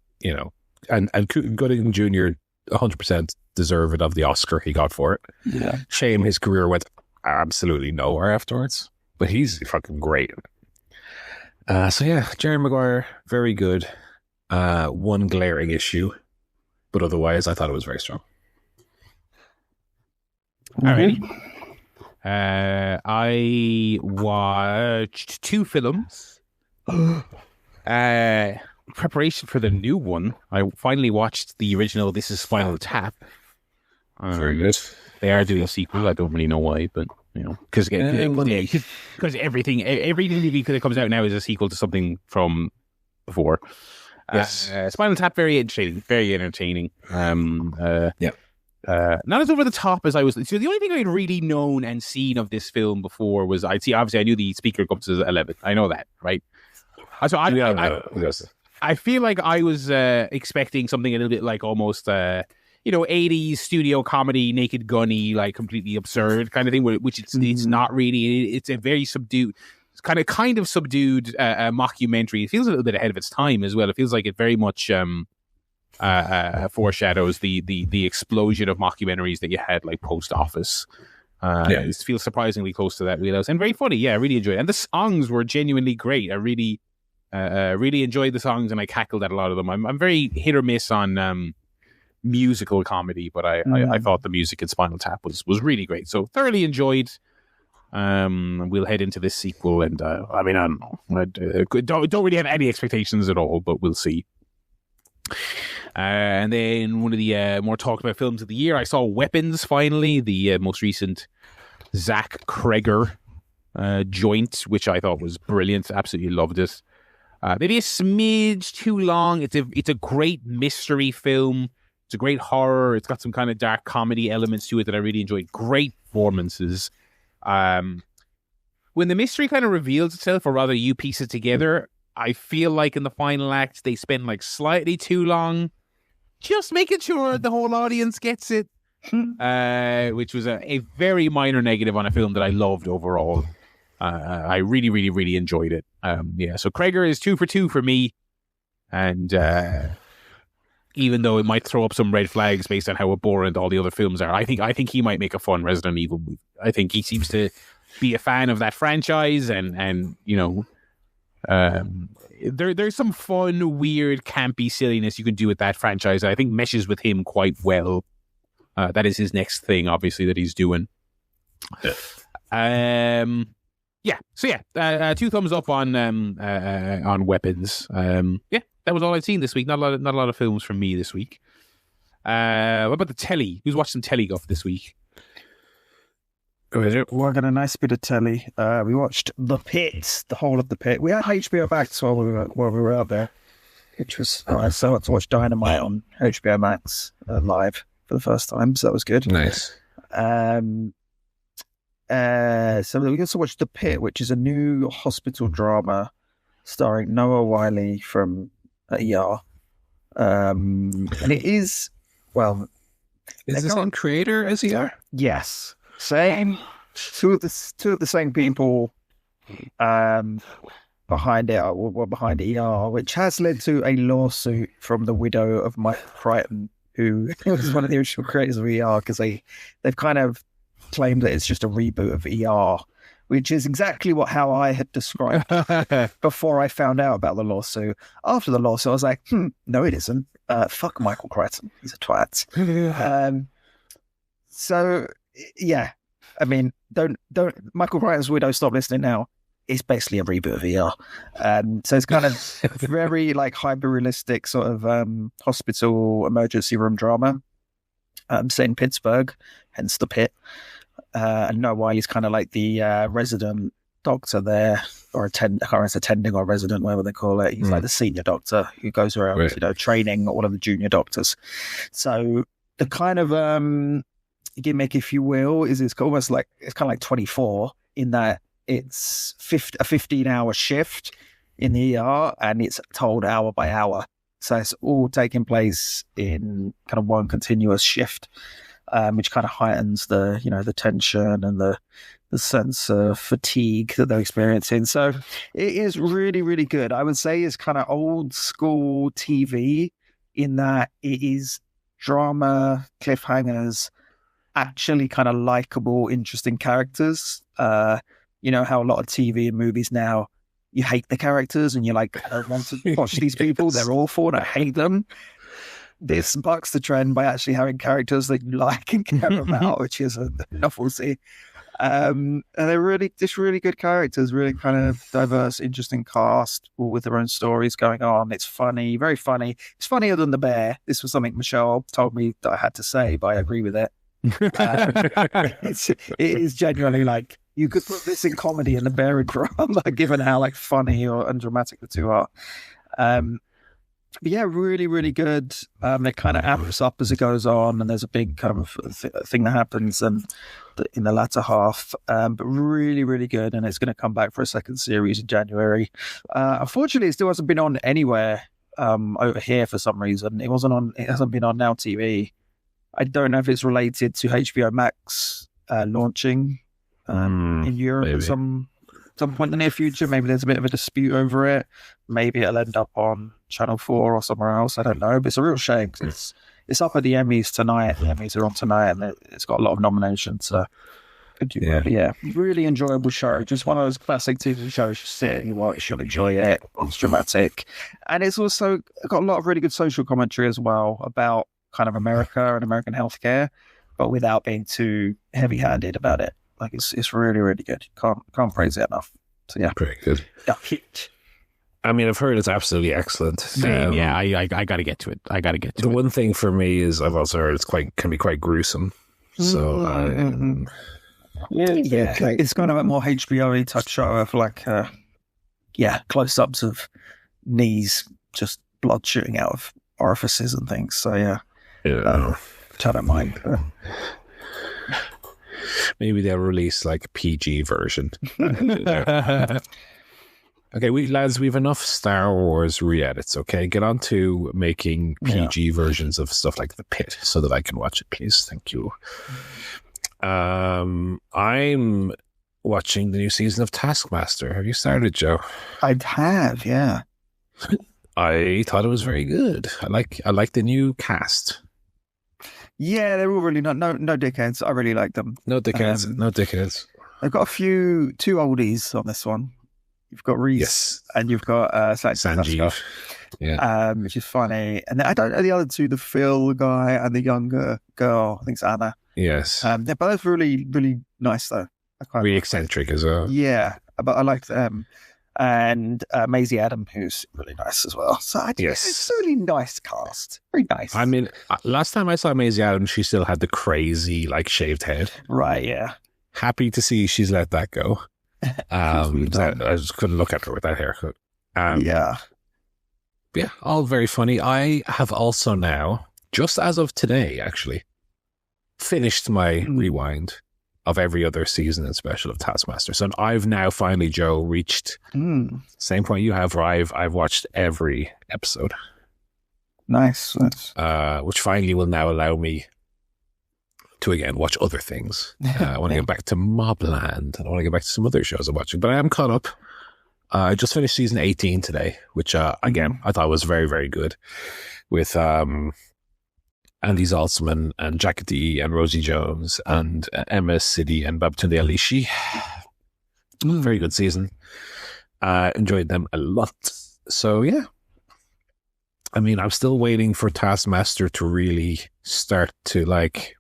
and Gooding Jr. 100% deserved of the Oscar he got for it. Yeah. Shame his career went absolutely nowhere afterwards, but he's fucking great. So yeah, Jerry Maguire, very good. One glaring issue, but otherwise I thought it was very strong. Alrighty. I watched 2 films. Preparation for the new one. I finally watched the original This Is Spinal Tap. Very good. They are doing a sequel. I don't really know why, but because everything movie that comes out now is a sequel to something from before. Yes. Spinal Tap, very entertaining, very entertaining. Yeah. Not as over the top as I was. So the only thing I'd really known and seen of this film before was obviously I knew the speaker comes to 11. I know that, right? So I feel like I was expecting something a little bit like almost 80s studio comedy, Naked Gunny, like completely absurd kind of thing, which it's not really. It's a very subdued, kind of subdued mockumentary. It feels a little bit ahead of its time as well. It feels like it very much foreshadows the explosion of mockumentaries that you had like Post Office. It feels surprisingly close to that wheelhouse and very funny. Yeah, I really enjoyed it. And the songs were genuinely great. I really enjoyed the songs and I cackled at a lot of them. I'm very hit or miss on musical comedy, but I thought the music in Spinal Tap was really great. So thoroughly enjoyed. We'll head into this sequel, and I don't know. I don't really have any expectations at all, but we'll see. And then one of the more talked about films of the year, I saw Weapons finally, the most recent Zach Cregger joint, which I thought was brilliant. Absolutely loved it. Maybe a smidge too long. It's a great mystery film. It's a great horror. It's got some kind of dark comedy elements to it that I really enjoyed. Great performances. When the mystery kind of reveals itself, or rather you piece it together, I feel like in the final act they spend like slightly too long just making sure the whole audience gets it, which was a very minor negative on a film that I loved overall. I really, really, really enjoyed it. So Cregger is 2 for 2 for me, and even though it might throw up some red flags based on how abhorrent all the other films are, I think he might make a fun Resident Evil movie. I think he seems to be a fan of that franchise, and there's some fun, weird, campy silliness you can do with that franchise. I think meshes with him quite well. That is his next thing, obviously, that he's doing. Two thumbs up on Weapons. That was all I'd seen this week. Not a lot of films from me this week. What about the telly? Who's watched some telly guff this week? Well, I got a nice bit of telly. We watched The Pitt, the whole of The Pitt. We had HBO MAX while we were out there, which was nice. So I got to watch Dynamite on HBO MAX live for the first time, so that was good. Nice. So we also watched The Pitt, which is a new hospital drama starring Noah Wiley from ER. And it is, well... Is the same creator as ER? Yes. Same. Two of the same people behind it, or behind ER, which has led to a lawsuit from the widow of Michael Crichton, who was one of the original creators of ER, because they've kind of claimed that it's just a reboot of ER, which is exactly how I had described before I found out about the lawsuit. After the lawsuit, I was like, no, it isn't. Fuck Michael Crichton. He's a twat. So, yeah. I mean, don't Michael Crichton's widow, stop listening now. It's basically a reboot of ER. So it's kind of very like hyper-realistic sort of hospital emergency room drama set in Pittsburgh, hence The Pitt. And Noah Wiley's kind of like the resident doctor there, or attending or resident, whatever they call it. He's like the senior doctor who goes around, training all of the junior doctors. So the kind of gimmick, if you will, is it's kind of like 24 in that it's a 15-hour shift in the ER, and it's told hour by hour. So it's all taking place in kind of one continuous shift. Which kind of heightens the tension and the sense of fatigue that they're experiencing. So it is really, really good. I would say it's kind of old school TV in that it is drama, cliffhangers, actually kind of likable, interesting characters. You know how a lot of TV and movies now, you hate the characters and you're like, I don't want to watch these people. They're awful and I hate them. This bucks the trend by actually having characters that you like and care about, which is a novelty. And they're really good characters, really kind of diverse, interesting cast, all with their own stories going on. It's funny, very funny. It's funnier than The Bear. This was something Michelle told me that I had to say, but I agree with it. It is genuinely like, you could put this in comedy and The Bear in drama, given how like funny or undramatic the two are. But yeah, really, really good. It kind of amps up as it goes on, and there's a big kind of thing that happens in the latter half. But really, really good, and it's going to come back for a second series in January. Unfortunately, it still hasn't been on anywhere over here for some reason. It hasn't been on Now TV. I don't know if it's related to HBO MAX launching in Europe at some point in the near future. Maybe there's a bit of a dispute over it. Maybe it'll end up on Channel 4 or somewhere else. I don't know. But it's a real shame because it's up at the Emmys tonight. The Emmys are on tonight, and it's got a lot of nominations. So, yeah, really enjoyable show. Just one of those classic TV shows. You sit and you watch, you'll enjoy it. It's dramatic. And it's also got a lot of really good social commentary as well about kind of America and American healthcare, but without being too heavy-handed about it. Like it's really, really good. Can't praise it enough. So yeah, very good. Yeah. I mean, I've heard it's absolutely excellent. I got to get to it. The one thing for me is I've also heard can be quite gruesome. So yeah, it's kind of a more HBO-y type show of like close-ups of knees, just blood shooting out of orifices and things. So yeah. Which I don't mind. Maybe they'll release like a PG version. Okay, lads, we've enough Star Wars re-edits, okay? Get on to making PG versions of stuff like The Pit so that I can watch it, please. Thank you. I'm watching the new season of Taskmaster. Have you started, Joe? I have, yeah. I thought it was very good. I like the new cast. Yeah, they're all really no dickheads. I really like them. No dickheads. No dickheads. They've got two oldies on this one. You've got Reese and you've got Sanjeev. Yeah, which is funny. And then, I don't know the other two, the Phil guy and the younger girl. I think it's Anna. Yes, they're both really, really nice though. Really eccentric as well. Yeah, but I like them. And Maisie Adam, who's really nice as well. So it's a really nice cast. Very nice. I mean, last time I saw Maisie Adam, she still had the crazy, like, shaved head. Right, yeah. Happy to see she's let that go. I just couldn't look at her with that haircut. Yeah, all very funny. I have also now, just as of today, actually, finished my rewind of every other season and special of Taskmaster. So I've now finally, Joe, reached same point you have, where I've watched every episode. Nice. Which finally will now allow me to again watch other things. I want to get back to Mobland, and I want to get back to some other shows I'm watching. But I am caught up. I just finished season 18 today, which again I thought was very, very good, with Andy Zaltzman and Jackie D and Rosie Jones and Emma Siddy and Babatunde Alishi. Very good season. Enjoyed them a lot. So yeah. I mean, I'm still waiting for Taskmaster to really start to like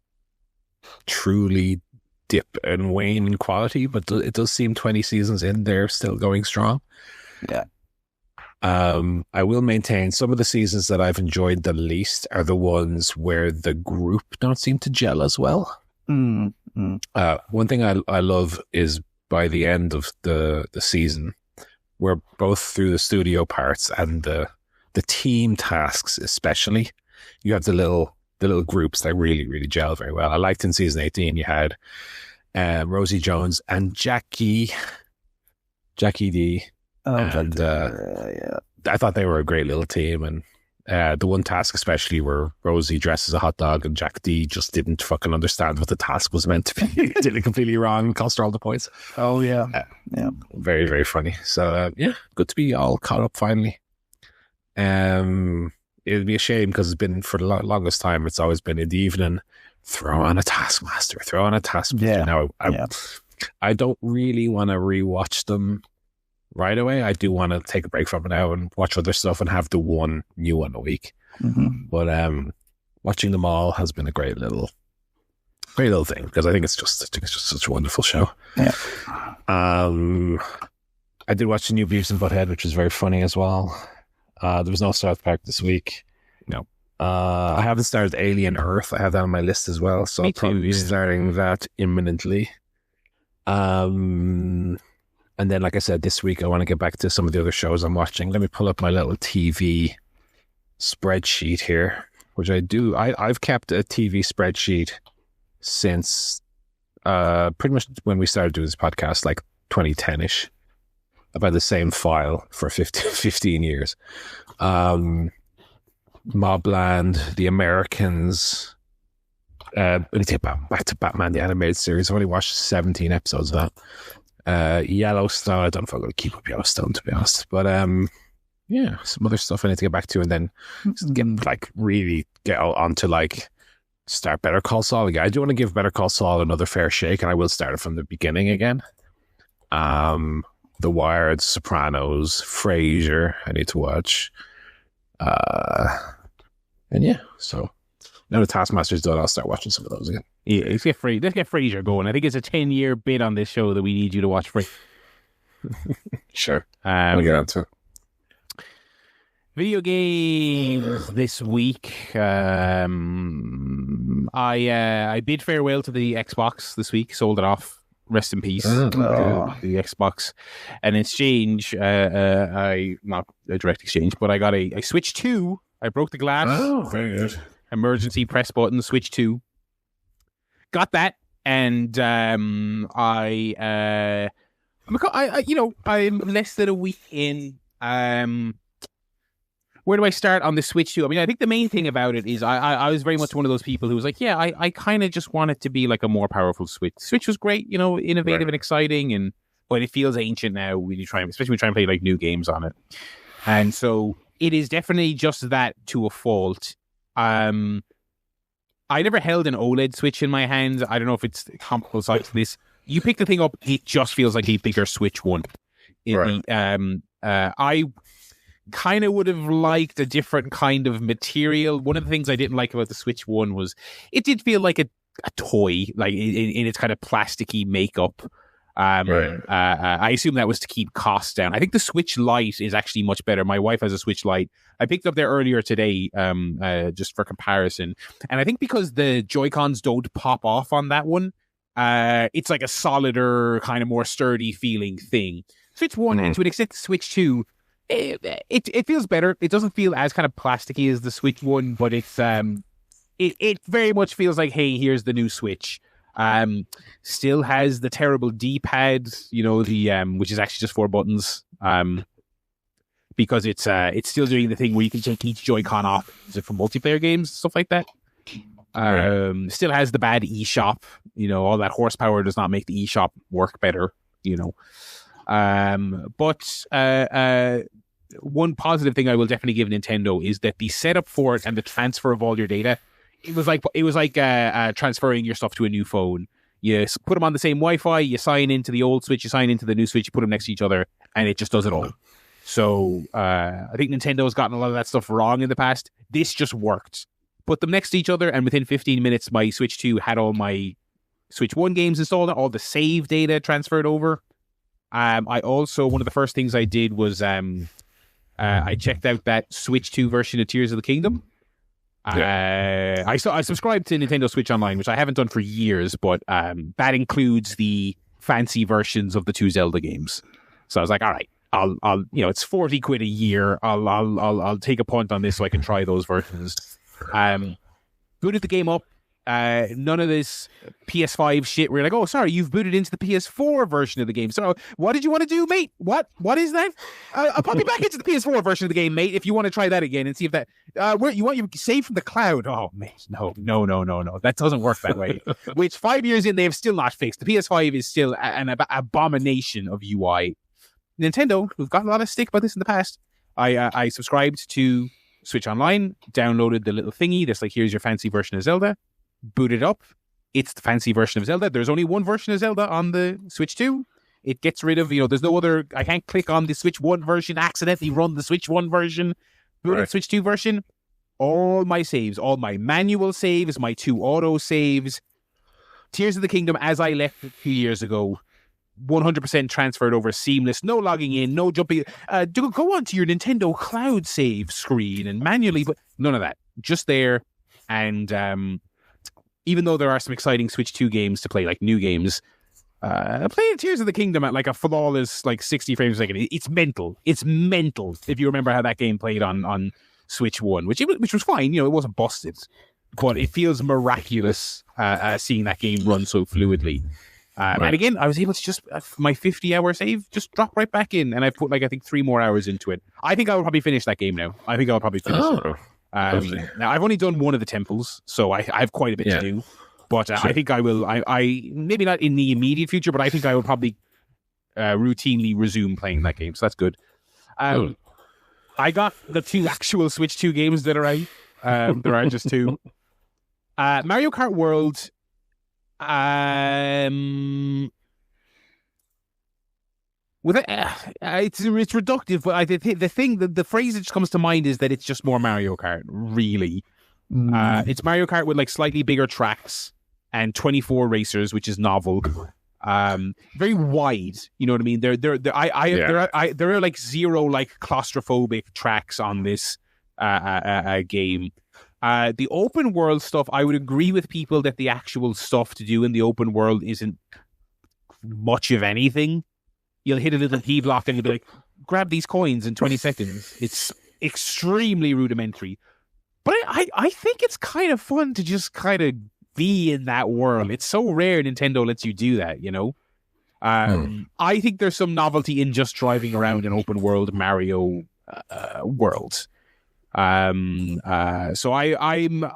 truly dip and wane in quality, but it does seem 20 seasons in, they're still going strong. Yeah. I will maintain some of the seasons that I've enjoyed the least are the ones where the group don't seem to gel as well. One thing I love is by the end of the season, where both through the studio parts and the team tasks especially, you have the little groups that really, really gel very well. I liked in season 18 you had Rosie Jones and Jackie D. I thought they were a great little team, and the one task especially where Rosie dressed as a hot dog and Jack D just didn't fucking understand what the task was meant to be. Did it completely wrong, cost her all the points. Oh yeah. Very, very funny. So good to be all caught up finally. It'd be a shame because it's been, for the longest time, it's always been in the evening, throw on a Taskmaster. Yeah. Now I don't really want to rewatch them right away. I do want to take a break from it now and watch other stuff and have the one new one a week. But watching them all has been a great little thing, because I think it's just such a wonderful show. Yeah. I did watch the new Beavis and Butthead, which was very funny as well. There was no South Park this week. No. I haven't started Alien Earth. I have that on my list as well, so I'll probably be starting that imminently. And then, like I said, this week I want to get back to some of the other shows I'm watching. Let me pull up my little TV spreadsheet here, which I do. I've kept a TV spreadsheet since pretty much when we started doing this podcast, like 2010-ish, about the same file for 15 years. Mobland, The Americans. When you take back to Batman, the animated series, I've only watched 17 episodes of that. Yellowstone, I don't know if I'm going to keep up Yellowstone, to be honest. But yeah, some other stuff I need to get back to, and then really get onto start Better Call Saul again. I do want to give Better Call Saul another fair shake, and I will start it from the beginning again. The Wire, The Sopranos, Frasier, I need to watch. And yeah, so now the Taskmaster's done, I'll start watching some of those again. Yeah, let's get Frasier going. I think it's a 10-year bid on this show that we need you to watch Frasier. Sure. I'll get on to it. Video games this week. I bid farewell to the Xbox this week, sold it off. Rest in peace, the Xbox. And in exchange, not a direct exchange, but I got a Switch 2. I broke the glass. Oh, very good. Emergency press button, Switch 2. Got that, and I'm less than a week in. Where do I start on the Switch 2? I mean, I think the main thing about it is I was very much one of those people who was like, yeah, I kind of just want it to be like a more powerful Switch. Switch was great, innovative and exciting, but it feels ancient now when you try, especially when you try and play like new games on it. And so it is definitely just that to a fault. I never held an OLED Switch in my hands. I don't know if it's comparable size to this. You pick the thing up, it just feels like a bigger Switch 1. I kind of would have liked a different kind of material. One of the things I didn't like about the Switch 1 was it did feel like a toy, like in its kind of plasticky makeup. I assume that was to keep costs down. I think the Switch Lite is actually much better. My wife has a Switch Lite. I picked it up there earlier today, just for comparison. And I think because the Joy-Cons don't pop off on that one, it's like a solider, kind of more sturdy feeling thing. Switch 1, and to an extent, the Switch 2, it feels better. It doesn't feel as kind of plasticky as the Switch 1, but it's it very much feels like, hey, here's the new Switch. Still has the terrible D-pad, the which is actually just 4 buttons. Because it's still doing the thing where you can take each Joy-Con off for multiplayer games, stuff like that. Still has the bad eShop. All that horsepower does not make the eShop work better. But one positive thing I will definitely give Nintendo is that the setup for it and the transfer of all your data, it was like transferring your stuff to a new phone. You put them on the same Wi-Fi, you sign into the old Switch, you sign into the new Switch, you put them next to each other, and it just does it all. So I think Nintendo has gotten a lot of that stuff wrong in the past. This just worked. Put them next to each other, and within 15 minutes, my Switch 2 had all my Switch 1 games installed, all the save data transferred over. I also, one of the first things I did was I checked out that Switch 2 version of Tears of the Kingdom. I subscribed to Nintendo Switch Online, which I haven't done for years, but that includes the fancy versions of the 2 Zelda games. So I was like, all right, I'll it's 40 quid a year. I'll take a punt on this so I can try those versions. Booted the game up. None of this PS5 shit where you're like, oh, sorry, you've booted into the PS4 version of the game. So what did you want to do, mate? What is that? I'll pop you back into the PS4 version of the game, mate, if you want to try that again and see if that where you want your save from the cloud. Oh, mate, no. That doesn't work that way. Which 5 years in, they have still not fixed. The PS5 is still an abomination of UI. Nintendo, who've gotten a lot of stick about this in the past, I subscribed to Switch Online, downloaded the little thingy that's like, here's your fancy version of Zelda. Boot it up. It's the fancy version of Zelda. There's only one version of Zelda on the Switch 2. It gets rid of, there's no other. I can't click on the Switch 1 version, accidentally run the Switch 1 version, boot the Switch 2 version. All my saves, all my manual saves, my 2 auto saves, Tears of the Kingdom as I left a few years ago, 100% transferred over, seamless, no logging in, no jumping. Go onto your Nintendo Cloud save screen and manually, but none of that. Just there. And even though there are some exciting Switch 2 games to play, like new games, playing Tears of the Kingdom at like a flawless, like 60 frames a second, it's mental. It's mental. If you remember how that game played on Switch 1, which was fine. It wasn't busted, but it feels miraculous seeing that game run so fluidly. And again, I was able to just my 50-hour save just drop right back in, and I put I think 3 more hours into it. I think I will probably finish that game now. I think I'll probably finish it. Now I've only done one of the temples, so I have quite a bit to do. But sure. I think I will. I maybe not in the immediate future, but I think I will probably routinely resume playing that game. So that's good. I got the 2 actual Switch 2 games that are out. There are just 2. Mario Kart World. It's reductive, but the phrase that just comes to mind is that it's just more Mario Kart. Really, it's Mario Kart with slightly bigger tracks and 24 racers, which is novel. Very wide. You know what I mean? There are 0 claustrophobic tracks on this game. The open world stuff, I would agree with people that the actual stuff to do in the open world isn't much of anything. You'll hit a little key block and you'll be like, grab these coins in 20 seconds. It's extremely rudimentary. But I think it's kind of fun to just kind of be in that world. It's so rare Nintendo lets you do that, I think there's some novelty in just driving around an open world Mario world. So I'm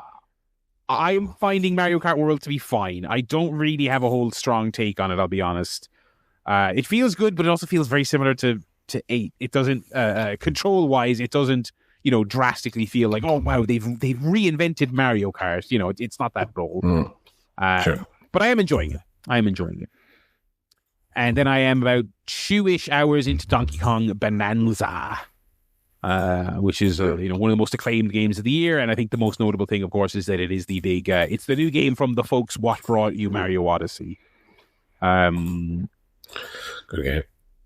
finding Mario Kart World to be fine. I don't really have a whole strong take on it, I'll be honest. It feels good, but it also feels very similar to 8. It doesn't control wise. It doesn't drastically feel like, oh wow, they've reinvented Mario Kart. It's not that bold. Sure. But I am enjoying it. And then I am about 2-ish hours into Donkey Kong Bananza. Which is one of the most acclaimed games of the year, and I think the most notable thing, of course, is that it is the big. It's the new game from the folks what brought you Mario Odyssey. Good game.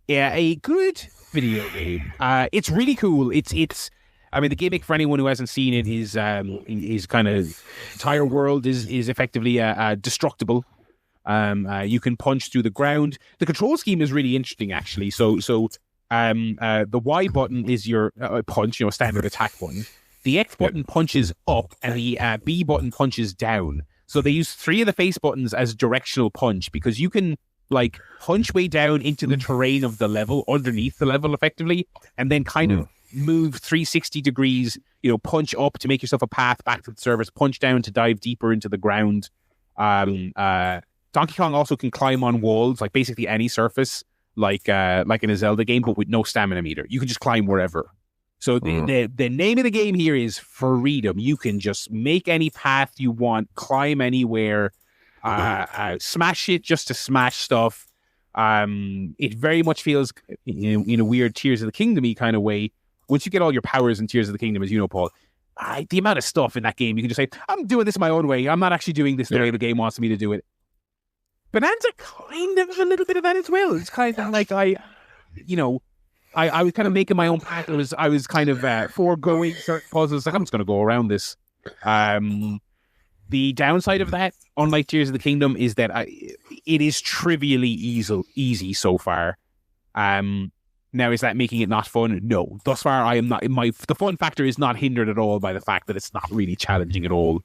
Yeah, a good video game. It's really cool. It's. I mean, the gimmick for anyone who hasn't seen it is kind of entire world is effectively destructible. You can punch through the ground. The control scheme is really interesting, actually. So. The Y button is your punch, standard attack button. The X button punches up, and the B button punches down. So they use 3 of the face buttons as directional punch, because you can punch way down into the terrain of the level, underneath the level, effectively, and then kind of move 360 degrees. Punch up to make yourself a path back to the surface. Punch down to dive deeper into the ground. Donkey Kong also can climb on walls, basically any surface. Like in a Zelda game, but with no stamina meter. You can just climb wherever. So the name of the game here is freedom. You can just make any path you want, climb anywhere, smash it just to smash stuff. It very much feels in a weird Tears of the Kingdom-y kind of way. Once you get all your powers in Tears of the Kingdom, as you know, Paul, the amount of stuff in that game, you can just say, I'm doing this my own way. I'm not actually doing this the way the game wants me to do it. Bonanza kind of a little bit of that as well. It's kind of like I was kind of making my own path. I was kind of foregoing certain puzzles. I'm just going to go around this. The downside of that, unlike Tears of the Kingdom, is that it is trivially easy so far. Now, is that making it not fun? No. Thus far, I am not. The fun factor is not hindered at all by the fact that it's not really challenging at all.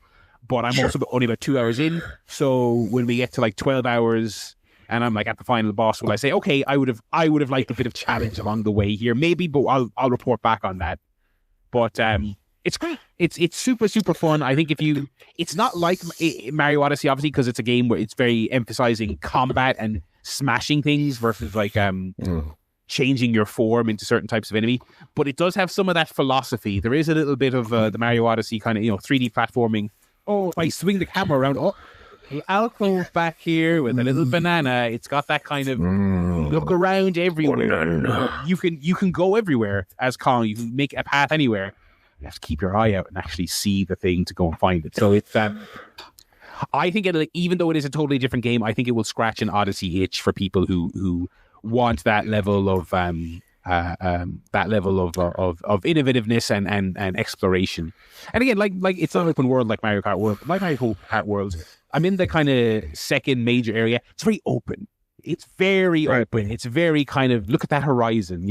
But I'm also only about 2 hours in. So when we get to 12 hours and I'm at the final boss, will I say, okay, I would have liked a bit of challenge along the way here, maybe, but I'll report back on that. But it's great. It's super, super fun. I think it's not like Mario Odyssey, obviously, because it's a game where it's very emphasizing combat and smashing things versus changing your form into certain types of enemy. But it does have some of that philosophy. There is a little bit of the Mario Odyssey kind of 3D platforming. Oh, if I swing the camera around, I'll go back here with a little banana. It's got that kind of look around everywhere. You can go everywhere as Kong. You can make a path anywhere. You have to keep your eye out and actually see the thing to go and find it. So it's I think even though it is a totally different game, I think it will scratch an Odyssey itch for people who want that level of innovativeness and exploration. And again, like it's not open world like Mario Kart World. Like Mario Kart World, I'm in the kind of second major area. It's very open. It's very open. It's very kind of look at that horizon,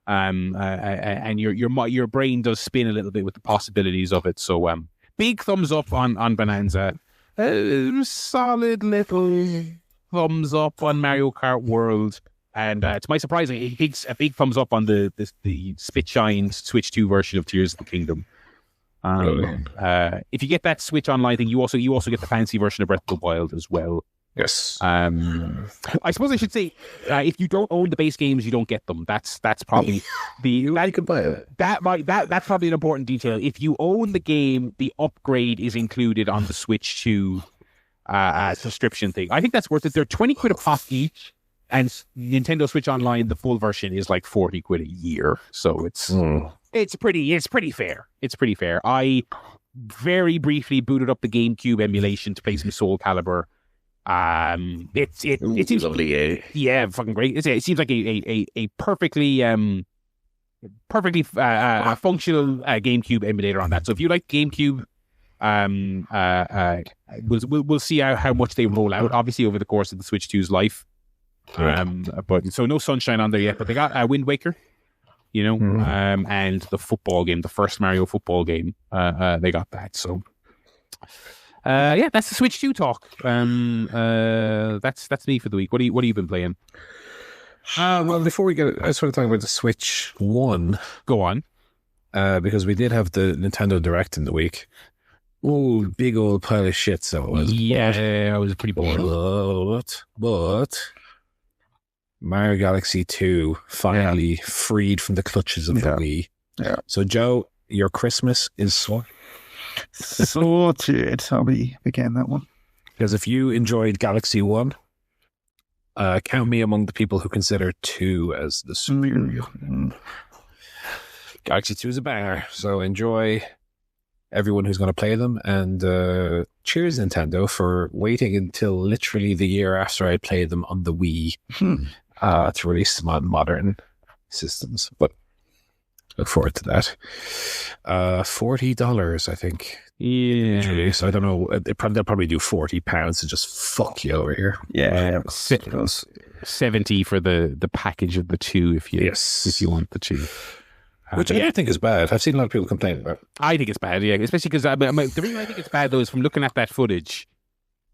and your brain does spin a little bit with the possibilities of it. So big thumbs up on Bananza. Solid little thumbs up on Mario Kart World. And to my surprise, a big thumbs up on the spit-shined Switch 2 version of Tears of the Kingdom. If you get that Switch Online thing, you also get the fancy version of Breath of the Wild as well. Yes. I suppose I should say, if you don't own the base games, you don't get them. That's probably you could buy it. That's probably an important detail. If you own the game, the upgrade is included on the Switch 2 subscription thing. I think that's worth it. They're 20 quid a pop each, and Nintendo Switch Online, the full version, is like 40 quid a year. So it's pretty fair. It's pretty fair. I very briefly booted up the GameCube emulation to play some Soul Calibur. It seems lovely. Yeah, fucking great. It seems like a perfectly functional GameCube emulator on that. So if you like GameCube, we'll see how much they roll out. Obviously, over the course of the Switch 2's life. But so no Sunshine on there yet. But they got Wind Waker, and the football game, the first Mario football game. They got that. So. That's the Switch 2 talk. That's me for the week. What have you been playing? Well, before we get, I just want to talk about the Switch 1. Go on. Because we did have the Nintendo Direct in the week. Oh, big old pile of shit, so it was. Yeah, I was pretty bored. But Mario Galaxy 2 finally freed from the clutches of the Wii. Yeah. So, Joe, your Christmas is sorted. I'll be getting that one. Because if you enjoyed Galaxy 1, count me among the people who consider 2 as the superior. Galaxy 2 is a banger, so enjoy everyone who's going to play them, and cheers Nintendo for waiting until literally the year after I played them on the Wii to release them on modern systems. But look forward to that. $40, I think. Yeah. So I don't know. They'll probably do £40 to just fuck you over here. Yeah. 70 for the package of the 2 if you want the 2. Which I don't think is bad. I've seen a lot of people complain about it. I think it's bad, yeah. Especially because the reason I think it's bad, though, is from looking at that footage,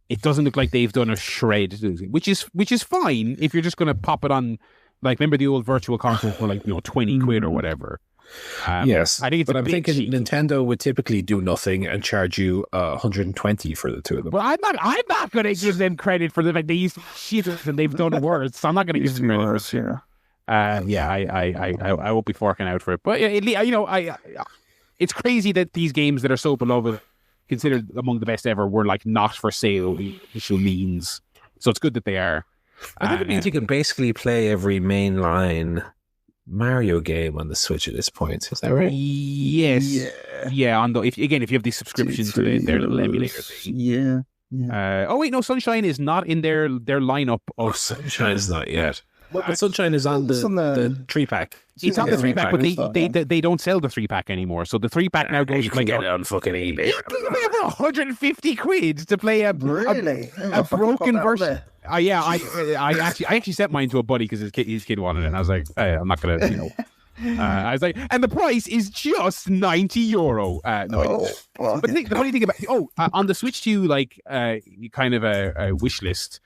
it doesn't look like they've done a shred, which is fine if you're just going to pop it on, like, remember the old Virtual Console for, like, 20 quid or whatever. Yes, I think it's but I'm thinking cheap. Nintendo would typically do nothing and charge you 120 for the 2 of them. Well, I'm not going to give them credit for the fact they used shit and they've done worse. So I'm not going to give them credit. Worse, yeah. I won't be forking out for it. But it's crazy that these games that are so beloved, considered among the best ever, were like not for sale in initial means. So it's good that they are. I think it means you can basically play every mainline Mario game on the Switch at this point. Is that right? Yes. Yeah. If you have the subscription to their little emulator thing. Yeah. No, Sunshine is not in their lineup. Sunshine is not yet. But Sunshine is on the 3-pack. It's on the 3-pack, but they don't sell the 3-pack anymore. So the 3-pack now goes you can get it on fucking eBay. You can pay 150 quid to play a broken version. I actually sent mine to a buddy because his kid wanted it, and I was like, hey, I'm not gonna, I was like, and the price is just €90. But the funny thing about on the Switch 2, like kind of a wish list.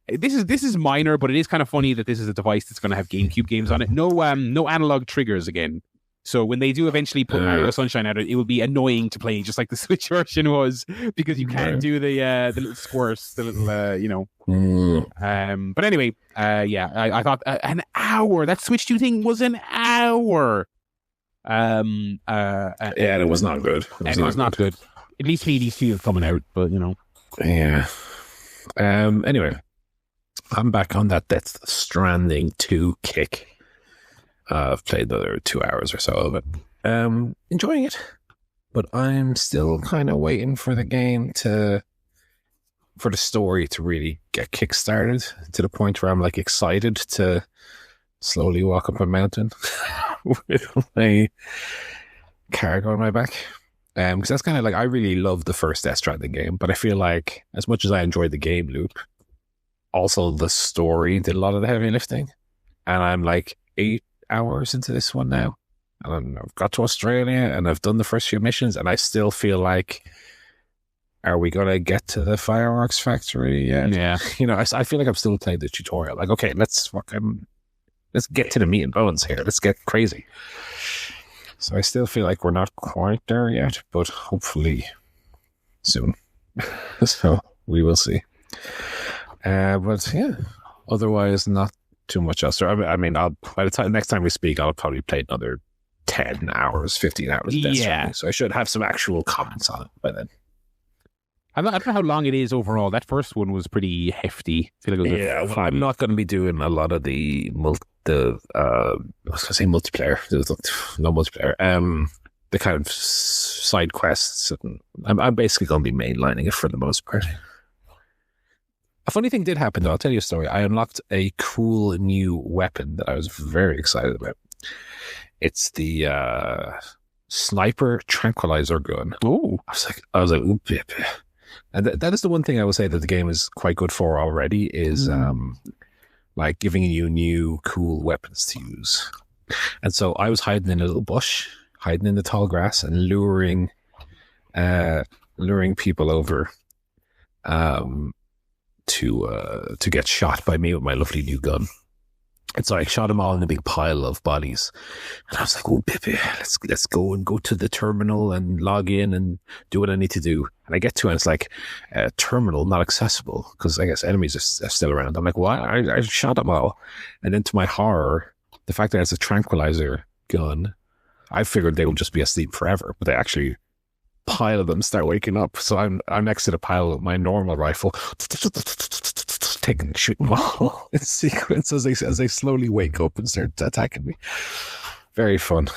This is minor, but it is kind of funny that this is a device that's going to have GameCube games on it. No analog triggers again. So when they do eventually put Mario Sunshine out, it will be annoying to play, just like the Switch version was, because you can't do the little squirts, the little But anyway, I thought an hour. That Switch 2 thing was an hour. And it was not good. It was not good. At least PDC is coming out, but Yeah. Anyway. I'm back on that Death Stranding 2 kick. I've played another 2 hours or so of it. Enjoying it. But I'm still kind of waiting for the game for the story to really get kickstarted to the point where I'm like excited to slowly walk up a mountain with my cargo on my back. Because that's kind of like, I really love the first Death Stranding game, but I feel like as much as I enjoyed the game loop, also the story did a lot of the heavy lifting. And I'm like, 8 hours into this one now. And I've got to Australia and I've done the first few missions, and I still feel like, are we going to get to the fireworks factory yet? Yeah. I feel like I'm still playing the tutorial. Like, okay, let's get to the meat and bones here. Let's get crazy. So I still feel like we're not quite there yet, but hopefully soon. So we will see. But yeah, otherwise not too much else. I mean, by the time next time we speak, I'll probably play another 10 hours, 15 hours. Yeah. So I should have some actual comments on it by then. I don't know how long it is overall. That first one was pretty hefty. I feel like it was I'm not going to be doing a lot of the multiplayer. No multiplayer. The kind of side quests. I'm basically going to be mainlining it for the most part. A funny thing did happen though. I'll tell you a story. I unlocked a cool new weapon that I was very excited about. It's the sniper tranquilizer gun. Oh, I was like, ooh, baby. And that is the one thing I would say that the game is quite good for already is like giving you new cool weapons to use. And so I was hiding in a little bush, hiding in the tall grass, and luring people over to get shot by me with my lovely new gun. And so I shot them all in a big pile of bodies. And I was like, oh, Pippi, let's go to the terminal and log in and do what I need to do. And I get to it, and it's like, terminal not accessible, because I guess enemies are still around. I'm like, what? I shot them all. And then to my horror, the fact that it's a tranquilizer gun, I figured they would just be asleep forever, but they actually pile of them start waking up. So I'm next to the pile with my normal rifle, shooting them all in sequence as they slowly wake up and start attacking me. Very fun.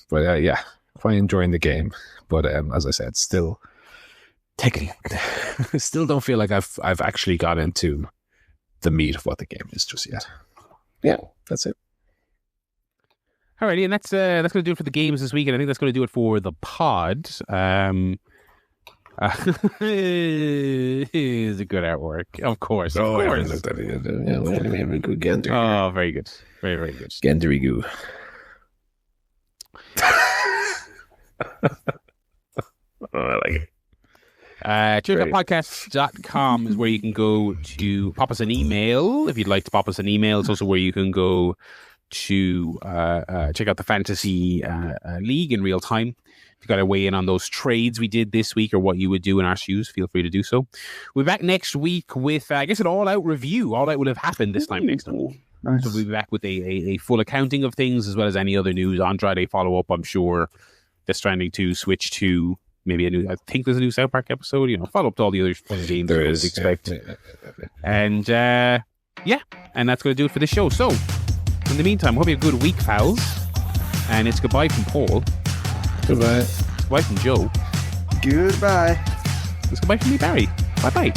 But yeah, quite enjoying the game. But as I said, still still don't feel like I've actually got into the meat of what the game is just yet. Yeah, that's it. Alrighty, and that's going to do it for the games this week, and I think that's going to do it for the pod. Is a good artwork, of course. I haven't looked at it yet. Yeah, we have a good Gender. Oh, very good. Very, very good. Genderigu. I like it. ChairShotPodcast.com is where you can go to pop us an email if you'd like to pop us an email. It's also where you can go to check out the Fantasy League in real time. If you got to weigh in on those trades we did this week or what you would do in our shoes, feel free to do so. We'll be back next week with, I guess, an all-out review. All that will have happened this time next week. Nice. So we'll be back with a full accounting of things as well as any other news. Andrade follow-up, I'm sure. The Stranding 2, Switch 2, maybe I think there's a new South Park episode. Follow up to all the other fun games there you is. expect. Yeah. And and that's going to do it for this show. So, in the meantime, hope you have a good week, pals. And it's goodbye from Paul. Goodbye. Goodbye from Joe. Goodbye. It's goodbye from me, Barry. Bye-bye.